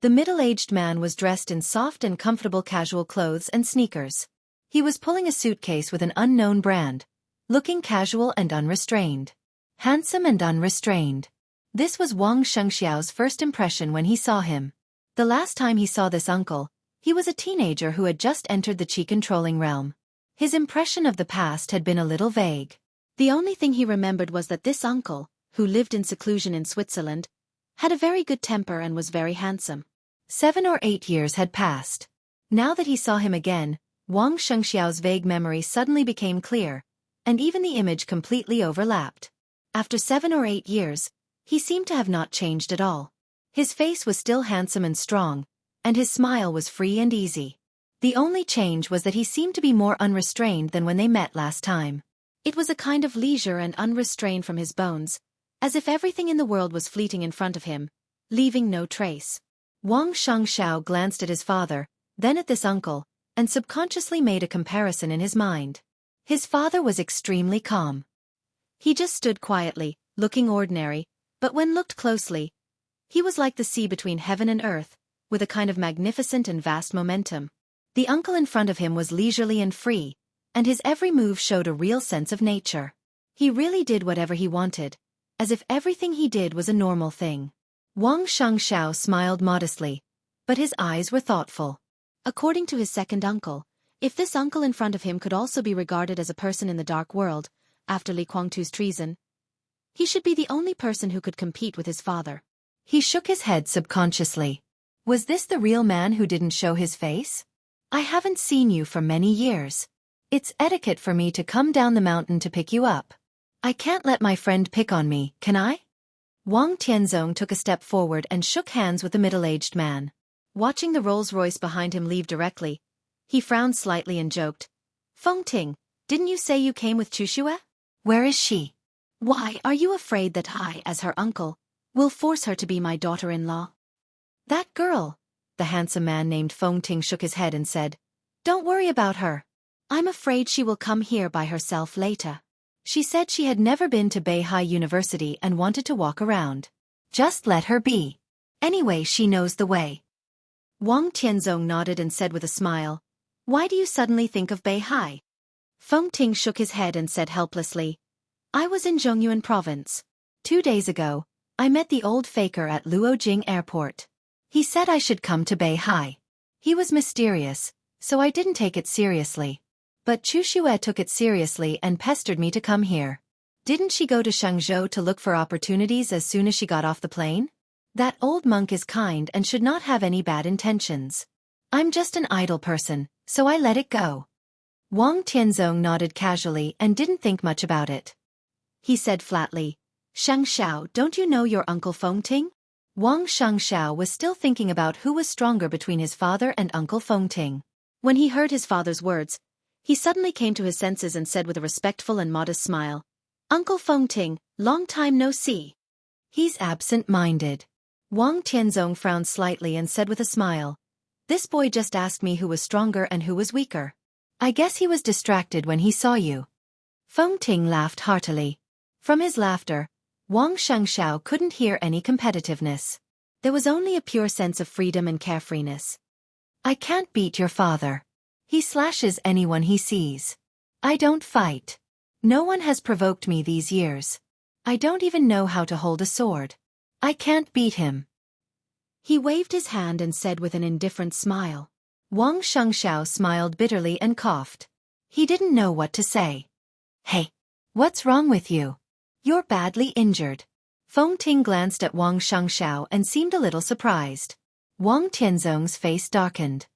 [SPEAKER 1] The middle-aged man was dressed in soft and comfortable casual clothes and sneakers. He was pulling a suitcase with an unknown brand, looking casual and unrestrained. Handsome and unrestrained. This was Wang Xiangxiao's first impression when he saw him. The last time he saw this uncle, he was a teenager who had just entered the chi-controlling realm. His impression of the past had been a little vague. The only thing he remembered was that this uncle, who lived in seclusion in Switzerland, had a very good temper and was very handsome. 7 or 8 years had passed. Now that he saw him again, Wang Xiangxiao's vague memory suddenly became clear, and even the image completely overlapped. After 7 or 8 years, he seemed to have not changed at all. His face was still handsome and strong, and his smile was free and easy. The only change was that he seemed to be more unrestrained than when they met last time. It was a kind of leisure and unrestrained from his bones, as if everything in the world was fleeting in front of him, leaving no trace. Wang Xiangxiao glanced at his father, then at this uncle, and subconsciously made a comparison in his mind. His father was extremely calm. He just stood quietly, looking ordinary, but when looked closely, he was like the sea between heaven and earth, with a kind of magnificent and vast momentum. The uncle in front of him was leisurely and free, and his every move showed a real sense of nature. He really did whatever he wanted, as if everything he did was a normal thing. Wang Xiangxiao smiled modestly, but his eyes were thoughtful. According to his second uncle, if this uncle in front of him could also be regarded as a person in the dark world, after Li Guangtu's treason, he should be the only person who could compete with his father. He shook his head subconsciously. Was this the real man who didn't show his face? "I haven't seen you for many years. It's etiquette for me to come down the mountain to pick you up. I can't let my friend pick on me, can I?" Wang Tianzong took a step forward and shook hands with the middle-aged man. Watching the Rolls-Royce behind him leave directly, he frowned slightly and joked, "Feng Ting, Didn't you say you came with Chushue? Where is she? Why are you afraid that I, as her uncle, will force her to be my daughter-in-law? That girl, the handsome man named Feng Ting shook his head and said, don't worry about her. I'm afraid she will come here by herself later. She said she had never been to Beihai University and wanted to walk around. Just let her be. Anyway, she knows the way. Wang Tianzong nodded and said with a smile, why do you suddenly think of Beihai? Feng Ting shook his head and said helplessly, I was in Zhongyuan province. 2 days ago, I met the old faker at Luojing Airport. He said I should come to Beihai. He was mysterious, so I didn't take it seriously. But Chushue took it seriously and pestered me to come here. Didn't she go to Xianghu to look for opportunities as soon as she got off the plane? That old monk is kind and should not have any bad intentions. I'm just an idle person, so I let it go. Wang Tianzong nodded casually and didn't think much about it. He said flatly, Xianxia, don't you know your uncle Feng Ting? Wang Xianxia was still thinking about who was stronger between his father and Uncle Feng Ting. When he heard his father's words, he suddenly came to his senses and said with a respectful and modest smile, Uncle Feng Ting, long time no see. He's absent-minded. Wang Tianzong frowned slightly and said with a smile, this boy just asked me who was stronger and who was weaker. I guess he was distracted when he saw you. Feng Ting laughed heartily. From his laughter, Wang Xianxiao couldn't hear any competitiveness. There was only a pure sense of freedom and carefreeness. I can't beat your father. He slashes anyone he sees. I don't fight. No one has provoked me these years. I don't even know how to hold a sword. I can't beat him. He waved his hand and said with an indifferent smile. Wang Xianxiao smiled bitterly and coughed. He didn't know what to say. Hey, what's wrong with you? You're badly injured. Feng Ting glanced at Wang Xianxiao and seemed a little surprised. Wang Tianzong's face darkened.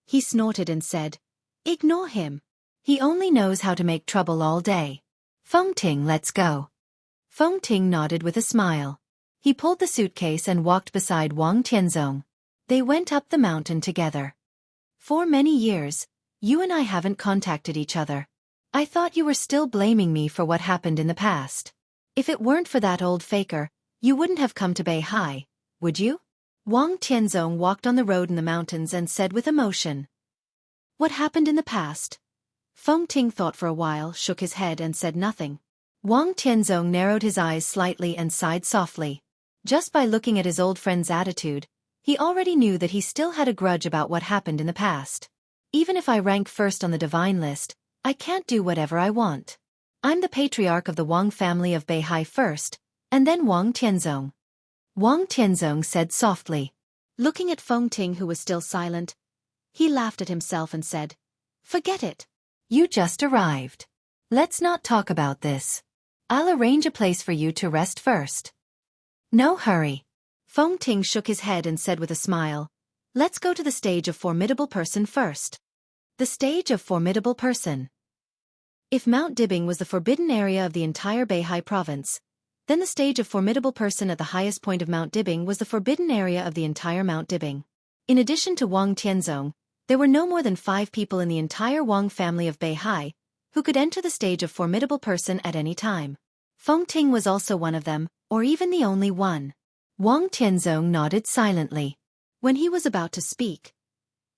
[SPEAKER 1] He snorted and said, ignore him. He only knows how to make trouble all day. Feng Ting, let's go. Feng Ting nodded with a smile. He pulled the suitcase and walked beside Wang Tianzong. They went up the mountain together. For many years, you and I haven't contacted each other. I thought you were still blaming me for what happened in the past. If it weren't for that old faker, you wouldn't have come to Beihai, would you? Wang Tianzong walked on the road in the mountains and said with emotion. What happened in the past? Feng Ting thought for a while, shook his head and said nothing. Wang Tianzong narrowed his eyes slightly and sighed softly. Just by looking at his old friend's attitude, he already knew that he still had a grudge about what happened in the past. Even if I rank first on the divine list, I can't do whatever I want. I'm the patriarch of the Wang family of Beihai first, and then Wang Tianzong. Wang Tianzong said softly. Looking at Feng Ting, who was still silent, he laughed at himself and said, forget it. You just arrived. Let's not talk about this. I'll arrange a place for you to rest first. No hurry. Feng Ting shook his head and said with a smile, let's go to the stage of formidable person first. The stage of formidable person. If Mount Dibing was the forbidden area of the entire Beihai province, then the stage of formidable person at the highest point of Mount Dibing was the forbidden area of the entire Mount Dibing. In addition to Wang Tianzong, there were no more than 5 people in the entire Wang family of Beihai who could enter the stage of formidable person at any time. Feng Ting was also one of them, or even the only one. Wang Tianzong nodded silently. When he was about to speak,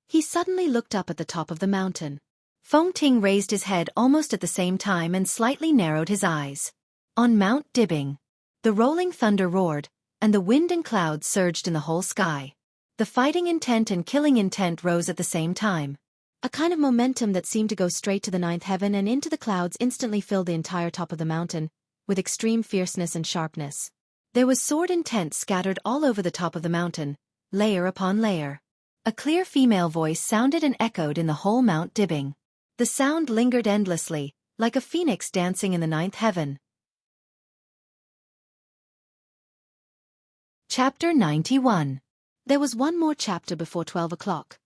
[SPEAKER 1] he suddenly looked up at the top of the mountain. Feng Ting raised his head almost at the same time and slightly narrowed his eyes. On Mount Dibing, the rolling thunder roared, and the wind and clouds surged in the whole sky. The fighting intent and killing intent rose at the same time. A kind of momentum that seemed to go straight to the 9th heaven and into the clouds instantly filled the entire top of the mountain, with extreme fierceness and sharpness. There was sword intent scattered all over the top of the mountain, layer upon layer. A clear female voice sounded and echoed in the whole Mount Dibing. The sound lingered endlessly, like a phoenix dancing in the 9th heaven. Chapter 91. There was one more chapter before 12 o'clock.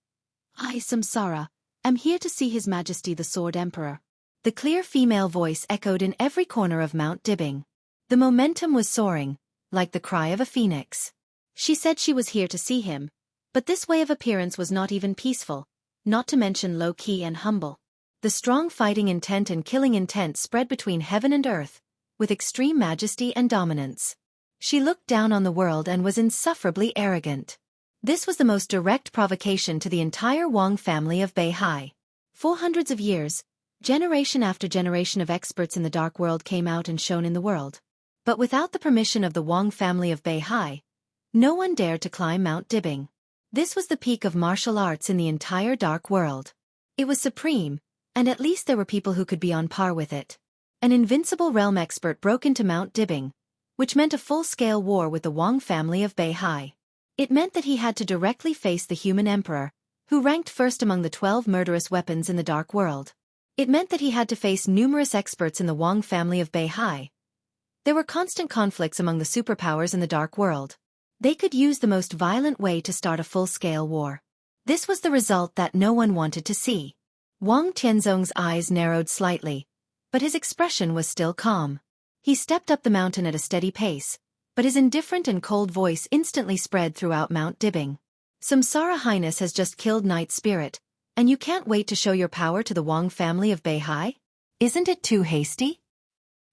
[SPEAKER 1] I, Samsara, am here to see His Majesty the Sword Emperor. The clear female voice echoed in every corner of Mount Dibing. The momentum was soaring, like the cry of a phoenix. She said she was here to see him, but this way of appearance was not even peaceful, not to mention low-key and humble. The strong fighting intent and killing intent spread between heaven and earth, with extreme majesty and dominance. She looked down on the world and was insufferably arrogant. This was the most direct provocation to the entire Wang family of Beihai. For hundreds of years, generation after generation of experts in the dark world came out and shone in the world. But without the permission of the Wang family of Beihai, no one dared to climb Mount Dibing. This was the peak of martial arts in the entire dark world. It was supreme, and at least there were people who could be on par with it. An invincible realm expert broke into Mount Dibing, which meant a full-scale war with the Wang family of Beihai. It meant that he had to directly face the human emperor, who ranked first among the 12 murderous weapons in the dark world. It meant that he had to face numerous experts in the Wang family of Beihai. There were constant conflicts among the superpowers in the dark world. They could use the most violent way to start a full-scale war. This was the result that no one wanted to see. Wang Tianzong's eyes narrowed slightly, but his expression was still calm. He stepped up the mountain at a steady pace, but his indifferent and cold voice instantly spread throughout Mount Dibing. Samsara Highness has just killed Night Spirit, and you can't wait to show your power to the Wang family of Beihai? Isn't it too hasty?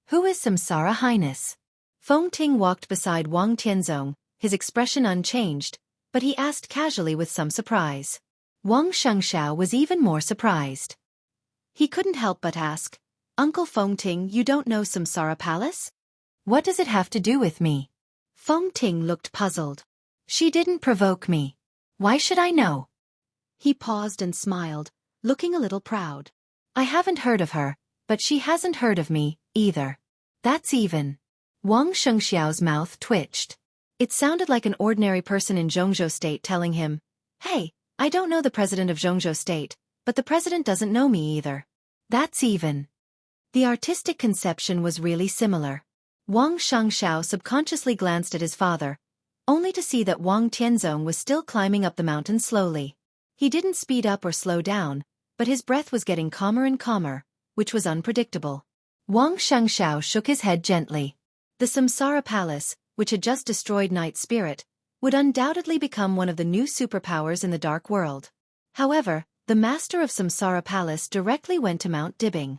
[SPEAKER 1] Who is Samsara Highness? Feng Ting walked beside Wang Tianzong, his expression unchanged, but he asked casually with some surprise. Wang Xianxia was even more surprised. He couldn't help but ask, "Uncle Feng Ting, you don't know Samsara Palace? What does it have to do with me?" Feng Ting looked puzzled. "She didn't provoke me. Why should I know?" He paused and smiled, looking a little proud. "I haven't heard of her, but she hasn't heard of me, either. That's even." Wang Xiangxiao's mouth twitched. It sounded like an ordinary person in Jianghu State telling him, "Hey, I don't know the president of Jianghu State, but the president doesn't know me either. That's even." The artistic conception was really similar. Wang Xiangxiao subconsciously glanced at his father, only to see that Wang Tianzong was still climbing up the mountain slowly. He didn't speed up or slow down, but his breath was getting calmer and calmer, which was unpredictable. Wang Xiangxiao shook his head gently. The Samsara Palace, which had just destroyed Night Spirit, would undoubtedly become one of the new superpowers in the dark world. However, the master of Samsara Palace directly went to Mount Dibing.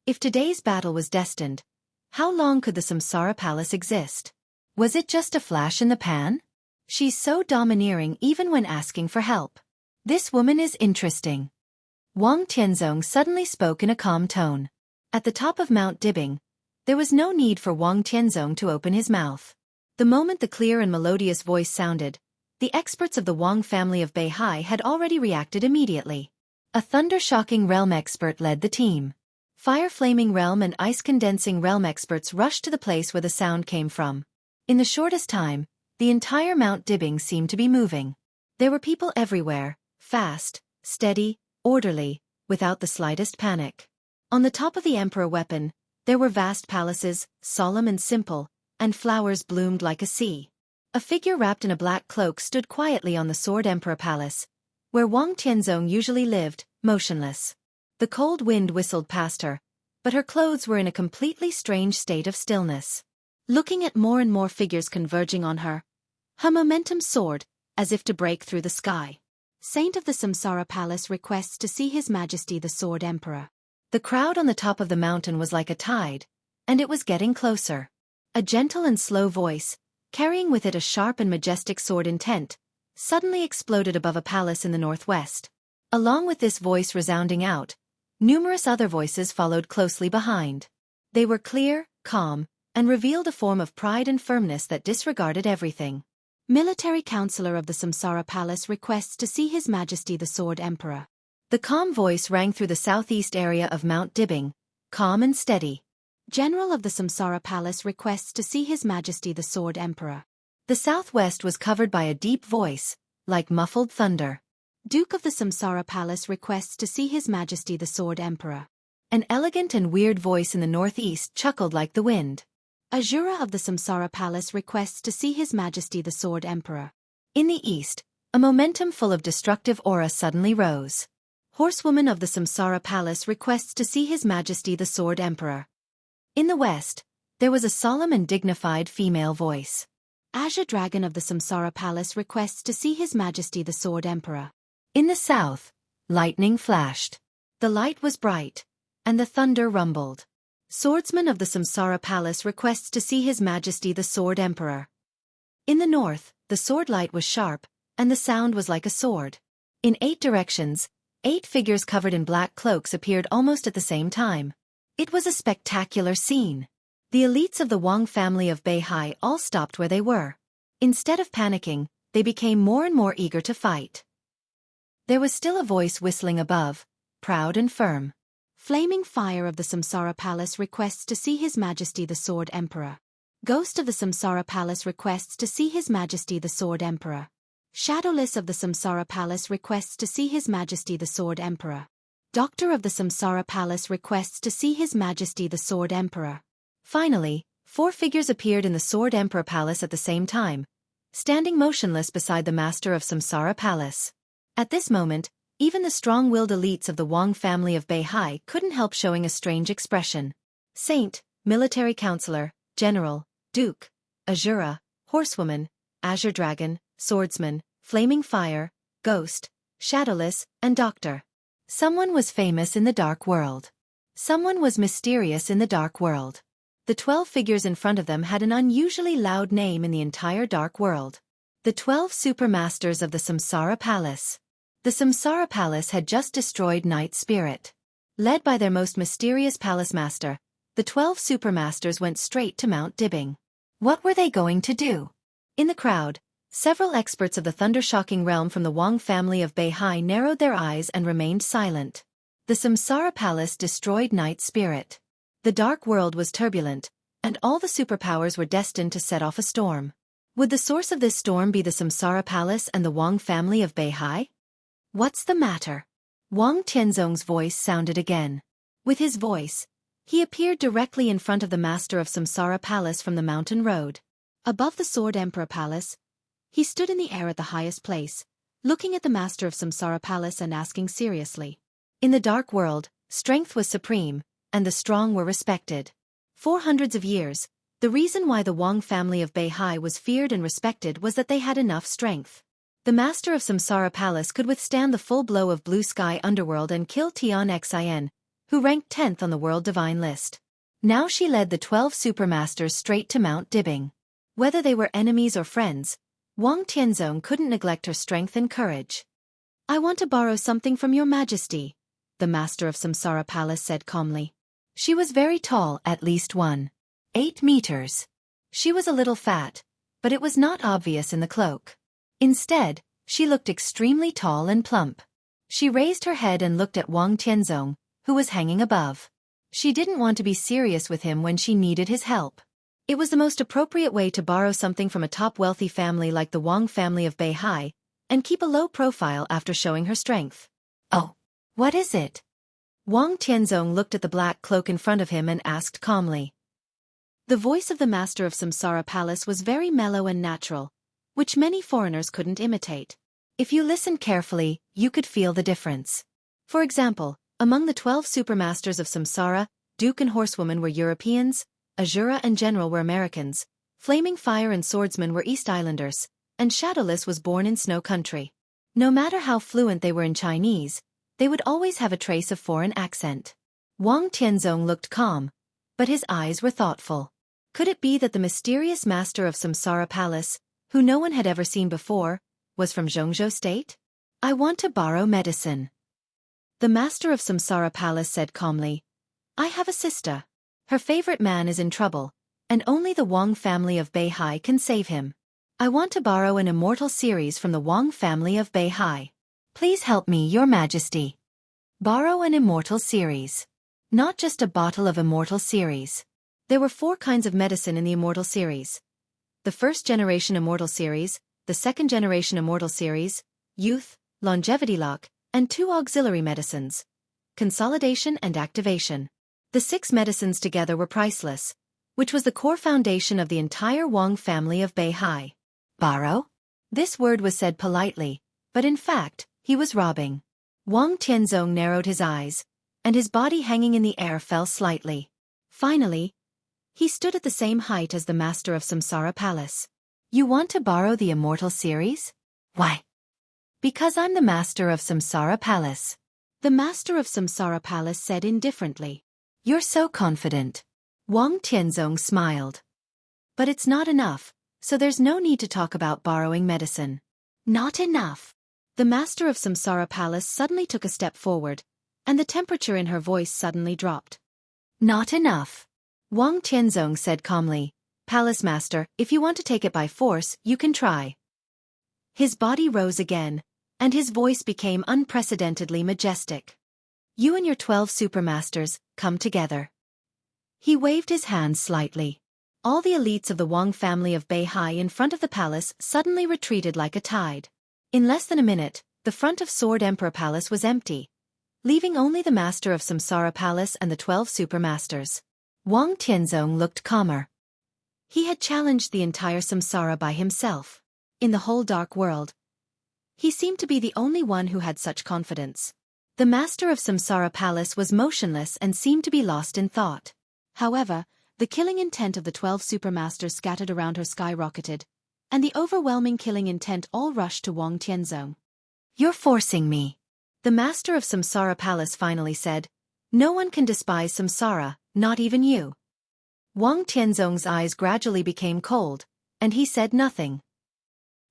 [SPEAKER 1] If today's battle was destined, how long could the Samsara Palace exist? Was it just a flash in the pan? She's so domineering even when asking for help. This woman is interesting. Wang Tianzong suddenly spoke in a calm tone. At the top of Mount Dibing, there was no need for Wang Tianzong to open his mouth. The moment the clear and melodious voice sounded, the experts of the Wang family of Beihai had already reacted immediately. A thunder-shocking realm expert led the team. Fire-flaming realm and ice-condensing realm experts rushed to the place where the sound came from. In the shortest time, the entire Mount Dibing seemed to be moving. There were people everywhere, fast, steady, orderly, without the slightest panic. On the top of the Emperor Weapon, there were vast palaces, solemn and simple, and flowers bloomed like a sea. A figure wrapped in a black cloak stood quietly on the Sword Emperor Palace, where Wang Tianzong usually lived, motionless. The cold wind whistled past her, but her clothes were in a completely strange state of stillness. Looking at more and more figures converging on her, her momentum soared, as if to break through the sky. Saint of the Samsara Palace requests to see His Majesty the Sword Emperor. The crowd on the top of the mountain was like a tide, and it was getting closer. A gentle and slow voice, carrying with it a sharp and majestic sword intent, suddenly exploded above a palace in the northwest. Along with this voice resounding out, numerous other voices followed closely behind. They were clear, calm, and revealed a form of pride and firmness that disregarded everything. Military Counselor of the Samsara Palace requests to see His Majesty the Sword Emperor. The calm voice rang through the southeast area of Mount Dibing, calm and steady. General of the Samsara Palace requests to see His Majesty the Sword Emperor. The southwest was covered by a deep voice, like muffled thunder. Duke of the Samsara Palace requests to see His Majesty the Sword Emperor. An elegant and weird voice in the northeast chuckled like the wind. Azura of the Samsara Palace requests to see His Majesty the Sword Emperor. In the east, a momentum full of destructive aura suddenly rose. Horsewoman of the Samsara Palace requests to see His Majesty the Sword Emperor. In the west, there was a solemn and dignified female voice. Azure Dragon of the Samsara Palace requests to see His Majesty the Sword Emperor. In the south, lightning flashed. The light was bright, and the thunder rumbled. Swordsman of the Samsara Palace requests to see His Majesty the Sword Emperor. In the north, the sword light was sharp, and the sound was like a sword. In 8 directions, 8 figures covered in black cloaks appeared almost at the same time. It was a spectacular scene. The elites of the Wang family of Beihai all stopped where they were. Instead of panicking, they became more and more eager to fight. There was still a voice whistling above, proud and firm. Flaming Fire of the Samsara Palace requests to see His Majesty the Sword Emperor. Ghost of the Samsara Palace requests to see His Majesty the Sword Emperor. Shadowless of the Samsara Palace requests to see His Majesty the Sword Emperor. Doctor of the Samsara Palace requests to see His Majesty the Sword Emperor. Finally, 4 figures appeared in the Sword Emperor Palace at the same time, standing motionless beside the Master of Samsara Palace. At this moment, even the strong-willed elites of the Wang family of Beihai couldn't help showing a strange expression. Saint, military counselor, general, duke, Azura, horsewoman, azure dragon, swordsman, flaming fire, ghost, shadowless, and doctor. Someone was famous in the dark world. Someone was mysterious in the dark world. The 12 figures in front of them had an unusually loud name in the entire dark world. The 12 Supermasters of the Samsara Palace. The Samsara Palace had just destroyed Night Spirit. Led by their most mysterious palace master, the 12 Supermasters went straight to Mount Dibbing. What were they going to do? In the crowd, several experts of the thunder-shocking realm from the Wang family of Beihai narrowed their eyes and remained silent. The Samsara Palace destroyed Night Spirit. The dark world was turbulent, and all the superpowers were destined to set off a storm. Would the source of this storm be the Samsara Palace and the Wang family of Beihai? What's the matter? Wang Tianzong's voice sounded again. With his voice, he appeared directly in front of the Master of Samsara Palace from the mountain road. Above the Sword Emperor Palace, he stood in the air at the highest place, looking at the Master of Samsara Palace and asking seriously. In the dark world, strength was supreme, and the strong were respected. For hundreds of years, the reason why the Wang family of Beihai was feared and respected was that they had enough strength. The Master of Samsara Palace could withstand the full blow of Blue Sky Underworld and kill Xianxia, who ranked 10th on the World Divine List. Now she led the 12 Supermasters straight to Mount Dibbing. Whether they were enemies or friends, Wang Tianzong couldn't neglect her strength and courage. "I want to borrow something from your Majesty," the Master of Samsara Palace said calmly. She was very tall, at least 1.8 meters. She was a little fat, but it was not obvious in the cloak. Instead, she looked extremely tall and plump. She raised her head and looked at Wang Tianzong, who was hanging above. She didn't want to be serious with him when she needed his help. It was the most appropriate way to borrow something from a top wealthy family like the Wang family of Beihai, and keep a low profile after showing her strength. "Oh, what is it?" Wang Tianzong looked at the black cloak in front of him and asked calmly. The voice of the Master of Samsara Palace was very mellow and natural, which many foreigners couldn't imitate. If you listened carefully, you could feel the difference. For example, among the 12 Supermasters of Samsara, Duke and Horsewoman were Europeans, Azura and General were Americans, Flaming Fire and Swordsman were East Islanders, and Shadowless was born in Snow Country. No matter how fluent they were in Chinese, they would always have a trace of foreign accent. Wang Tianzong looked calm, but his eyes were thoughtful. Could it be that the mysterious Master of Samsara Palace, who no one had ever seen before, was from Jianghu State? "I want to borrow medicine." The Master of Samsara Palace said calmly, "I have a sister. Her favorite man is in trouble, and only the Wang family of Beihai can save him. I want to borrow an immortal series from the Wang family of Beihai. Please help me, Your Majesty." Borrow an immortal series. Not just a bottle of immortal series. There were 4 kinds of medicine in the immortal series. The first generation immortal series, the second generation immortal series, youth, longevity lock, and 2 auxiliary medicines, consolidation and activation. The 6 medicines together were priceless, which was the core foundation of the entire Wang family of Beihai. Borrow? This word was said politely, but in fact, he was robbing. Wang Tianzong narrowed his eyes, and his body hanging in the air fell slightly. Finally, he stood at the same height as the Master of Samsara Palace. "You want to borrow the immortal series?" "Why?" "Because I'm the Master of Samsara Palace." The master of Samsara Palace said indifferently. You're so confident. Wang Tianzong smiled. But it's not enough, so there's no need to talk about borrowing medicine. Not enough. The master of Samsara Palace suddenly took a step forward, and the temperature in her voice suddenly dropped. Not enough. Wang Tianzong said calmly, Palace Master, if you want to take it by force, you can try. His body rose again, and his voice became unprecedentedly majestic. You and your 12 supermasters, come together. He waved his hands slightly. All the elites of the Wang family of Beihai in front of the palace suddenly retreated like a tide. In less than a minute, the front of Sword Emperor Palace was empty, leaving only the master of Samsara Palace and the 12 supermasters. Wang Tianzong looked calmer. He had challenged the entire Samsara by himself. In the whole dark world, he seemed to be the only one who had such confidence. The master of Samsara Palace was motionless and seemed to be lost in thought. However, the killing intent of the 12 supermasters scattered around her skyrocketed, and the overwhelming killing intent all rushed to Wang Tianzong. You're forcing me. The master of Samsara Palace finally said, No one can despise Samsara, not even you. Wang Tianzong's eyes gradually became cold, and he said nothing.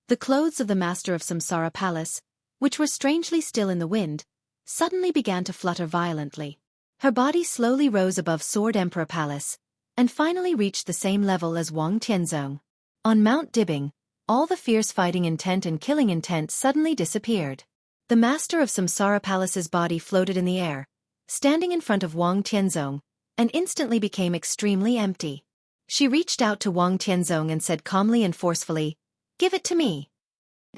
[SPEAKER 1] The clothes of the master of Samsara Palace, which were strangely still in the wind, suddenly began to flutter violently. Her body slowly rose above Sword Emperor Palace, and finally reached the same level as Wang Tianzong. On Mount Dibing, all the fierce fighting intent and killing intent suddenly disappeared. The master of Samsara Palace's body floated in the air, standing in front of Wang Tianzong, and instantly became extremely empty. She reached out to Wang Tianzong and said calmly and forcefully, Give it to me.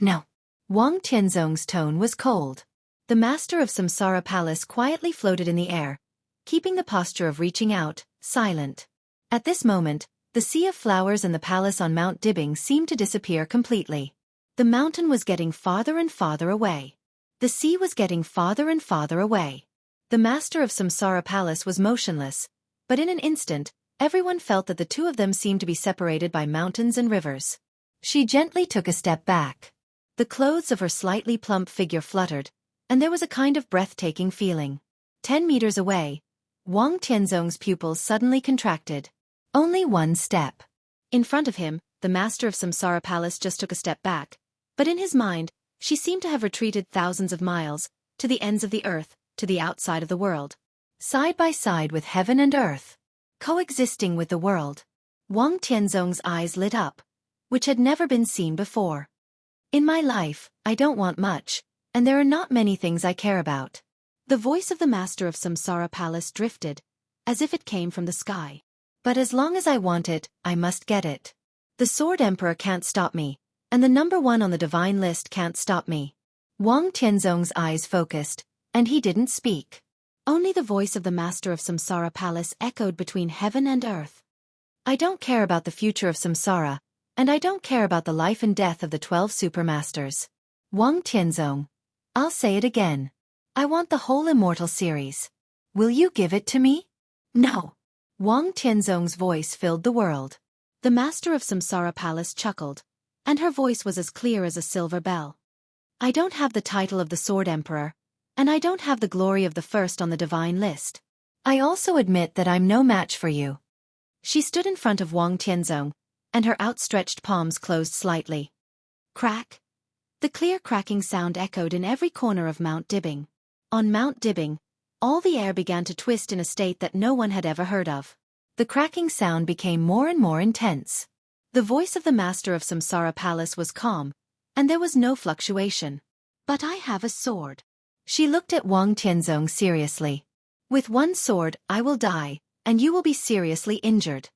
[SPEAKER 1] No. Wang Tianzong's tone was cold. The master of Samsara Palace quietly floated in the air, keeping the posture of reaching out, silent. At this moment, the sea of flowers and the palace on Mount Dibing seemed to disappear completely. The mountain was getting farther and farther away. The sea was getting farther and farther away. The master of Samsara Palace was motionless, but in an instant, everyone felt that the two of them seemed to be separated by mountains and rivers. She gently took a step back. The clothes of her slightly plump figure fluttered, and there was a kind of breathtaking feeling. 10 meters away, Wang Tianzong's pupils suddenly contracted. Only one step. In front of him, the master of Samsara Palace just took a step back, but in his mind, she seemed to have retreated thousands of miles, to the ends of the earth, to the outside of the world. Side by side with heaven and earth. Coexisting with the world. Wang Tianzong's eyes lit up, which had never been seen before. In my life, I don't want much, and there are not many things I care about. The voice of the master of Samsara Palace drifted, as if it came from the sky. But as long as I want it, I must get it. The Sword Emperor can't stop me, and the number 1 on the divine list can't stop me. Wang Tianzong's eyes focused, and he didn't speak. Only the voice of the master of Samsara Palace echoed between heaven and earth. I don't care about the future of Samsara, and I don't care about the life and death of the 12 supermasters. Wang Tianzong. I'll say it again. I want the whole immortal series. Will you give it to me? No. Wang Tianzong's voice filled the world. The master of Samsara Palace chuckled, and her voice was as clear as a silver bell. I don't have the title of the Sword Emperor, and I don't have the glory of the first on the divine list. I also admit that I'm no match for you. She stood in front of Wang Tianzong, and her outstretched palms closed slightly. Crack. The clear cracking sound echoed in every corner of Mount Dibing. On Mount Dibing, all the air began to twist in a state that no one had ever heard of. The cracking sound became more and more intense. The voice of the master of Samsara Palace was calm, and there was no fluctuation. But I have a sword. She looked at Wang Tianzong seriously. With one sword, I will die, and you will be seriously injured.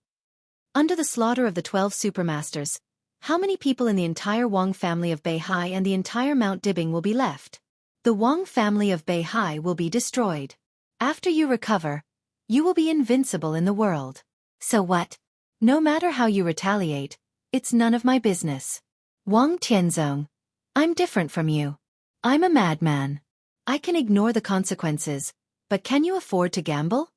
[SPEAKER 1] Under the slaughter of the 12 supermasters, how many people in the entire Wang family of Beihai and the entire Mount Dibing will be left? The Wang family of Beihai will be destroyed. After you recover, you will be invincible in the world. So what? No matter how you retaliate, it's none of my business. Wang Tianzong. I'm different from you. I'm a madman. I can ignore the consequences, but can you afford to gamble?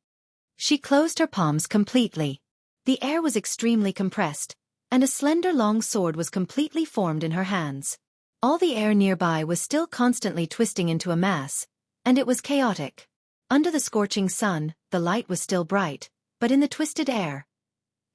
[SPEAKER 1] She closed her palms completely. The air was extremely compressed, and a slender long sword was completely formed in her hands. All the air nearby was still constantly twisting into a mass, and it was chaotic. Under the scorching sun, the light was still bright, but in the twisted air,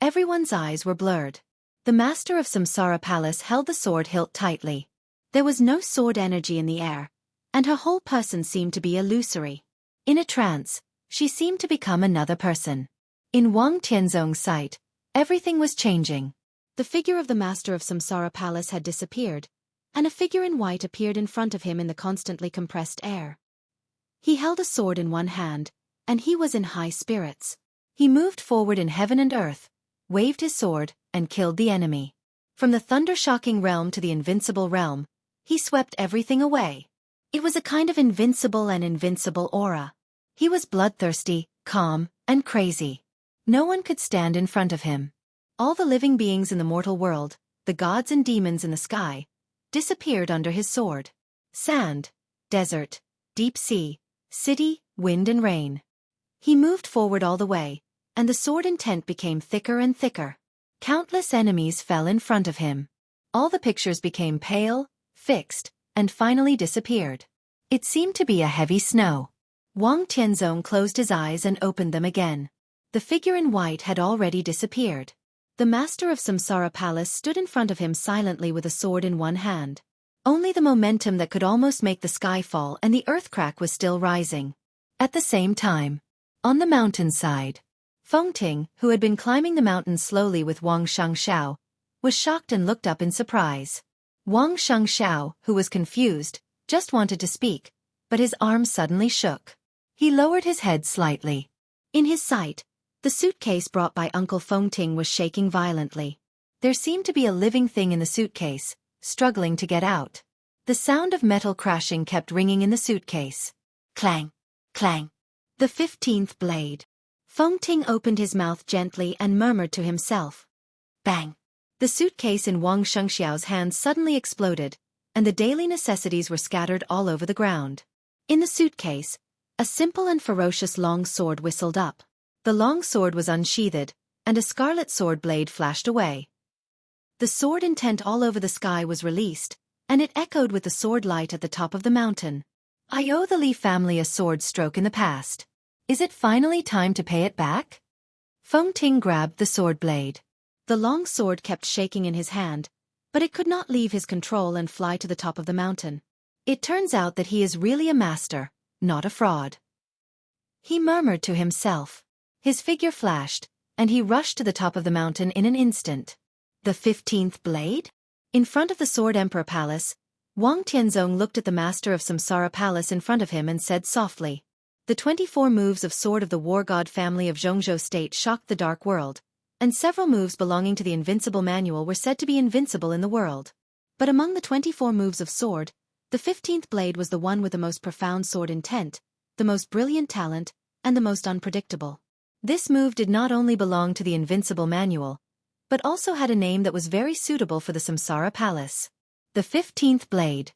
[SPEAKER 1] everyone's eyes were blurred. The master of Samsara Palace held the sword hilt tightly. There was no sword energy in the air, and her whole person seemed to be illusory. In a trance, she seemed to become another person. In Wang Tianzong's sight, everything was changing. The figure of the master of Samsara Palace had disappeared, and a figure in white appeared in front of him in the constantly compressed air. He held a sword in one hand, and he was in high spirits. He moved forward in heaven and earth, waved his sword, and killed the enemy. From the thunder-shocking realm to the invincible realm, he swept everything away. It was a kind of invincible aura. He was bloodthirsty, calm, and crazy. No one could stand in front of him. All the living beings in the mortal world, the gods and demons in the sky, disappeared under his sword. Sand, desert, deep sea, city, wind and rain. He moved forward all the way, and the sword intent became thicker and thicker. Countless enemies fell in front of him. All the pictures became pale, fixed, and finally disappeared. It seemed to be a heavy snow. Wang Tianzong closed his eyes and opened them again. The figure in white had already disappeared. The master of Samsara Palace stood in front of him silently with a sword in one hand. Only the momentum that could almost make the sky fall and the earth crack was still rising. At the same time, on the mountainside, Fengting, who had been climbing the mountain slowly with Wang Xianxia, was shocked and looked up in surprise. Wang Xianxia, who was confused, just wanted to speak, but his arms suddenly shook. He lowered his head slightly. In his sight, the suitcase brought by Uncle Fengting was shaking violently. There seemed to be a living thing in the suitcase, struggling to get out. The sound of metal crashing kept ringing in the suitcase. Clang! Clang! The 15th blade. Fengting opened his mouth gently and murmured to himself. Bang! The suitcase in Wang Xianxiao's hands suddenly exploded, and the daily necessities were scattered all over the ground. In the suitcase, a simple and ferocious long sword whistled up. The long sword was unsheathed, and a scarlet sword blade flashed away. The sword intent all over the sky was released, and it echoed with the sword light at the top of the mountain. I owe the Li family a sword stroke in the past. Is it finally time to pay it back? Fengting grabbed the sword blade. The long sword kept shaking in his hand, but it could not leave his control and fly to the top of the mountain. It turns out that he is really a master, not a fraud. He murmured to himself. His figure flashed, and he rushed to the top of the mountain in an instant. The 15th blade? In front of the Sword Emperor Palace, Wang Tianzong looked at the master of Samsara Palace in front of him and said softly. The 24 moves of Sword of the War God family of Jianghu State shocked the dark world, and several moves belonging to the Invincible Manual were said to be invincible in the world. But among the 24 moves of sword, the 15th blade was the one with the most profound sword intent, the most brilliant talent, and the most unpredictable. This move did not only belong to the Invincible Manual, but also had a name that was very suitable for the Samsara Palace. The 15th blade.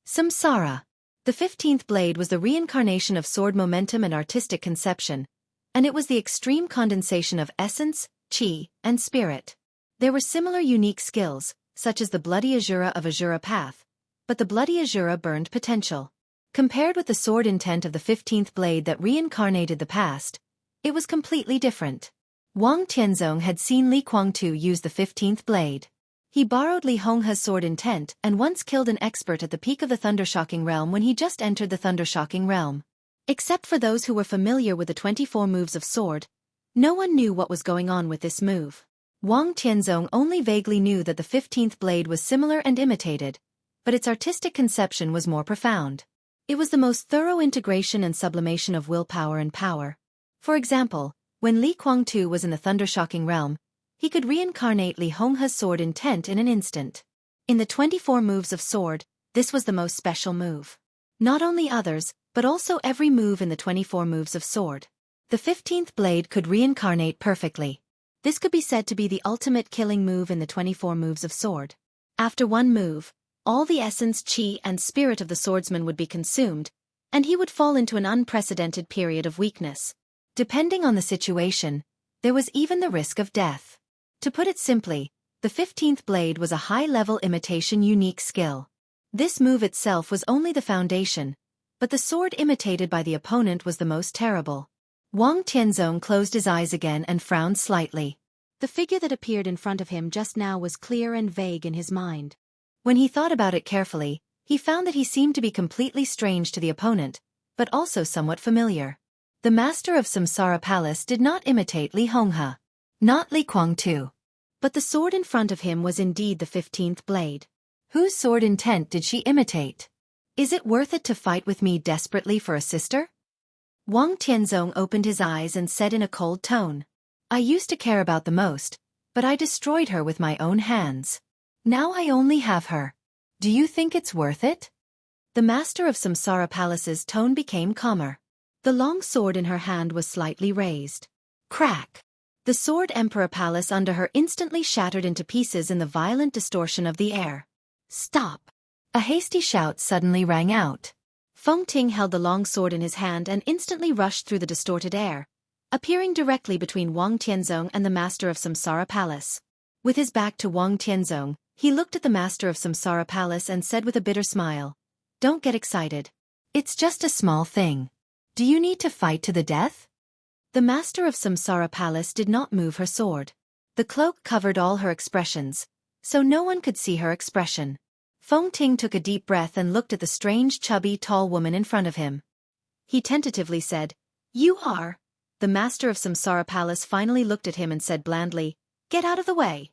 [SPEAKER 1] Samsara. The 15th blade was the reincarnation of sword momentum and artistic conception, and it was the extreme condensation of essence, chi, and spirit. There were similar unique skills, such as the Bloody Azura of Azura Path, but the Bloody Azura burned potential. Compared with the sword intent of the 15th blade that reincarnated the past, it was completely different. Wang Tianzong had seen Li Kuangtu use the 15th blade. He borrowed Li Honghe's sword intent and once killed an expert at the peak of the Thundershocking Realm when he just entered the Thundershocking Realm. Except for those who were familiar with the 24 moves of sword, no one knew what was going on with this move. Wang Tianzong only vaguely knew that the 15th blade was similar and imitated, but its artistic conception was more profound. It was the most thorough integration and sublimation of willpower and power. For example, when Li Kuangtu was in the Thundershocking Realm, he could reincarnate Li Honghe's sword intent in an instant. In the 24 moves of sword, this was the most special move. Not only others, but also every move in the 24 moves of sword. The 15th blade could reincarnate perfectly. This could be said to be the ultimate killing move in the 24 moves of sword. After one move, all the essence, chi, and spirit of the swordsman would be consumed, and he would fall into an unprecedented period of weakness. Depending on the situation, there was even the risk of death. To put it simply, the 15th blade was a high-level imitation unique skill. This move itself was only the foundation, but the sword imitated by the opponent was the most terrible. Wang Tianzong closed his eyes again and frowned slightly. The figure that appeared in front of him just now was clear and vague in his mind. When he thought about it carefully, he found that he seemed to be completely strange to the opponent, but also somewhat familiar. The master of Samsara Palace did not imitate Li Honghe. Not Li Kuang too. But the sword in front of him was indeed the 15th blade. Whose sword intent did she imitate? Is it worth it to fight with me desperately for a sister? Wang Tianzong opened his eyes and said in a cold tone. I used to care about the most, but I destroyed her with my own hands. Now I only have her. Do you think it's worth it? The master of Samsara Palace's tone became calmer. The long sword in her hand was slightly raised. Crack! The sword Emperor Palace under her instantly shattered into pieces in the violent distortion of the air. Stop! A hasty shout suddenly rang out. Feng Ting held the long sword in his hand and instantly rushed through the distorted air, appearing directly between Wang Tianzong and the master of Samsara Palace. With his back to Wang Tianzong, he looked at the master of Samsara Palace and said with a bitter smile, Don't get excited. It's just a small thing. Do you need to fight to the death? The master of Samsara Palace did not move her sword. The cloak covered all her expressions, so no one could see her expression. Feng Ting took a deep breath and looked at the strange, chubby, tall woman in front of him. He tentatively said, You are. The master of Samsara Palace finally looked at him and said blandly, Get out of the way.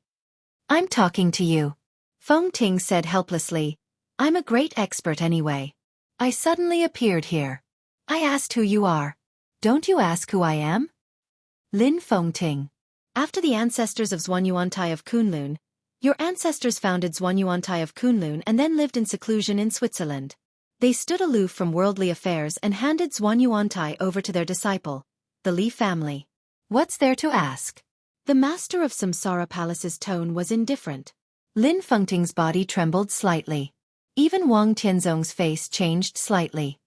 [SPEAKER 1] I'm talking to you. Feng Ting said helplessly, I'm a great expert anyway. I suddenly appeared here. I asked who you are. Don't you ask who I am? Lin Feng Ting. After the ancestors of Zhuanyuantai of Kunlun, your ancestors founded Zhuanyuantai of Kunlun and then lived in seclusion in Switzerland. They stood aloof from worldly affairs and handed Zhuanyuantai over to their disciple, the Li family. What's there to ask? The master of Samsara Palace's tone was indifferent. Lin Fengting's body trembled slightly. Even Wang Tianzong's face changed slightly.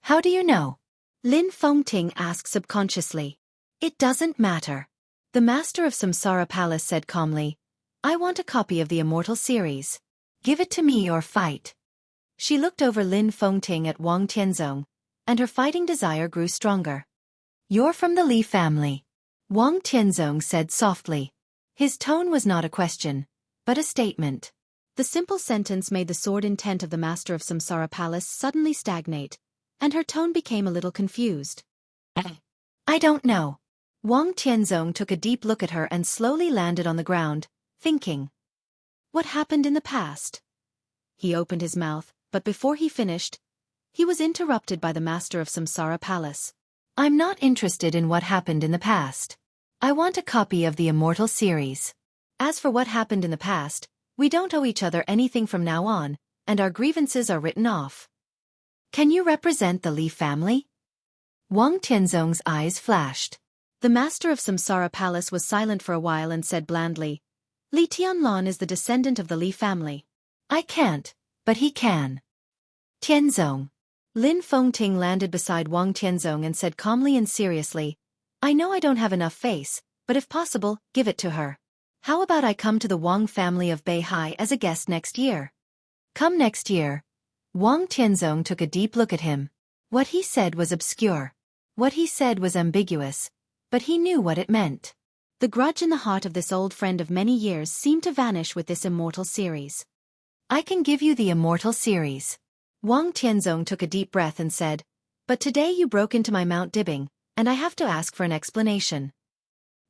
[SPEAKER 1] How do you know? Lin Fengting asked subconsciously. It doesn't matter. The master of Samsara Palace said calmly, I want a copy of the Immortal series. Give it to me or fight. She looked over Lin Fengting at Wang Tianzong, and her fighting desire grew stronger. You're from the Li family. Wang Tianzong said softly. His tone was not a question, but a statement. The simple sentence made the sword intent of the master of Samsara Palace suddenly stagnate, and her tone became a little confused. I don't know. Wang Tianzong took a deep look at her and slowly landed on the ground, thinking. What happened in the past? He opened his mouth, but before he finished, he was interrupted by the master of Samsara Palace. I'm not interested in what happened in the past. I want a copy of the Immortal series. As for what happened in the past, we don't owe each other anything from now on, and our grievances are written off. Can you represent the Li family? Wang Tianzong's eyes flashed. The master of Samsara Palace was silent for a while and said blandly, Li Tianlan is the descendant of the Li family. I can't, but he can. Tianzong. Lin Fengting landed beside Wang Tianzong and said calmly and seriously, I know I don't have enough face, but if possible, give it to her. How about I come to the Wang family of Beihai as a guest next year? Come next year. Wang Tianzong took a deep look at him. What he said was obscure. What he said was ambiguous, but he knew what it meant. The grudge in the heart of this old friend of many years seemed to vanish with this Immortal series. I can give you the Immortal series. Wang Tianzong took a deep breath and said, But today you broke into my Mount Dibbing, and I have to ask for an explanation.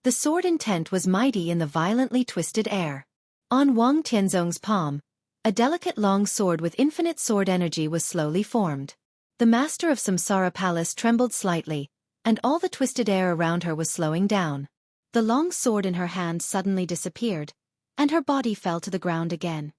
[SPEAKER 1] The sword intent was mighty in the violently twisted air. On Wang Tianzong's palm, a delicate long sword with infinite sword energy was slowly formed. The master of Samsara Palace trembled slightly, and all the twisted air around her was slowing down. The long sword in her hand suddenly disappeared, and her body fell to the ground again.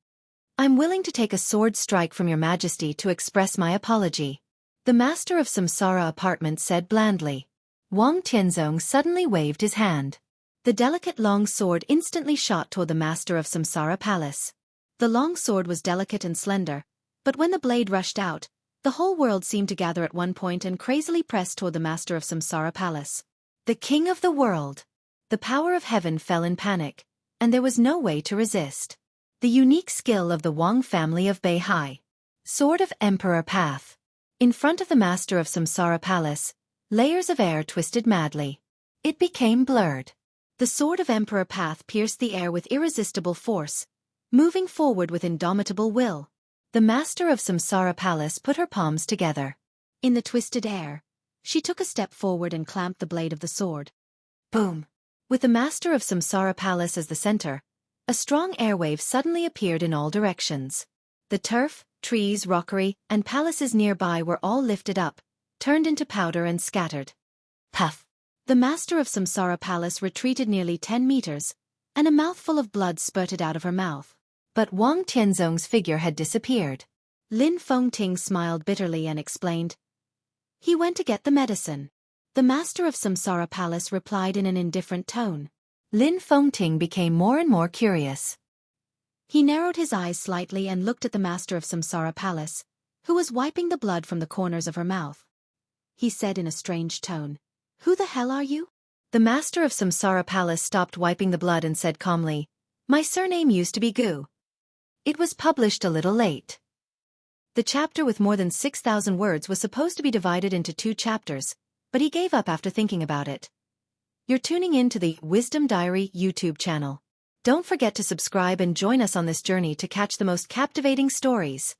[SPEAKER 1] I'm willing to take a sword strike from your majesty to express my apology. The master of Samsara apartment said blandly. Wang Tianzong suddenly waved his hand. The delicate long sword instantly shot toward the master of Samsara Palace. The long sword was delicate and slender, but when the blade rushed out, the whole world seemed to gather at one point and crazily press toward the master of Samsara Palace. The king of the world! The power of heaven fell in panic, and there was no way to resist. The unique skill of the Wang family of Beihai. Sword of Emperor Path. In front of the master of Samsara Palace, layers of air twisted madly. It became blurred. The sword of Emperor Path pierced the air with irresistible force, moving forward with indomitable will. The master of Samsara Palace put her palms together. In the twisted air, she took a step forward and clamped the blade of the sword. Boom! With the master of Samsara Palace as the center, a strong airwave suddenly appeared in all directions. The turf, trees, rockery, and palaces nearby were all lifted up, turned into powder and scattered. Puff! The master of Samsara Palace retreated nearly 10 meters, and a mouthful of blood spurted out of her mouth. But Wang Tianzong's figure had disappeared. Lin Fengting smiled bitterly and explained, "He went to get the medicine." The master of Samsara Palace replied in an indifferent tone. Lin Fengting became more and more curious. He narrowed his eyes slightly and looked at the master of Samsara Palace, who was wiping the blood from the corners of her mouth. He said in a strange tone, "Who the hell are you?" The master of Samsara Palace stopped wiping the blood and said calmly, "My surname used to be Gu." It was published a little late. The chapter with more than 6,000 words was supposed to be divided into 2 chapters, but he gave up after thinking about it. You're tuning in to the Wisdom Diary YouTube channel. Don't forget to subscribe and join us on this journey to catch the most captivating stories.